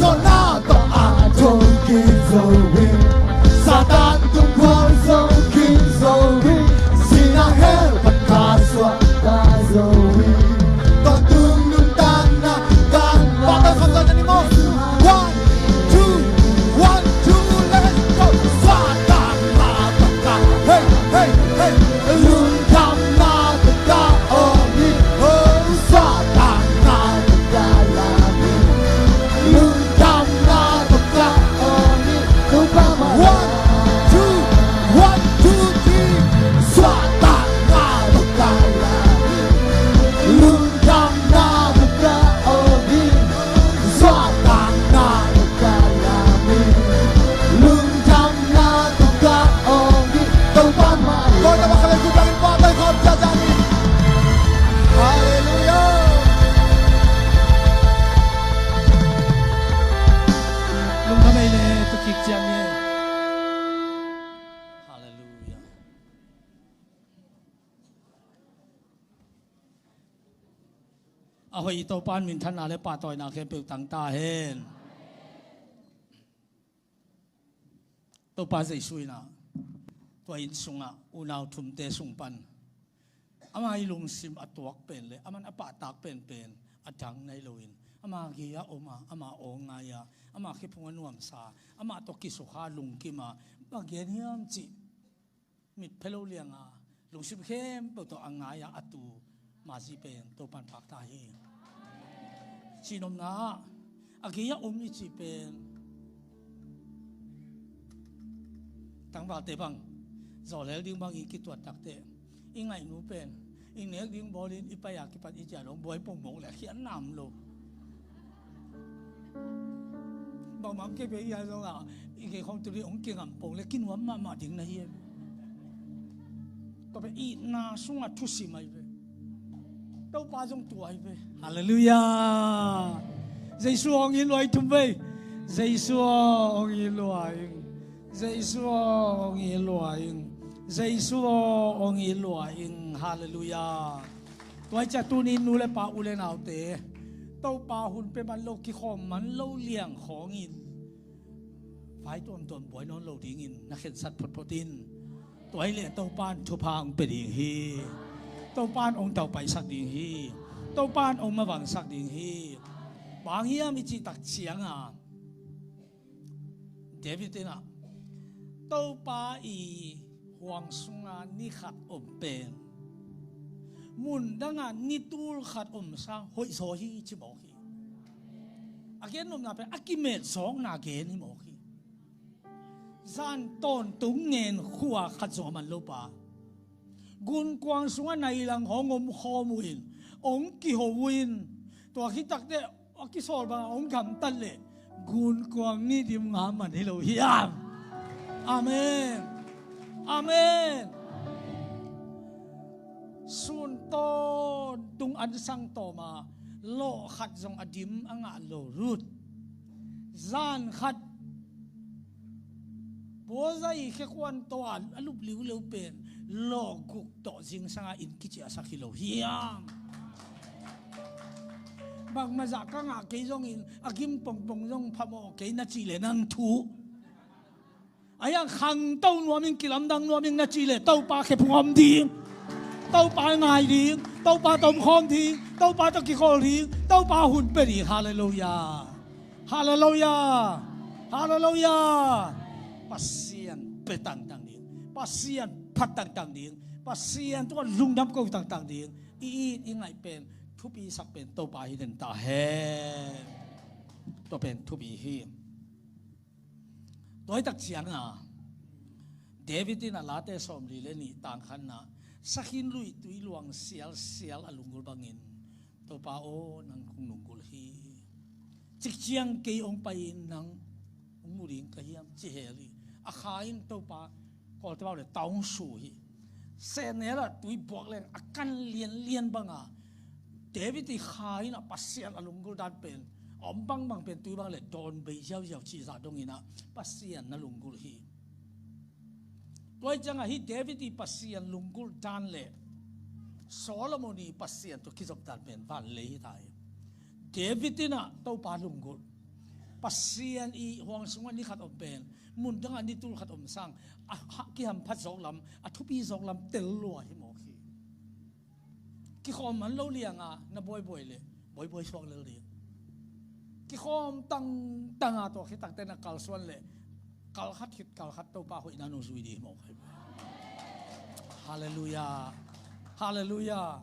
gió na to a trong kinh dầu hình Satan tung quang dầu kinh dầu hình xin a hell bắt ca xóa ca dầu hình to tung nung tan na tan ba ta không ra ni mo 1 2 let's go Satan na to ca hey hey hey lung tam na to ca oh ni oh Satan na to ca la mi lung tam na to ca oh ni to pa ma 1 2 3 Satan na to ca la mi lung tam na to ca oh ni Satan na to ca la mi lung tam na to ca oh ni to pa ma Lord na makalagod ang patay ko sa amin Hallelujah Lung kamay le tukik jam ye. Hallelujah. Ahoy ito pan min than na le pa toy na khe pe tang ta hen. To pa sei sui na. To in sunga unaw thum te sung pan. Ama ilung sim atuak pen le aman apa tak pen pen atang nai loin. Ama gia oma ama ongaya ama khipunga nuam sa ama to kisukha lungkima bagyan hiam chi mit phelo lianga lungsim khem po to angaya atu mazi pen to pan phak ta hi chinom na agia omi chi pen tang ba te bang zo lel ding bang ki tuat tak te ingai nu pen in nek ding bolin ipaya ki pat ija long boy pong mong le khian nam lo bang mam ke be ya zo nga ike khong tu ri ong ki ngam pong le kin wam ma ding na hi to be i na sunga thu si mai ve to pa jong tu ai ve hallelujah Giêsu ong in loi tum ve Giêsu ong in loi Giêsu ong in loi Giêsu ong in loi hallelujah toi cha tu ni nu le pa u le nau te tàu pa hun pe man lo ki khom man lo liang khong in phai ton ton boy non lo ding in na khen sat phot photin toy le tàu pan thu phang pe ding hi tàu pan ong tàu pai sak ding hi tàu pan ong ma wang sak ding hi bang hiam mi chi tak chiang a David na tàu pa i huang sunga ni khat om pen mun danga ni tul khat sa hoi so hi chi mo hi again nom na pe akimet song na gen ni mo hi zan ton tung ngen khuwa khat zo man lo pa gun kwang sunga nai lang hongom khomuin ong ki ho win to khi tak de ki sol ba ong gam tan le gun kwang ni dim nga man hi lo hi amen amen sun ton tung an sang to ma lo khat jong adim anga lo rut zan khat bozai khe kwan to an alup liu lo pen lo guk to jing sanga in kichi asakilo hiam bang maza ka nga ke jong in agim pong pong jong phamo ke na chi le nang thu ayang khang tau nuaming kilam dang nuaming na chi le tau pa khe phungom ding tàu pa ngài đi tàu pa tôm khom đi tàu pa tao kí khol đi tàu pa hun pe đi hallelujah hallelujah hallelujah pasien pe tang tang đi pasien phat tang tang đi pasien tu lung đam câu tang tang đi i ngài pen thu pi sak pen tàu pa hi den ta he to pen thu pi hi tối tak chiang à David na late som li le ni tang khan na sakhin lui tui luang sial sial alungul bangin to pa o nang kung nungul hi chik chiang ke ong pai nang muring ka hiam chi heli a khain to pa ko te ba le taung su hi se ne la tui bok len akan lien banga David ti khain a pasian alungul dan pen om bang bang pen tui bang le don be jiao jiao chi za dong ina pasian na lungul hi Toi janga hi David i pasian lungul dan le Solomon i pasian to kizok dan pen van le hi tai David na to pa lungul pasien i huang sungan ni khat om pen mun dang ani tul khat om sang ki ham phat zok lam a thupi zok lam tel lo hi mo khi ki khom man lo lianga na boy boy le boy sok le ri ki khom tang a to khi tak te na kal swan le kal khat to pa hoi na no zui di mo khai hallelujah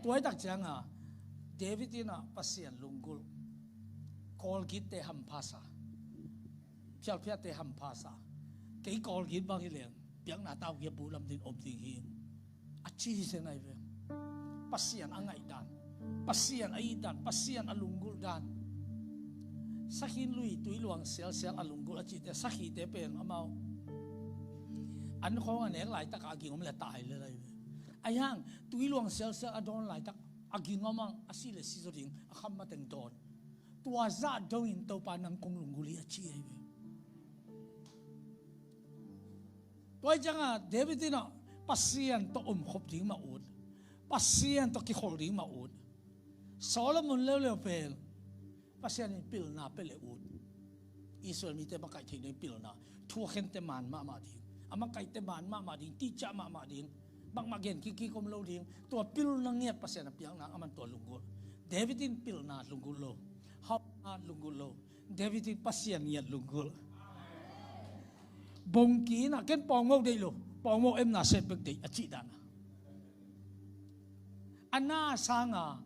toy tak changa David ina pasien lungul call git te ham phasa phial te ham phasa cái call git bang hilen piang na tao kia bu lam din om ting hi a chi se nai ve pasien angai dan pasien ai dan pasien alungul dan sakhin lui tui luang sel alungul a chi te sakhi te pen amao an khong an ek lai tak a gi ngom le tai le lai ayang tui luang sel adon lai tak a gi ngomang asi le si zo ding a kham ma teng don tua za dong in to pa nang kong lunguli a chi ai ve toy changa David ina pasien to khop ding ma ud pasien to ki khol ding ma ud Solomon le pel pasien in pil na pele ud Israel mi te ba kai thei nei pil na thu khen te man ma ding ama kai te man ma ding ti cha ma ding bang ma gen ki kom lo ding to pil na nge pasien piang na aman to lungul David in pil na lungul lo how lungul lo David in pasien yat lungul bong ki na ken pong mo dei lo pong mo em na set bek dei a chi dan anna sanga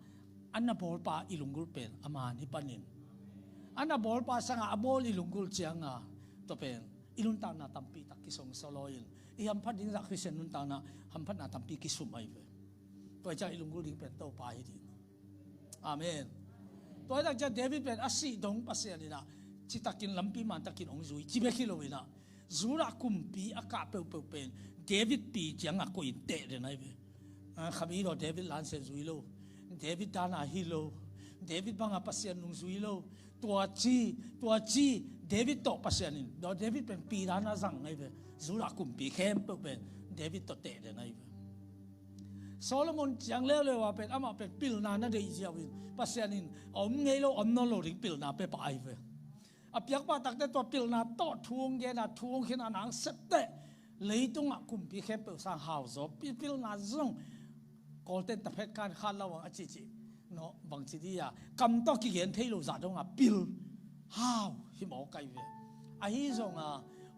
anna bol pa ilungul pen ama ni panin anna bol pa sanga abol ilungul chianga to pen ilun ta na tampi tak kisong soloin i ham phat ding za christian nun ta na ham phat na tampi kisum ai ve to cha ilungul ding pen to pa hi di amen toy dak ja David pen asi dong pasien ina chitakin lampi man takin ong zui chibe kilowina zura kumpi aka pe pen David pi changa ko in te de nai ve khami ro David lan se zui lo David dana hi lo David banga pasien nung zui lo tua chi David to pasien in do David pen pi dana zang nai ve zura kumpi khem pe pen David to te de nai ve Solomon chang le wa pen ama pen pil na na de jiawin pasien in om ngei lo om no lo ring pil na pe pa ai ve a piak pa tak te to pil na to thuang ge na thuang khin anang set te leitung a kum pi khe pe sang hau zo pil na zong kol te ta phet kan khan lawang a chi no bang chi dia kam to ki gen thei lo za dong a pil hau hi mo kai ve a hi zong a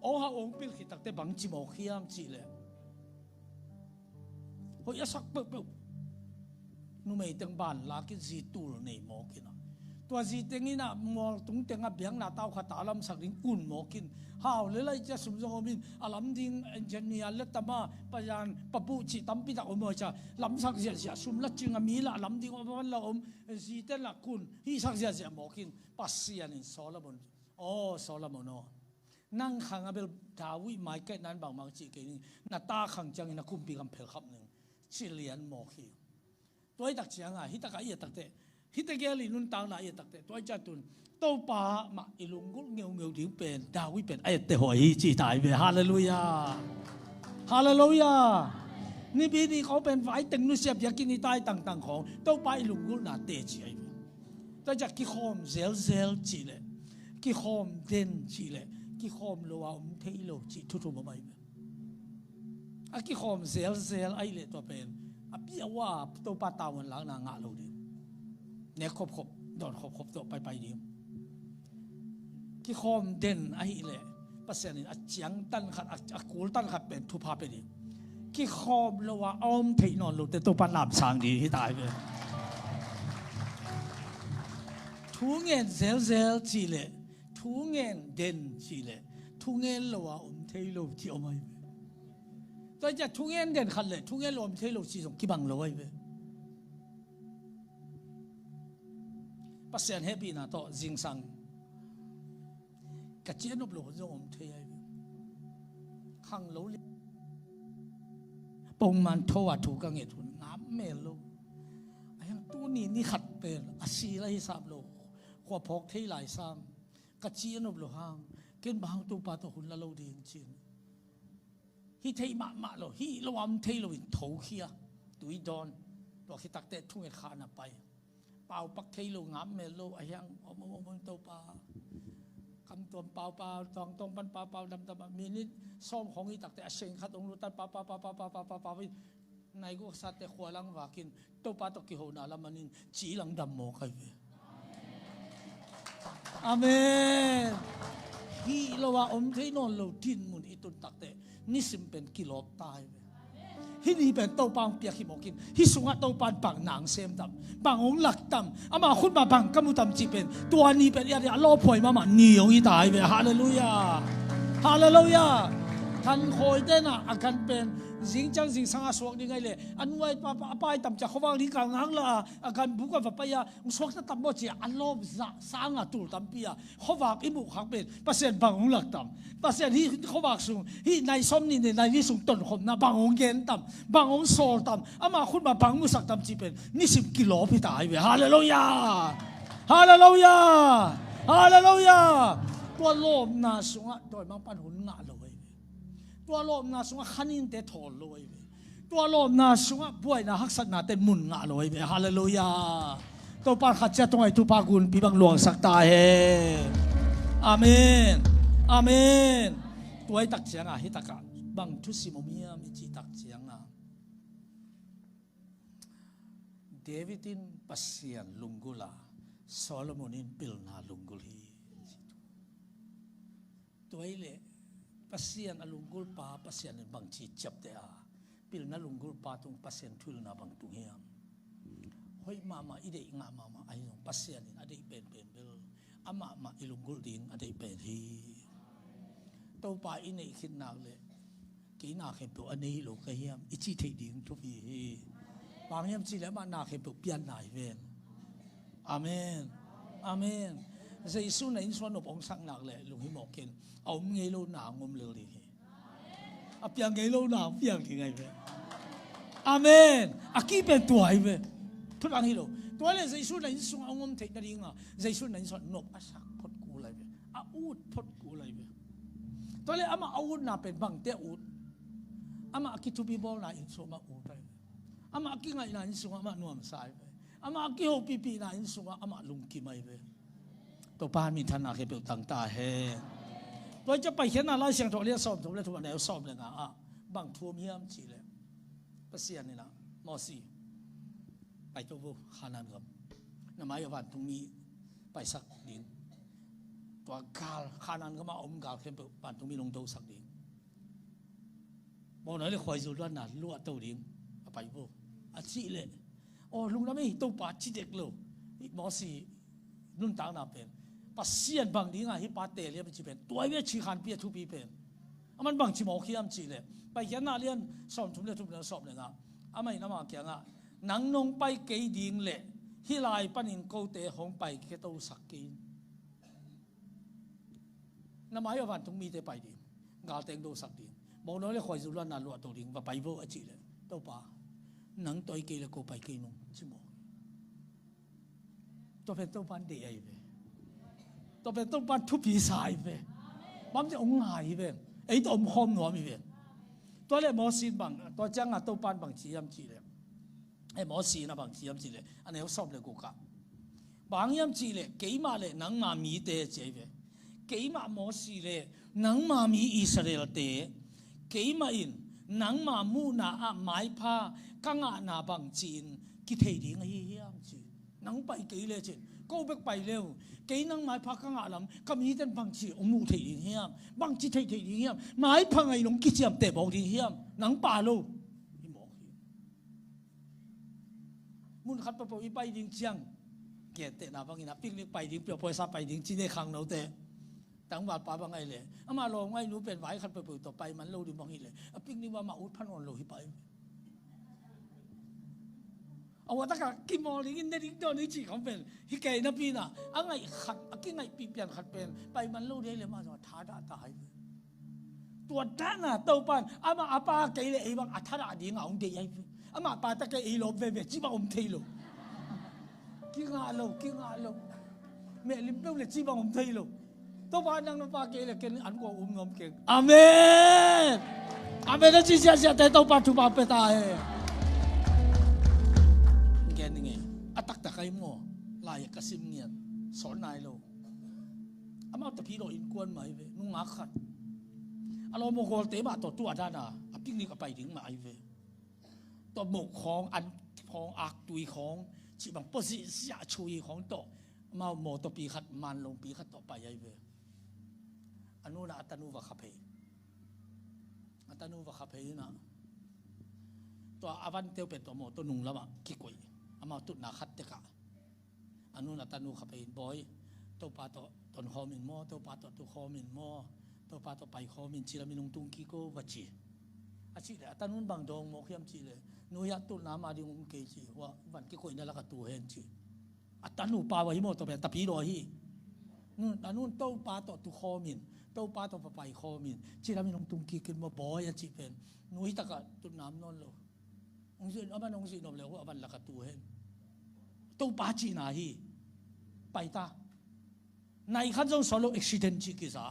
o ha ong pil khi tak te bang chi mo khiam chi le hoi a sak pe nu mei teng ban la ki ji tul nei mo kina tua ji tengina mo tung tenga biang na tau kha talam sak ding kun mo kin haw le lai cha sum jong min alam ding engineer le tama payan papu chi tampi da omo cha lam sak zia sum la chinga mi la lam ding om la om ji te la kun hi sak zia mo kin pasian in Solomon Solomon no nang khang abel dawi mai kai nan bang mang chi ke ni na ta khang chang ina kum pi kam phel khap ning chi lian mo khi toy tak chiang a hi ta ka ye tak te hi ta gel nun tang na ye tak te toy cha tun to pa ma ilungul ngeu ding pen dawi pen ai te hoi chi tai ve hallelujah ni bi di ko pen vai teng nu siap ya kini tai tang khong to pa ilungul na te chi ai ta cha ki khom zel chi le ki khom den chi le ki khom lo wa thei lo chi thu ma bai a ki khom zel ai le to pen a pi wa to pa tawon lang na nga lo di ne khop don khop to pai di ki khom den ai le pasien a chiang tan khat a kul tan khat pen thu pa pe di ki khom lo wa om thei non lo te to pa lam sang di hi tai ve thu ngen zel chi le thu ngen den chi le thu ngen lo wa thei lo chi omai tôiจะทุ่งเงินเด่นขัดเลยทุ่งเงินรวมเทโลซีส่งกี่บังเลยเว้ยปัสเซียนเฮปีน่ะต่อจิงซังกระเจี๊ยนบโลกจะอมเทยขังโลลิปงมันโทว่าถูกกังเงินทุนน้ำเมลโลไอ้ยังตู้นี่ขัดเป็นอาศีไรสามโลขวบพกเทยหลายซ้ำกระเจี๊ยนบโลห้างเกินบางตัวปลาตัวหุ่นละโลดีจริงฮิเทยมาโลฮิระวังเทยโลวินถูเขียตุยดอนตัวคิดตักเตะทุ่งเงินขานาไปเป่าปักเทยโลงามเมลโลไอ้ยังอมตัวปลา ตัวเปล่าตองปันเปล่าดำมีนิดซ้อมของอีตักแต่เสียงขัดองรู้ตันเปล่าในกูสัตย์แต่ขวาลังว่ากินตัวปลาตกกี่หัวน่ะละมันนินจีหลังดำโมใครเวอาเมนฮีเราว่าอมที่นอนเราดินมุนอีตุนตักแต่นี่สิมเป็นกิโลตายฮินี่เป็นตัวปังเปียกหิมกินฮิสุงะตัวปันปังหนังเซมดำปังองหลักดำอามาคุณมาปังกมุดำจีเป็นตัวนี้เป็นอะไรล้อพอยมาเหนียวอีตายเวฮาเลลูยาฮาเลลูยาท่านคอยได้น่ะอาการเป็นสิงจังสิงสังอาสวกนี่ไงเลยอันไว้ป้ายต่ำจากเขาว่านี่กลางหังละอาการบุกกับป้ายสวกจะต่ำบ่จีอันลบสังอาตูต่ำปีอะเขาว่าอิบุขักเป็นเปอร์เซ็นต์บางองหลักต่ำเปอร์เซ็นต์ที่เขาว่าสูงที่ในซ้อมนี่ในที่สูงต้นคนนะบางองเกนต่ำบางองโซลต่ำอามาคุณมาบางมุสักต่ำจีเป็นนี่10 กิโลพี่ตายเว้ยฮาเลลูยาฮาเลลูยาฮาเลลูยาตัวโลมน่าสูงอ่ะโดยมันปันหุ่นหน้าเลยตัวโลมน่าสูงอ่ะขันินเตะถอดเลยตัวโลมน่าสูงอ่ะป่วยน่าหักสัตว์น่าเต็มมุนหน้าเลยฮาเลลูยาตัวปานขัดเจ้าตรงไอ้ทุปากุลปีบังหลวงสักตาเฮอาเมนอาเมนตัวไอ้ตักเสียงอ่ะฮิตากะบังทุสิโมเมียมิจิตักเสียงอ่ะเดวิดินปัสเซียนลุงกุลาโซโลมอนินปิลนาลุงกุลีตัวไอ้เล่ปัสเซียนอลุงกุลปาปัสเซียนบังจีจับเตอาปิลนาลุงกุลปาตรงปัสเซียนทุลนาบังตุงเฮียมเฮ้ยมาอีเด็กงามาไอ้ตรงปัสเซียนนี่อเด็กเป็นเบลอามาอีลุงกุลดิงอเด็กเป็นฮีตัวปาอินนี่คิดนักเลยกีนาเข็มตัวอันนี้ลูกเฮียมอิจิเทดิงทุกปีบางเฮียมจีแล้วมานาเข็มตัวเปลี่ยนนายเวนอาเมนอาเมนเยซูในอินส่วนอบองสังนักเลยลุงฮิโมเกนเอาเงยโลหนางมเลยอาเปียงเงยโลหนาเปียงที่ไงเว้อาเมนอากีเป็นตัวไอ้เว้ทุกอันนี้โลตัวเลยเยซูในอินส่วนเอาเทนดิ้งอ่ะเยซูในอินส่วนนบอาศักพดกูเลยเว้อาอูดพดกูเลยเว้ตัวเลยอามาอูดน่าเป็นบังเตอูดอามาคิดทุบีบอลน่าอินส่วนมาอูดไปอามาคิดไงน่าอินส่วนมานวมสายไปอามาคิดโอปีน่าอินส่วนอามาลุงกิไม่เว้ตัวป้ามีท่านอาเคเปิลต่างตาเฮตัวจะไปเห็นอะไรเสียงถอดเลี้ยสอบถอดเลี้ยทุกวันแนวสอบเลยนะบางทัวร์มีมจีเลยภาษานี่นะมอสีไปตัวบุขานันกับน้ำมันวันตรงนี้ไปสักดิ่งตัวกาลขานันก็มาอมกาลเคเปิลวันตรงนี้ลงตัวสักดิ่งมองหน่อยเลยคอยจุดวันนั้นลวดตัวดิ่งไปบุอาชีเลยโอ้ลุงน้ำไม่ตัวป่าจีเด็กเลยมอสีนุ่นต่างน่าเป็นปัสเซียนบางทีง่ะฮิปาเตเลียเป็นจีเป็นตัวเวชีขันเปียทุบีเป็นมันบางจีโมขี้ยมจีเลยไปเห็นน่าเรียนสอบทุ่มเรียนทุบเรียนสอบเลยนะไม่น้ำมาเกี่ยงนังนงไปเกยดิ่งเลยฮิลายปันินโกเตหงไปเกตูสักกินน้ำมาอยู่วันตรงมีเตไปดิ่งกาเตงดูสักดิ่งบอกน้อยเลยคอยจุลนาลวดตัวดิ่งว่าไปโบอจีเลยตัวป่านังตัวเกยเลยโกไปเกยนงจิโมตัวเป็นตัวปันเดียไปตัวเป็นตัวปันทุบปีสายไปบ้านจะองหายไปไอ้ตัวอมคอมหัวมีไปตัวเล่มอสีบังตัวจังตัวปันบังจียมจีเลยไอ้มอสีนะบังจียมจีเลยอันนี้เขาสอบเลยกูกะบางยมจีเลยกี่มาเลยนังมามีเตะเจ็บกี่มามอสีเลยนังมามีอิสราเอลเตะกี่มาอินนังมามูนาไม้ผ้ากังอานาบังจีนกิเทดิ่งไอ้เฮียมจีนังไปกี่เลยจีก็ไปไปเร็วกี่นังไม้พักข้างหลังก็มีแต่บางทีอมูเทียนเฮียมบางทีเทียนเฮียมไม้พังไอ้หลงกิจยามเตะบอกทีเฮียมนังป่าลูที่หมอกมุนขัดไปไปดิ้งเชียงเกตเตะนาบางทีนะปิ้งไปดิ้งเปลี่ยวพอยซาไปดิ้งจีในขังเราเตะตั้งบาดป่าบางไงเลยอามาลองไอ้หนูเป็นไหวขัดไปต่อไปมันโลดิบางทีเลยปิ้งนี่ว่ามาอุดพันวันโลหิไปเอาว่าถ้ากินมอลิกินได้ดิ้งตัวนี้จีเขาเป็นฮิเกย์นับปีน่ะไงขัดกินไงปีเปลี่ยนขัดเป็นไปมันรู้ได้เลยมาจากท้าด่าตายตัวด้านน่ะตัวปันอามาอาปาเกย์เลยไอ้บางอัฐราดีงาองเดียร์อามาปาตะเกย์ไอ้ลบเว่จีบอมเทโลกินงาโลเมื่อลิมเปลเลยจีบอมเทโลตัวปันนั่งนับปาเกย์เลยกินอันกว่างอมเก่งอาเมนอาเมนนะจีเสียแต่ตัวปันทุบอาเปตาเฮนี่ไงอัตักตะไคโมลายกระซิมเงียนสอนนายโล อามาตะพีโรอินกวนมาไอเวนุ่งงักขัดอารมณ์โมโกเตบะตัวด้านน่ะอภินิกไปถึงมาไอเวตัวหมกของอันของอักตุยของจีบังปสิเสียชุยของโตมาโมตัวปีขัดมันลงปีขัดต่อไปไอเวอนุนาอัตนูวะขับเพอัตนูวะขับเพนะตัวอวันเตียวเป็นตัวโมตัวนุ่งละมะขี้กุยอามาตุนาขัดเตกะอนุนาอัตนูขับเพบอยตัวปาตัวตนคอมินโมตัวปาตัวคอมินโมตัวปาตัวไปคอมินจีรามินุงตุงกิโกวัจีอาชีเลยตานุนบางดงโมเขียมจีเลยนุยัตุน้ำมาดิงงเกจีว่าวันกิโกอินละกัตัวเห็นจีตานุปาวะฮิโมตัวเป็นตะพีโรฮีนู่นตานุนตัวปาตัวคอมินตัวปาตัวไปคอมินจีรามินุงตุงกิกินมาบอยอาชีเป็นนุยตะกัตุน้ำนนโลองค์สิอามันองค์สินอมเลยว่าวันละกัตัวเห็นตัวปาจีนาฮีไปตาในขั้นตอนสโลอุบิเหตุจีกิซ่า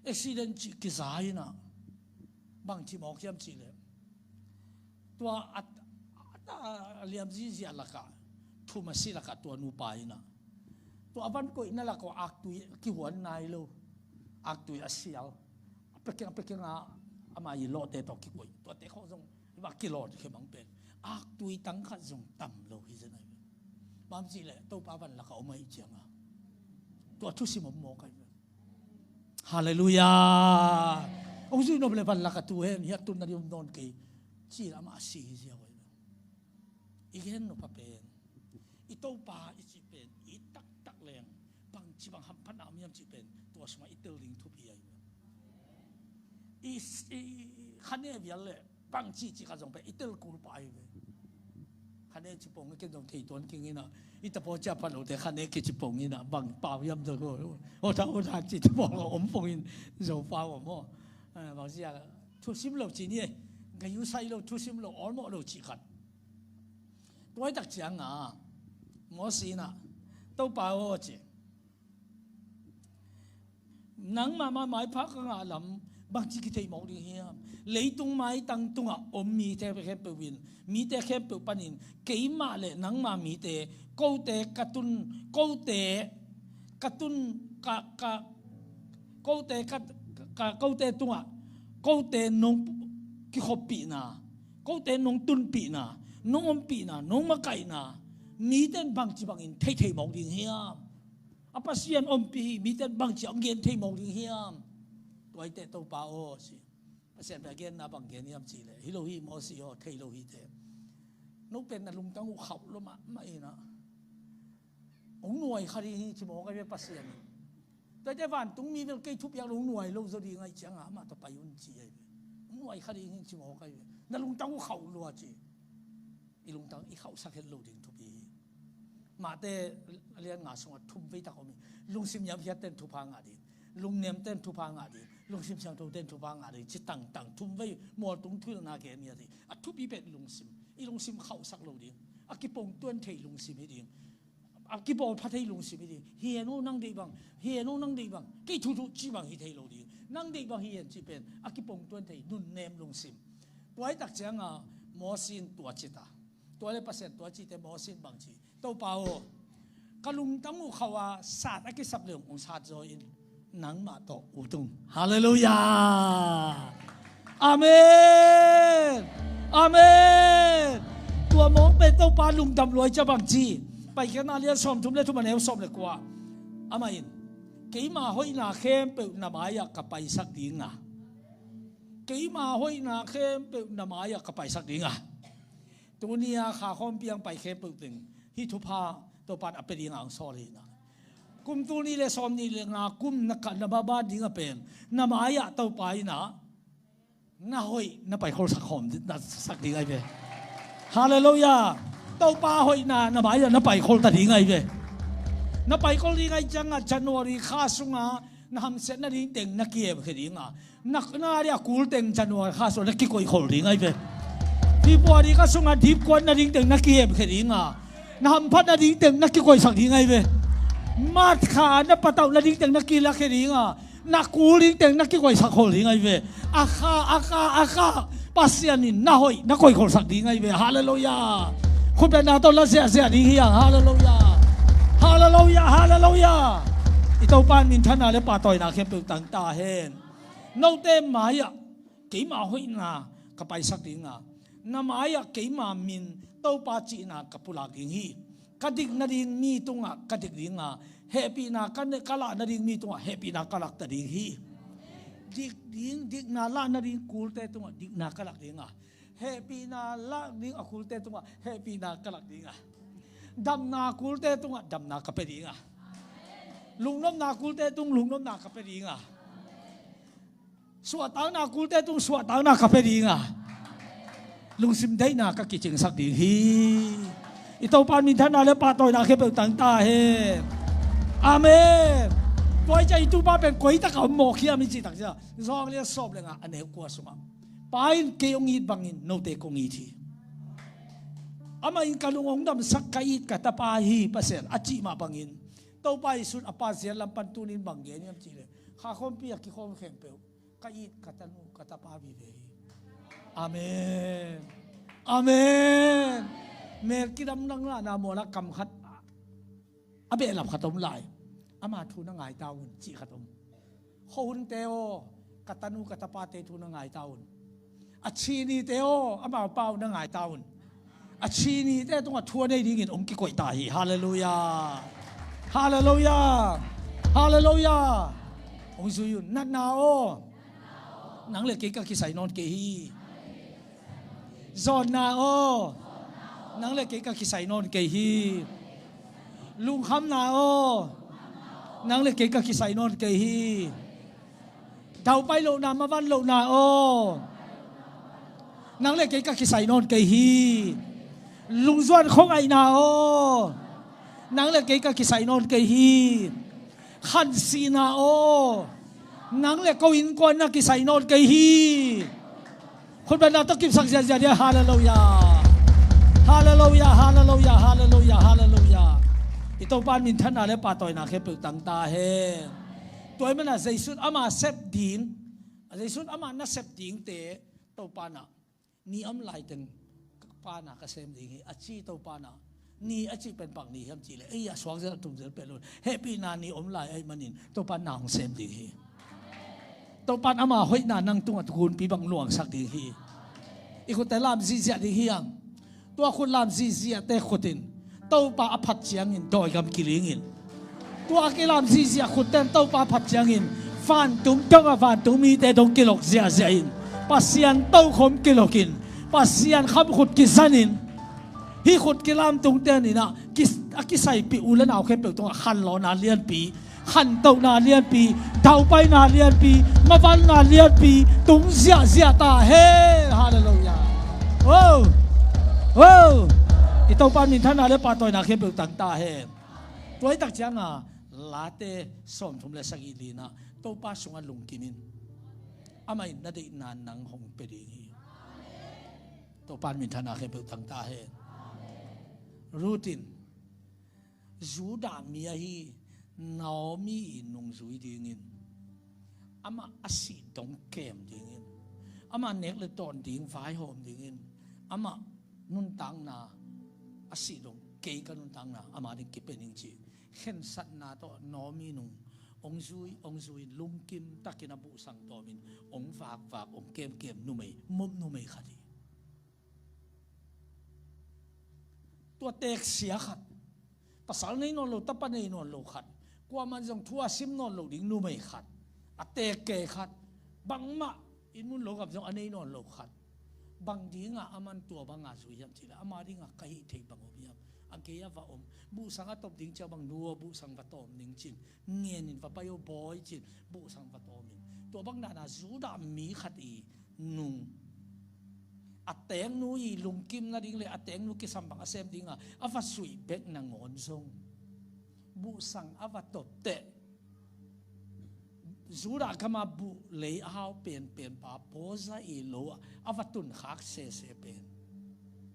อุบิเหตุจีกิซ่าอีน่ะบางทีมองเข้มจีเลยตัวเลี้ยมจีจีละกะทุ่มสิละกะตัวนูปายน่ะตัววันก็อินละก็อักตุยกี่หัวนายโลอักตุยอาเซียลเปกงอามาอีโลเตตอกี่กุยตัวเตเขาส่งว่ากิโลแค่บางเป็นอักตุยตั้งขัดส่งต่ำโลฮิจะไหนบางทีเลยตัวป้าวันละก็เอาไม่เจียงอ่ะตัวทุสิมมกันฮาเลลูยาองค์สิโนเบลวันละกัตัวเห็นยัตุนนาดิมนนกีจีรามาสีเสียไว้อีกเห็นโนปะเป็นอีโตปาอีจีเป็นอีตักแรงบางจีบางฮัมพันอามียมจีเป็นตัวสมัยอีเตอร์ลิงทุบยัยอีขันเนวิลเลยบางจีกันส่งไปอีเตอร์กูไปขันเนจิปงก็เกินตรงที่ตัวนี้กินนะอีตาพอจะพันโอแต่ขันเนกิจิปงนี่นะบางป่าวยำตัวก็โอ้ถ้าจิตบอกเราอมปงอินโซฟาว่ามั่วบางทีอะทุสิมโลจีนี่ก็อยู่ใส่โลทุสิมโลออลโมโลจีขัดตัวไอ้ตักเจียงอ่ะหมอสีน่ะตัวป่าวจีนังมาหมายพักก็งาลำบางทีกิเทยมองดีเฮียเลยตรงไม้ตั้งตรงอ่ะอมมีแต่แค่เปวินมีแต่แค่เปปันินเกี่ยมาเลยนังมามีแต่กูแต่กระตุนกูแต่กระตุนกูแต่กูแต่ตรงอ่ะกูแต่นงกิขบปีน่ะกูแต่นงตุนปีน่ะนงอมปีน่ะนงมาไก่น่ะมีแต่บางทีบางอินเทยมองดีเฮียอาปัสยันอมปีมีแต่บางทีอังเกนเทยมองดีเฮียตัวไอ้เตตัวป่าโอ้สิปัสยันแบบเกนนะบางเกนยามจีเลยฮิโลฮิมอสิโอเทยโลฮิเตนกเป็นลุงตั้งเขาลงมาไม่นะองหน่วยคดีนี้ชิมองกันเป็นปัสยันแต่ในวันตรงมีเป็นเกยทุบยาลงหน่วยลงสดีไงเจียงอ่ะมาต่อไปยุ่งจีไอ้หน่วยคดีนี้ชิมองกันนั่นลุงตั้งเขาลัวจีอีลุงตั้งอีเขาสักเห็นโลดิ้งทุบีมาแต่เรียนงานสงฆ์ทุ่มไปตะเขามีลุงซิมยามเพียเต้นทุพังอ่ะดิลุงเนียมเต้นทุพังอ่ะดิลุงซิมเชียงโตเต้นทุพังอ่ะดิจิตั้งทุ่มไปหมดตรงทุ่งนาเกณฑ์เนี่ยดิอ่ะทุบีเป็นลุงซิมอีลุงซิมเขาสักโลดิ้งอ่ะกิปงต้นเทลุงซิมให้ดิ้งอ่ะกิปงพัดให้ลุงซิมให้ดิ้งเฮียโน่นั่งดีบังเฮียโน่นั่งดีบังกี่ทุจีบังฮิเทโลดิ้งนั่งดีบังเฮียจีเป็นอ่ะกิปงต้นเทนุ่นเนมลุงซิมตัวไอ้ตักเจียงอ่ะหมอซินตัวจิตาตัวเล็กเปอร์เซ็นต์ตัวจีแต่หมอซินบางจีตัวเปล่ากะลุงตั้งเขาว่าศาสตร์ไอ้สับเหลืองของศาสตร์โจอินนังมาโตอุตุงฮาเลลูยาอาเมนอาเมนตัวมองเป็นตัวปลาลุงดำรวยจะบางจีไปแค่นาเลียส้มทุ่มเล่ทุ่มมันเอวส้มเลยกว่าอามาอินกี่มาห้อยนาเข้มเป็นนามายกับไปสักดิ้งอ่ะกี่มาห้อยนาเข้มเป็นนามายกับไปสักดิ้งอ่ะตัวนี้ขาคอมเปียงไปเข้มเป็นหนึ่งที่ทุพาตัวปัดอเปรียงอ่างซอลีนะกุมตัวนี้เลยซ้อมนี่เลยนะกุมนักการบ้านดิ้งเป็นนามายตัวไปนะน่าห้อยน่าไปเขาสักหอมน่าสักดิ้งไงเว้ฮาเลลูยาตัวป้าห้อยนามายน่าไปเขาตัดดิ้งไงเว้น่าไปเขาดิ้งไงจังอ่ะจันวารีข้าสุงอ่ะน่าทำเสร็จน่าดิ้งเต็งนักเกี่ยวกับดิ้งอ่ะนักน่าเรียกกูเต็งจันวารีข้าสุงนักกี่คนเขาดิ้งไงเว้ที่บัวดีก็สุงอ่ะทิพย์คนน่าดิ้งเต็งนักเกี่ยวกับดิ้งอ่ะน้ำพัดนาดิ้งเต็งนักกี่คนสักดิ้งไงเว้มาดขานับปะเต่านาดิ้งเต็งนักกี่ลักแค่ดิ้งอ่ะนักกูดิ้งเต็งนักกี่คนสักคนดิ้งไงเว้อาคาปัสยานินน่าหอยนักกี่คนสักดิ้งไงเว้ฮาเลลูยาคุณเป็นนาตอนละเสียดิ้งเฮียฮาเลลูยาฮาเลลูยาฮาเลลูยา ito pan min thana le patoy na khem pe tang ta hen no te maya ke ma hoi na kapai sak dinga na maya ke ma min to pa chi na kapula ging hi kadik na ding mi tunga kadik dinga happy na kan kala na ding mi tunga happy na kalak ta ding hi dik na la na ding kul te tunga dik na kalak dinga happy na la ding akul te tunga happy na kalak dinga dam na kul te tunga dam na kape dinga lung nom na kul te tung lung nom na kape dinga suat tang na kul te tung suat tang na kape dinga lung sim dai na ka kiching sak ding hi ito pan min than na le pa toy na khe pe tang ta he amen toy cha itu pa pen koi ta ka mo khia mi chi tak ja zong le sop le nga ane kwa suma pain ke ong it bangin no te kong it hi ama in kalungong dam sak kait ka ta pa hi pasen achi ma bangin to pa isun apa sia lam pan tunin banggen yam chi le kha khom pi ki khom khem pe kait ka tanu ka ta pa bi ve amen amen mer kidam nang la na mo la kam khat abe lap khatom lai ama thu na ngai taun chi khatom khon teo katanu katapa te thu na ngai taun achi ni teo ama pau na ngai taun achi ni te tung thua nei ding in om ki koi ta hi hallelujah hallelujah hallelujah ong su yun nat na o nang le ke ka ki sai non ke hi zon na o nang le ke ka ki sai non ke hi lung kham na o nang le ke ka ki sai non ke hi dau pai lo na ma van lo na o nang le ke ka ki sai non ke hi lung zuan khong ai na o nang le ke ka ki sai non ke hi khan si na o nang le ko in kon na ki sai non ke hiคนบรรดาต้องกินสักอย่างเดียวฮาเลลูยาฮาเลลูยาฮาเลลูยาฮาเลลูยาฮาเลลูยาอีตรงปานมินทันอะไรป่าต่อยนาเคปึกต่างตาเฮตัวมันน่ะใจสุดอามาเซฟดิ้งใจสุดอามาน่ะเซฟดิ้งเตะตัวปานะนี่อำไลตึงปานะก็เซมดิ้งอาชีตัวปานะนี่อาชีเป็นปังนี่ครับจีเลยไอ้ยาสว่างจะตุ้มจะเป็นรุ่นเฮปีนานี่อำไลไอ้มันนินตัวปานะของเซมดิ้งตัวปันอามาห้อยนานั่งตัวทุนปีบังหลวงสักดีฮีอีกคนแต่ลามซีเสียดีฮียังตัวคนลามซีเสียแต่คนตินตัวปาอภัดเจียงอินดอยกำกิลิงอินตัวกิลามซีเสียคนเต้นตัวปาอภัดเจียงอินฟันตุ้มจ้องกับฟันตุ้มมีแต่ตรงกิโลกเสียเสียอินปัสยันตัวคมกิโลกินปัสยันขับขุดกิสันินฮีขุดกิลามตรงเต้นนี่นะกิใส่ปีอุลนาวแค่เปลือกตรงขันล้อนาเลียนปีขันเต่านาเลียนปีเต่าไปนาเลียนปีมาฟันนาเลียนปีตุ้งเสียเสียตาเฮ้ฮาเลลูยาโอ้โอ้อีเต่าปันมินท่านนาเลียปาต่อยนาเข้มเปลือกต่างตาเฮ้ตัวไอ้ตักเจียงอ่ะลาเต้ส่งทุ่มเลสักอีลีนะเต่าป้าส่งอันลุงกินินอาไม่นาดีนานนังหงเปรีเต่าปันมินท่านนาเข้มเปลือกต่างตาเฮ้รูตินจูดามีฮีนามีนุ่งสุยดิ่งินอามาอาศิดงเกมดิ่งินอามาเน็กเลยตอนดิ่งไฟหอมดิ่งินอามานุนตังนาอาศิดงเกยกันนุนตังนาอามาดิ่งกิเป็นดิ่งจีเห็นสัตนาต่อนามีนุ่งองซุยลุงกิมตักินาบุสังตัวมินองฝากองเกมนุ่มไม่มุบนุ่มไม่ขัดตัวเตกเสียขัดภาษาในนอนโลตะปะในนอนโลขัดกว่ามันจงทั่วซิมนอนโลดิ้งนู่ไม่ขัดอเตเกขัดบังมะอินมุนโลกับจงอันนี้นอนโลขัดบังดิ้งอ่ะอามันตัวบังอาสุยามทีละอามาดิ้งอ่ะใครเทบังอบยามอังเกียว่าบุสังกัตบดิ้งเจ้าบังนัวบุสังกัตบดิ้งจินเงียนินว่าไปโอบอยจินบุสังกัตบมินตัวบังนาจูดามีขัดอีนุ่งอเตงนูอีลุงกิมนาดิ้งเลยอเตงนูกิสัมบังอาเซมดิ้งอ่ะอาว่าสุยเบกนางอนซงบุสังอวตบเตะจูราขมาบุเลยเอาเปลี่ยนป่าโพสอีโลอวตุนขักเสเป็น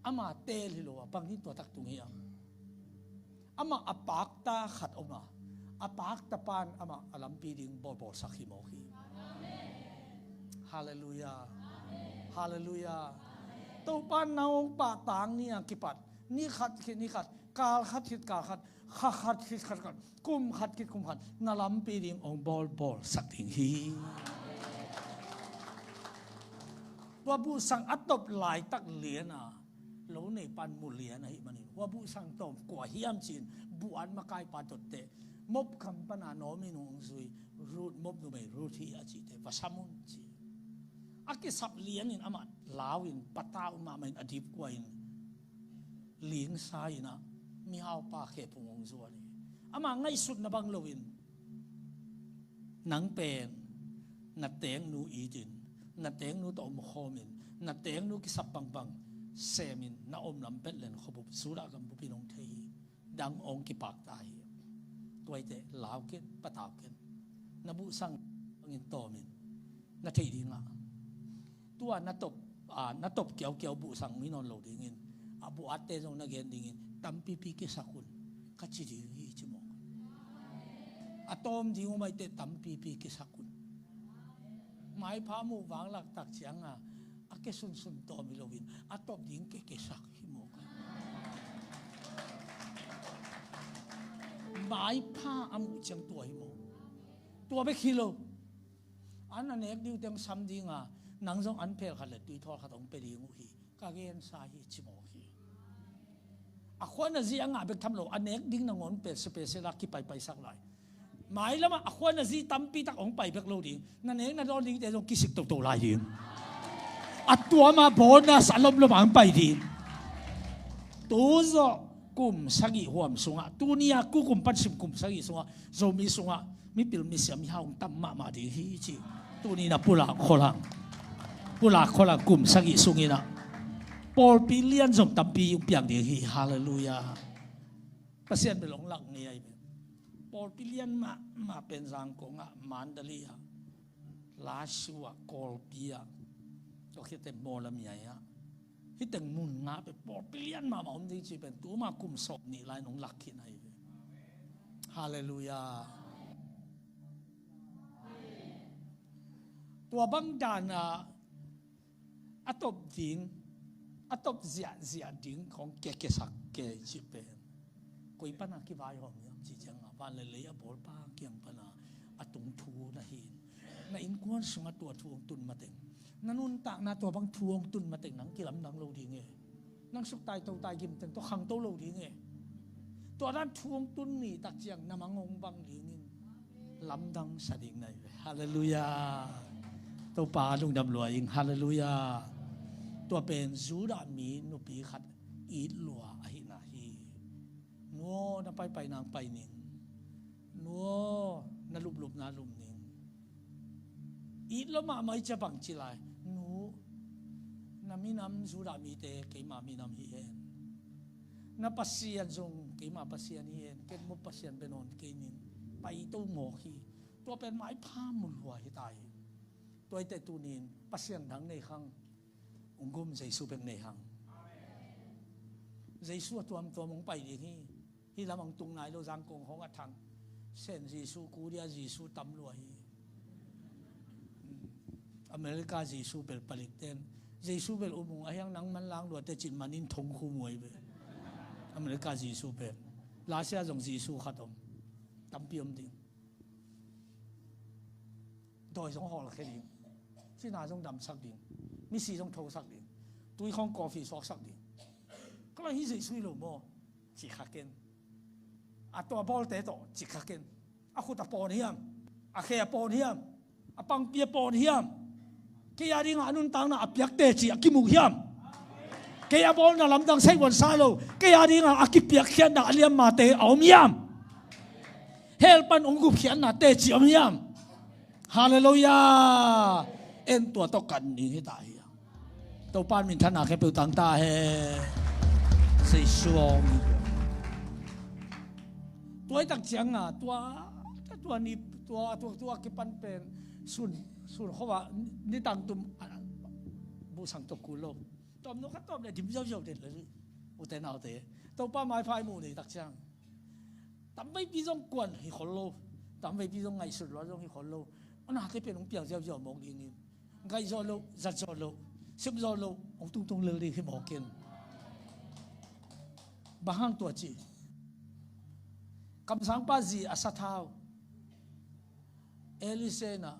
อามาเตลิโลบางทีตัวตักตุงเฮียอามาอปากตาขัดออกมาอปากตาปานอามาอลัมปีดิงบอสักฮิโมฮีฮาเลลูยาฮาเลลูยาตัวปานนาองปากต่างนี่กิปัดนี่ขัดกาลขัดทิดกาลขัด ขัดคิดขัดกันกุมขัดคิดกุมขัดนาลำปีดิ่งองบอลสักดิ่งฮีว่าบุสังอัตตบหลายตักเหรียญโลในปันมุเหรียญให้มันว่าบุสังตบกว่าเฮียมจีนบุอันมาไกลปาตดเตมบคำปนาโนมินุงซุยรูดมบนุไปรูดที่อาจิเตภาษามุนจีอากิสับเหรียญอินอามัดลาวินปะตาอุมามันอดีบกว่าอินเหลียงสายนะมีเอาปาเขปงงซัวนี่อามาง่ายสุดนะบังโลวินหนังเป็นนัดเตงนูอีดินนัดเตงนูตอมโคมินนัดเตงนูกิสับบังบังเซมินนาอมลำเป็ดเลนขบุสุรากัมบุปินงเทีดังองกิปากตายตัวเตลาวเกินปะตาวเกินนบุสังงินโตมินนัดเทีดิงะตัวนัดตบเกี่ยวบุสังมินอนโลดิงินอาบุอัตเตจงนักเกนดิงินตัมปีปีกิสักุนกัจจิดีฮีจิมองอะตอมดิงไม่เตตัมปีปีกิสักุนหมายพามูวางหลักตักเสียงอาเกสุนสุนโตมิโลวินอะตบดิงเกเกสักฮิมองหมายพาอามุจังตัวฮิมองตัวไปคิโลอันนั้นเอกดิวเต็มซ้ำดิงนังจงอันเพลขัดเลยตุยทอดขัดองไปดีงูฮีกาเกนสาฮีจิมองฮีอะคนน่ะจีอังอาเบกทำโลอันเอกดิ้งนังงอนเป็ดสเปเชียลกิไปสักหลายหมายแล้วมาอะคนน่ะจีตั้มปีตักองไปเบกโลดิ้งนั่นเองนั่นโลดิ้งแต่จงกิสิกตัวลายดิ้งอัดตัวมาโบนัสอารมณ์ระหว่างไปดิ้งตัวจะกุมสักอีหัวมสุงตัวนี้กุมปันสิมกุมสักอีสุงโจมีสุงมีปิลมีเสียมีหาวตั้มมาดิ้งฮีจีตัวนี้นะปุระโคลังกุมสักอีสุงินะปอลปิเลียนจงตั้มปียุบเปียงเดียฮีฮาเลลูยาประเสริฐเป็นหลงหลักเนี่ยปอลปิเลียนมาเป็นสังกงมันดลียลาชัวกอลปีก็คิดแต่โมลมีอะไรคิดแต่มุนงาเป็นปอลปิเลียนมาอมดีจีเป็นตัวมากุมศพนี่ลายหลงหลักที่ไหนฮาเลลูยาตัวบังดานอัตบดิงอัตบเสียดิงของเกสักเกจิเป็นกุยปนาคิวายหอมยังจีจังวันเลยบอลป้าเกียงปนาอัตุงทูนะหินนั่นอินกวนสงตัวทวงตุนมาเต็งนั่นนุ่นตากนาตัวบังทวงตุนมาเต็งนังกิลำนังโลดีเงนังสุกตายตัวตายกิมเต็งตัวขังตัวโลดีเงตัวนั้นทวงตุนนี่ตักเจียงนำงงบังดีเงินลำดังสดิ่งในฮาเลลูยาตัวป่าลุงดำรวยอิงฮาเลลูยาตัวเป็นจูดามีนุปีขัดอีดลัวอหินาฮีนัวนไปนางไปหนิงนัวนลุบนาลุมหนิงอีดแล้วมาไม่จะบังจิไลนูนามีน้ำจูดามีเตเกมามีน้ำฮีเอนนาปัสเซียนจงเกมาปัสเซียนฮีเอนเกมุปัสเซียนเป็นนเกนินไปตู้หมอฮีตัวเป็นไม้ผ้ามุลหัวให้ตายตัวแต่ตูนินปัสเซียนทั้งในข้างองค์กุมใจสู้เป็นในหังใจสู้ตัวมงไปดีที่เรามองตรงไหนเราจังกงของอัฐังเส้นใจสู้กูเดียใจสู้ตำรวจอเมริกาใจสู้เป็นผลิตเต็นใจสู้เป็นอุโมงค์ไอ้ยังนังมันล้างหลวดแต่จิตมันนินทงคู่มวยไปอเมริกาใจสู้เป็นลาเซียจงใจสู้ขัดอมตำเปียมดิ่งโดยสองห่อละแค่ดิ่งที่นาจงดำสักดิ่งมีสีต้องโทสักดิ่งตุยของกาแฟซอกสักดิ่งก็เลยที่สุดเลยมั้งจิกเกนตัวบอลเตะต่อจิกเกนคุณตาปอนเฮียมเขียปอนเฮียมปังเปียปอนเฮียมเกียร์ดิ่งอนุนตังน่ะเปียกเตะจิกิมุเฮียมเกียร์บอลน่ะลำดังใช้วันซาโลเกียร์ดิ่งกิเปียกเขียนน่ะเลี้ยมมาเตะเอาเมียมเฮลปันองกุเขียนน่ะเตะจิเอาเมียมฮาเลลูยาเอ็นตัวตกันนี่ให้ตายตัวป้านมินทนาแค่เปิดตังตาเฮใส่ช่วงตัวตักเจียงตัวนี้ตัวกิปันเป็นสุนเขาว่านี่ตังตุมบูสังตกุโลตอมนกตอมเนี่ยถิ่มเจ้าเด็ดเลยอุเทนเอาเตะตัวป้าไม้พายมูนี่ตักเจียงตั้มไม่ปีจงกวนให้คนโลตั้มไม่ปีจงไงสุดร้อนจงให้คนโลมันหาที่เป็นองเปียกเจ้ามองดีนี่ไงโซโลจัดโซโลสิบโซโลองตรงเลยให้บอกกินบางตัวจี คำสั่งป้าจีอาสัตาวเอลิเซน่ะ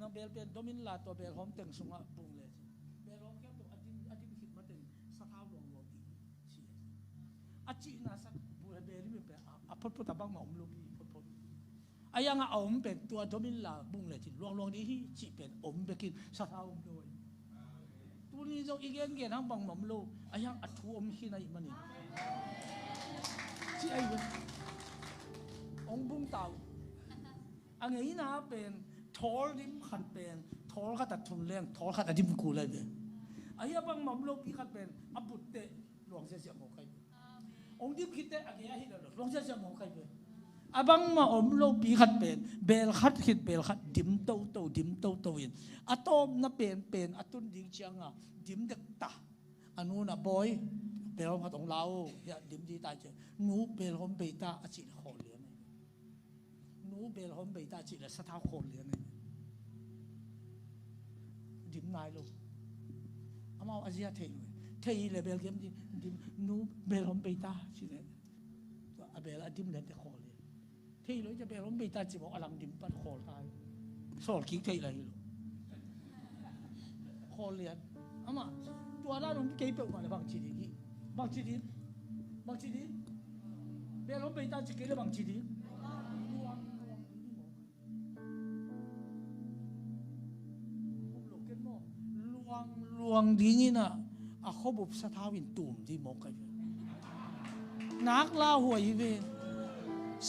นับเบลเป็นดมินลาตัวเบลหอมเต็งสุงะปุ่งเลยเบลหอมแค่ตัวอดีตคิดมาเต็งสัตาวลงลงชีอาจีน่ะสัตบุเบลนี่เป็นพุทธบังมาอมลูกพุทธอายังอมเป็นตัวดมินลาปุ่งเลยจีลงดีที่จีเป็นอมไปกินสัตาวด้วยตัวนี้จะอีกอย่างเงี้ยทั้งบังมาอมลูกอายังอัดทัวมขี้ในมันนี่จีไอ้เว้ยองบุ้งเต่าอันนี้นะเป็นทอลดิมขัดเป็นทอลขัดตัดทุนเลี้ยงทอลขัดดิมกูเลยเป็นอันนี้บางมั่มโลกที่ขัดเป็นอับุตเตหลวงเสียหมอกใครองดิมคิดเตอันนี้ฮิลล์หลวงเสียหมอกใครเป็นอับางมั่มโลกปีขัดเป็นเบลขัดคิดเบลขัดดิมโตดิมโตอินอะตอมน่ะเป็นอะตุนดิ้งเชียงอ่ะดิมเด็กตาอันนู้นน่ะบอยเบลขัดของเราอย่าดิมดีตายเจนูเบลหอมเบต้าอาจิตขอเลี้ยงนูเบลหอมเบต้าจิตและสะท้าขอเลี้ยงดิมนายลูกอามาอาเซียเทยเลยเบลเกมดิมนูเบลหอมเบต้าจิตเลยอาเบลดิมเล่นแต่ขอเลี้ยงเทยเลยจะเบลหอมเบต้าจิตบอกอลังดิมปัดขอตายสอนคิดเทยเลยลูกขอเลี้ยงอามาตัวด้านนู้นเก็บไปมาเลยบางจีดีบางจีดีเบลหอมเบต้าจิตเก็บเลยบางจีดีลวงดีนี่นะอาเขาบุบสะท้าวินตุ่มที่มกไอ้นักล่าหัวอีเว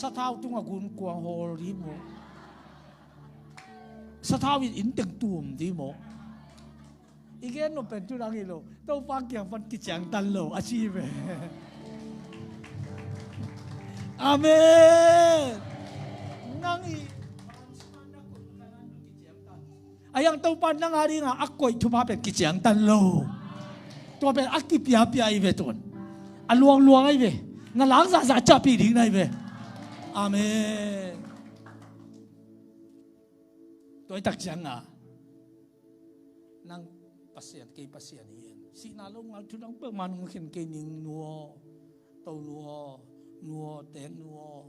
สะท้าตุงกุนกวางโฮลีมกสะท้าวินอินเต็งตุ่มที่มกอีกแค่นเป็นจุดอะไรโลต้องฟังเกี่ยวฟันกิจยังตันโลอาชีพอาเมนนั่งอีayang taupan ng hari nga ako'y tumapit kitsiyang tanlo. Tumapit akipiyapia ibe ton. Aluang-luang ibe. Nalang sa chapiling na ibe. Amen. To'y taksiyang nga. Nang pasyan kay pasyan iyan. Sinalong nga tunang pagmanungkin kay ning nuo. Tau nuo, teng nuo.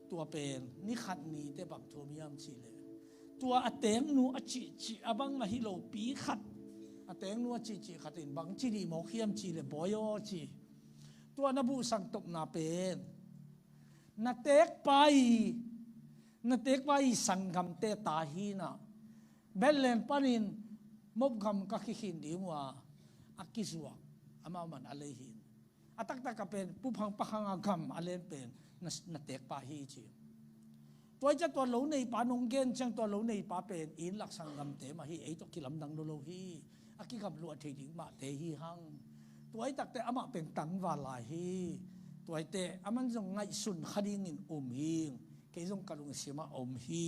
Tumapit, ni khat ni te bang tumiyam sile. ตัวอเตงนูอจิจิอบังมาฮิโลปีขัดอเตงนูอจิจิขัดอินบังจิดีมอขียมจิเลบอยอจิตัวนบูสังตกนาเป็นนาเตกไปสังกำเตตาฮีนะเบลเลนปานินมบกำกักขินดีมัวอักกิสวกอามามันอะไรหินอัตักตะกเป็นผู้พังปะขังอากำอะไรเป็นนาเตกไปฮีจิตัวจะตัวเหลาในป่านงเกนจังตัวเหลาในป่าเป็นอินหลักสังกำเตมาฮีไอตัวกิลำดังโลฮีอากิกับลวดเทดิงมาเตฮีหังตัวไอตักเตอามาเป็นตังวาลาฮีตัวไอเตอามันจงไงสุนขัดิงินฮิงเกยจงกะลุงเสียมาฮี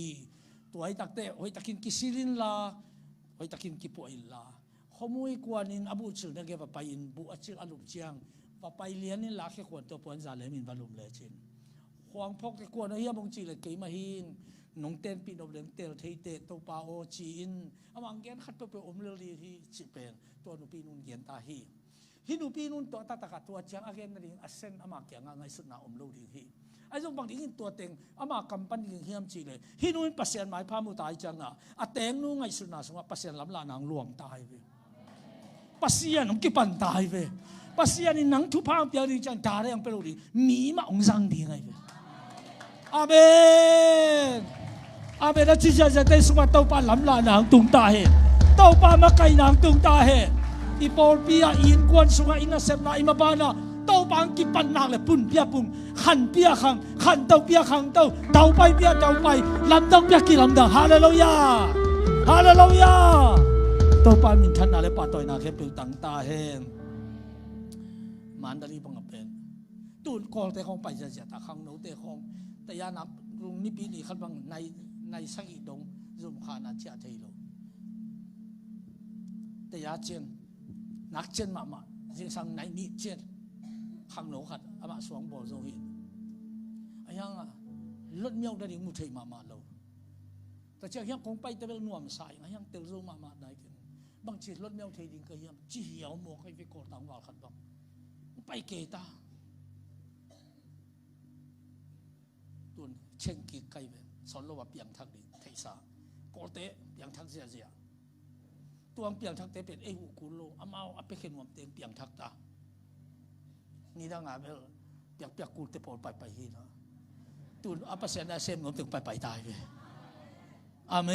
ตัวไอตักเตโอยตักินกิสิลินลาโอยตักินกิปอิลลาขโมยกวานินอบูจุนเกปไปอินบุอัจฉริอลุมเจียงปไปเลียนนี่ลาแค่ขวดตัวปวนซาเลมินบาลุมเลจินควงพกกวนเฮียบงจีเลยเกยมาหิงน้องเต้นปีนอบเลี้ยงเตลเทเตตัวปาโอจีนอามังเกนขัดไปอมเลลีที่จีเป็นตัวนุปีนุนเกียนตาฮีฮินุปีนุนตัวตาตะกัดตัวเจียงอาเกนนั่นเองอาเซนอามาเกียงไงสุดน่าอมเลลีฮีไอ้ตรงบางทีตัวเต็งอามากำปั้นยิงเฮียมจีเลยฮินุนปัสเซียนหมายพามุตายจังอ่ะอาเต็งนู้ไงสุดน่าสมว่าปัสเซียนลำลานางหลวงตายไปปัสเซียนองกิปันตายไปปัสเซียนนี่นังทุพางเปียดีจังตาเรื่องเปรูดีมีมาองซังดีไงไปอาเมนอาเมนแล้วที่จะได้สมัครเต้าปานลำลานางตุงตาเหเต้าปานมาไก่นางตุงตาเหอีปอลเปียอินกวนสุงอินาเซมนาอิมาบานาเต้าปานกิปันนางเลยปุ่นเปียปุ่งขันเปียขังขันเต้าเปียขังเต้าไปเปียเต้าไปลำดังเปียกี่ลำดังฮาเลลูยาฮาเลลูยาเต้าปานมินทันอะไรปาต่อยนาแค่เปลวตังตาเหมันดาลีบังเป็นตูนกองแต่ของไปจะตาขังโนแต่ของแต่ยานับลุงนิปีนี่ขัดบังในสักอีดงรุมขานาเจียเทโลแต่ยาเจนนักเจนมาเจนสังในนี่เจนขังโนขัดอามาสวงบ่อโซหินไอ้ยังอ่ะรถเมียวได้ดิมุทัยมาโลแต่เจ้ายังคงไปแต่เป็นหน่วมสายไอ้ยังเตลโซมาได้กันบางทีรถเมียวเทดิงก็ยังจีเหี่ยวหมวกให้ไปโกดต่างวาลขัดบังไปเกตา เช่งกิไกเวสอนเราว่าเปียงทักดิเทสาโกเตเปียงทักเสียตัวเปียงทักเตเป็นอุกุโลอามาเอาไปเข็นวมเตียงเปียงทักตานี่ดังงาเบลเปียกกูเตปอไปฮีนะตุนอัปเสนาเซมวมเตียงไปตายเวอาเม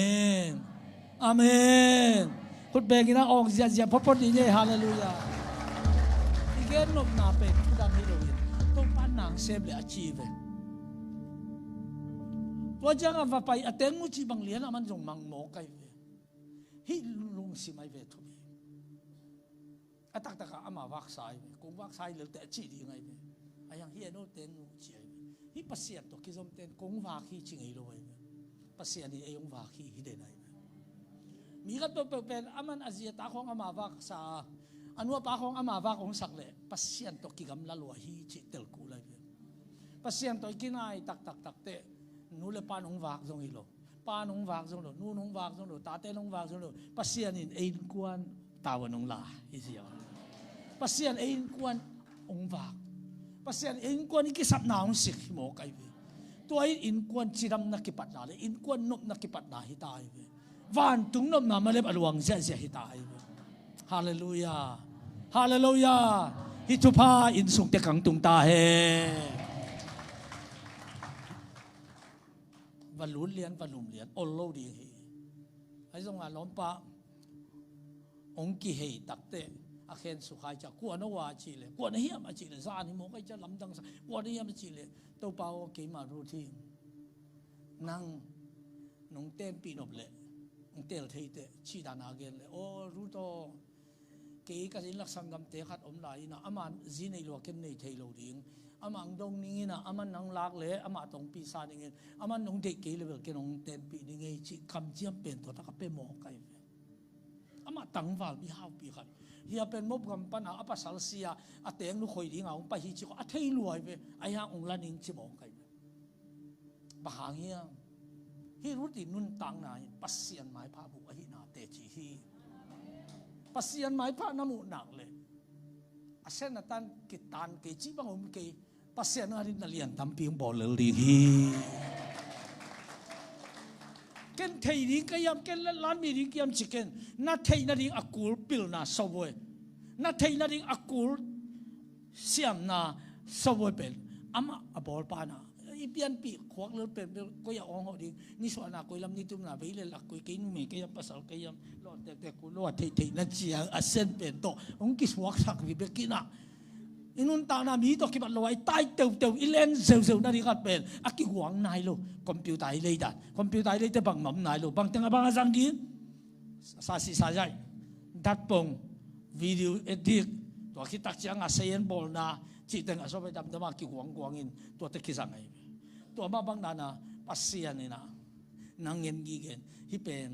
นอาเมนพุทธเบกินะออกเสียพอดีเนี่ยฮาเลลูยาอีกเกนนบนาเป็นผู้ดังนี้เลยต้องปั้นนางเซมเลยอาชีพตัวจังว่าไปอเตงมุจิบังเลียนมันจงมังโมไกเวฮิลุงสิไม่เวทุบีอาตักตะกะอามาวักไซคงวักไซเหลือแต่จีดีไงเวอายังเฮียโนเตงมุจิฮิปัสเซียนตัวกิจมเตนคงวักฮิจิงไอโลเวปัสเซียนนี่เองวักฮิฮิเดนไอมีกันตัวเป็นอามันอาเซียตาของอามาวักซาอันว่าปาของอามาวักของสักเล่ปัสเซียนตัวกิกำละลัวฮิจิเตลกูไลเวปัสเซียนตัวกินไอตักเตนูเลปานองวากจงอีโลปานองวากจงโลนูนองวากจงโลตาเตนองวากจงโลปัสเซียนเอ็นกวนตาวันองลาอิเสียวปัสเซียนเอ็นกวนองวากปัสเซียนเอ็นกวนอีกิสับนาองสิกโมไกเวตัวเอ็นกวนจิรำนักกิปัตนาเลยเอ็นกวนนบนักกิปัตนาฮิตายเววันตุงนบนามาเล็บอลวังเสียฮิตายเวฮาเลลูยาฮาเลลูยาฮิตุพาอินสุงเตกังตุงตาเฮวันลุ้นเลี้ยนวันลุ่มเลี้ยนโอโลดีเฮไอ้ตรงนั้นล้อมปะองค์กิเฮตักเตะอาเคนสุขายจากกัวนว่าจีเลยกัวนเฮียมาจีเลยซานี่มองไอ้เจ้าลำดังกัวนเฮียมาจีเลยตัวเปล่าเกี่ยมารู้ที่นั่งน้องเต้นปีนอบเลยน้องเต้นเทยเตะชีดานาเกนเลยโอ้รู้ตัวเกี่ยกันลักษณะกำเตะขัดอมลายนะอามันจีในหลวงเก็นในเทยโลดิ้งอามันดงนี้นะอามันนังลักเลยอามันตรงปีศาจนี่อามันน้องเด็กเกี่ยเลยเกี่ยน้องเต้นปีนี่ไงชีคำเจียมเป็นตัวตะกับเป็นหมอกไก่อามันตั้งวาลมีห้าวปีกันเฮียเป็นมบกำปั้นอาปัสสาวะเสียอาเตียงนุคอยดิ้งเอาไปฮิจิก็อาเทยรวยไปไอ้ฮะองค์ละนิ่งชิมองไก่บางเฮียฮิรุตินุนตังนายปัสเซียนไม้ผ้าบุอหินาเตจิฮีปัสเซียนไม้ผ้าน้ำมูหนักเลยอาเซนตันกิตานเกจิบังอมเกปัสเซียนนารินเลียนทำพิงบอลลีฮีเกันเทยดิ้งก็ยำเกันล้านมีดิ้งก็ยำชิเกันนัดเทยนาดิ้งอักูลปิลนาสวายนัดเทยนาดิ้งอักูลเสียมนาสวายเป็นอามาอบอลปานาอีเปียนปีขวักเลือเป็นก็อยากอ่องเขาดิ้งนี่ส่วนนักกุยลำนี้ตุ้มนาไปเลยหลักกุยกินมีก็ยำภาษาก็ยำหลอดแต่กูหลอดเทยนั่นเสียอาเซนเป็นโตองค์กิสวักสักวิเบกินะอินุนตานามีตัวคิดว่าลอยใต้เตียวอีเลนเซลนั่นที่กัดเป็นอากิหวังนายโลคอมพิวเตอร์เลยดันคอมพิวเตอร์เลยแต่บังมั่มนายโลบังเต็งบังอาจังกินสาสิสาใจดัดปงวิดีโอเอดิกตัวคิดตักจังอาเซียนบอลนะจิตเต็งอาชอบไปดำดำมากิหวังอินตัวตะคิดสังไงตัวมาบังนานะปัสเซียนนี่นะนางเงินกีเงินที่เป็น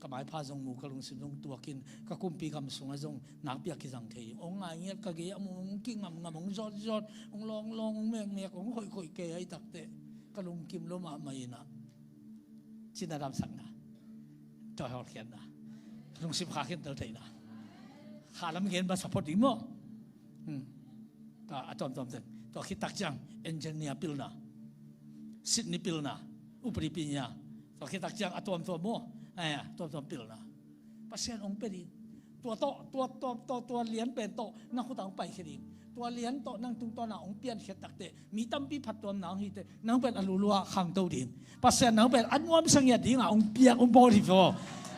กหมายพาจงมูกลงสิลงตัวกินก็คุมปีกำสงจงนักเปียกิจังเทียองไงเงี้ยก็เกี่ยมงกิ้งงำองจอดองลองเมียองค่อยเกยให้ตักเตะก็ลงกิมลมาไม่นะชินาดำสังนะจอยหอดเขียนนะลงสิบขาเขียนเต่าไทยนะขาลำเขียนภาษาพอดีมั้งก็จอมตัวคิดตักจังเอนจิเนียร์ปิลนะซิดนีย์ปิลนะอุปริปิญญาตัวคิดตักจังตัวมั้งตัวปิลนะปัสเซียนองเป็นตัวเหรียญเป็นโตนั่งขุดเอาไปแค่นี้ตัวเหรียญโตนั่งตุงตัวหนาองเปลี่ยนเขียนตักเตะมีตั้มปีผัดตัวหนังฮีเตนั่งเป็นอลูลัวขังตัวดิ่งปัสเซียนนั่งเป็นอันวมสังเกตดิ่งองเปียกองบอดีฟอ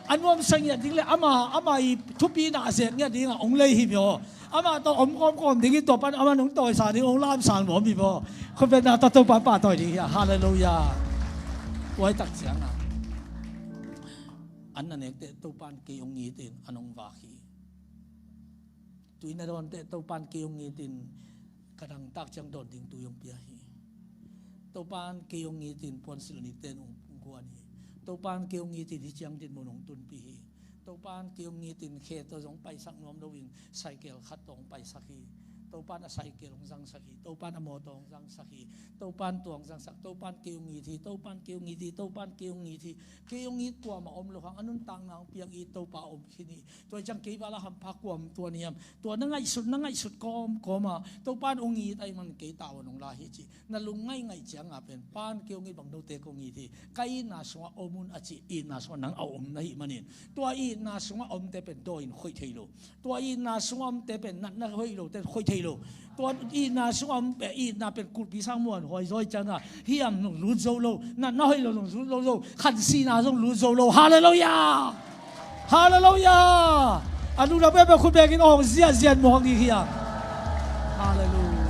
อันวมสังเกตดิ่งเลยอามาทุบปีนาเสียงเนี่ยดิ่งองเลยฮีฟออามาตัวก้มดิ่งตัวปั้นอามาหนุ่มต่อยสาดิ่งองล่ามสานหัวมีฟอคนเป็นนาตัวป้าต่อยดิ่งฮาเลลูยาไว้ตักเสียงนะอันนั้นเองเตะตัวปานเกี่ยงงี้ตินอันองวาคีตัวนั้นโดนเตะตัวปานเกี่ยงงี้ตินกระดังตักจังโดนดิ่งตัวยงเปียฮีตัวปานเกี่ยงงี้ตินปวนสิลนิเตนองกวนฮีตัวปานเกี่ยงงี้ตินที่จังตินมนองตุนปีฮีตัวปานเกี่ยงงี้ตินเขตตัวสงไปสักน้อมดวินไซเกลขัดตรงไปสักฮี ตัวปานอาศัยเกี่ยวกับสังสกีตัวปานอโมตองสังสกีตัวปานตวงสังสักตัวปานเกี่ยวงีทีตัวปานเกี่ยวงีทีตัวปานเกี่ยวงีทีเกี่ยวงีตัวมาอมโลหังอนุนตังนางเพียงอีตัวปาอมที่นี่ตัวจังกีบาลหัมพักวมตัวเนียมตัวนั่งไงสุดก็มาตัวปานองงีไตมันเกี่ยตาวนงลาฮิจินั่นลุงไงจังอาเป็นปานเกี่ยวงีบังโนเตกงีทีไกน่าสวะอมุนอจิอีน่าสวะนังเอาอมในมันนี่ตัวอีน่าสวะอมเตเป็นโดยคุยเทโลตัวอีน่าสวะอมเตเป็นนั่นคุยโลเตคุยเทโลตัวอีน่าสวะอมเป็นอีน่าเป็นกุลพิสังมวนหอยร้อยจังอ่ะเฮียมนุ่งรู้โจโลนั่นน้อยโลนุ่งรู้โจขันซีน่าต้องรู้โจโลฮาเลลูยาฮาเลลูยาอนุเราเป็นคุณเบกินออกเสียมองดีเฮียฮาเลลู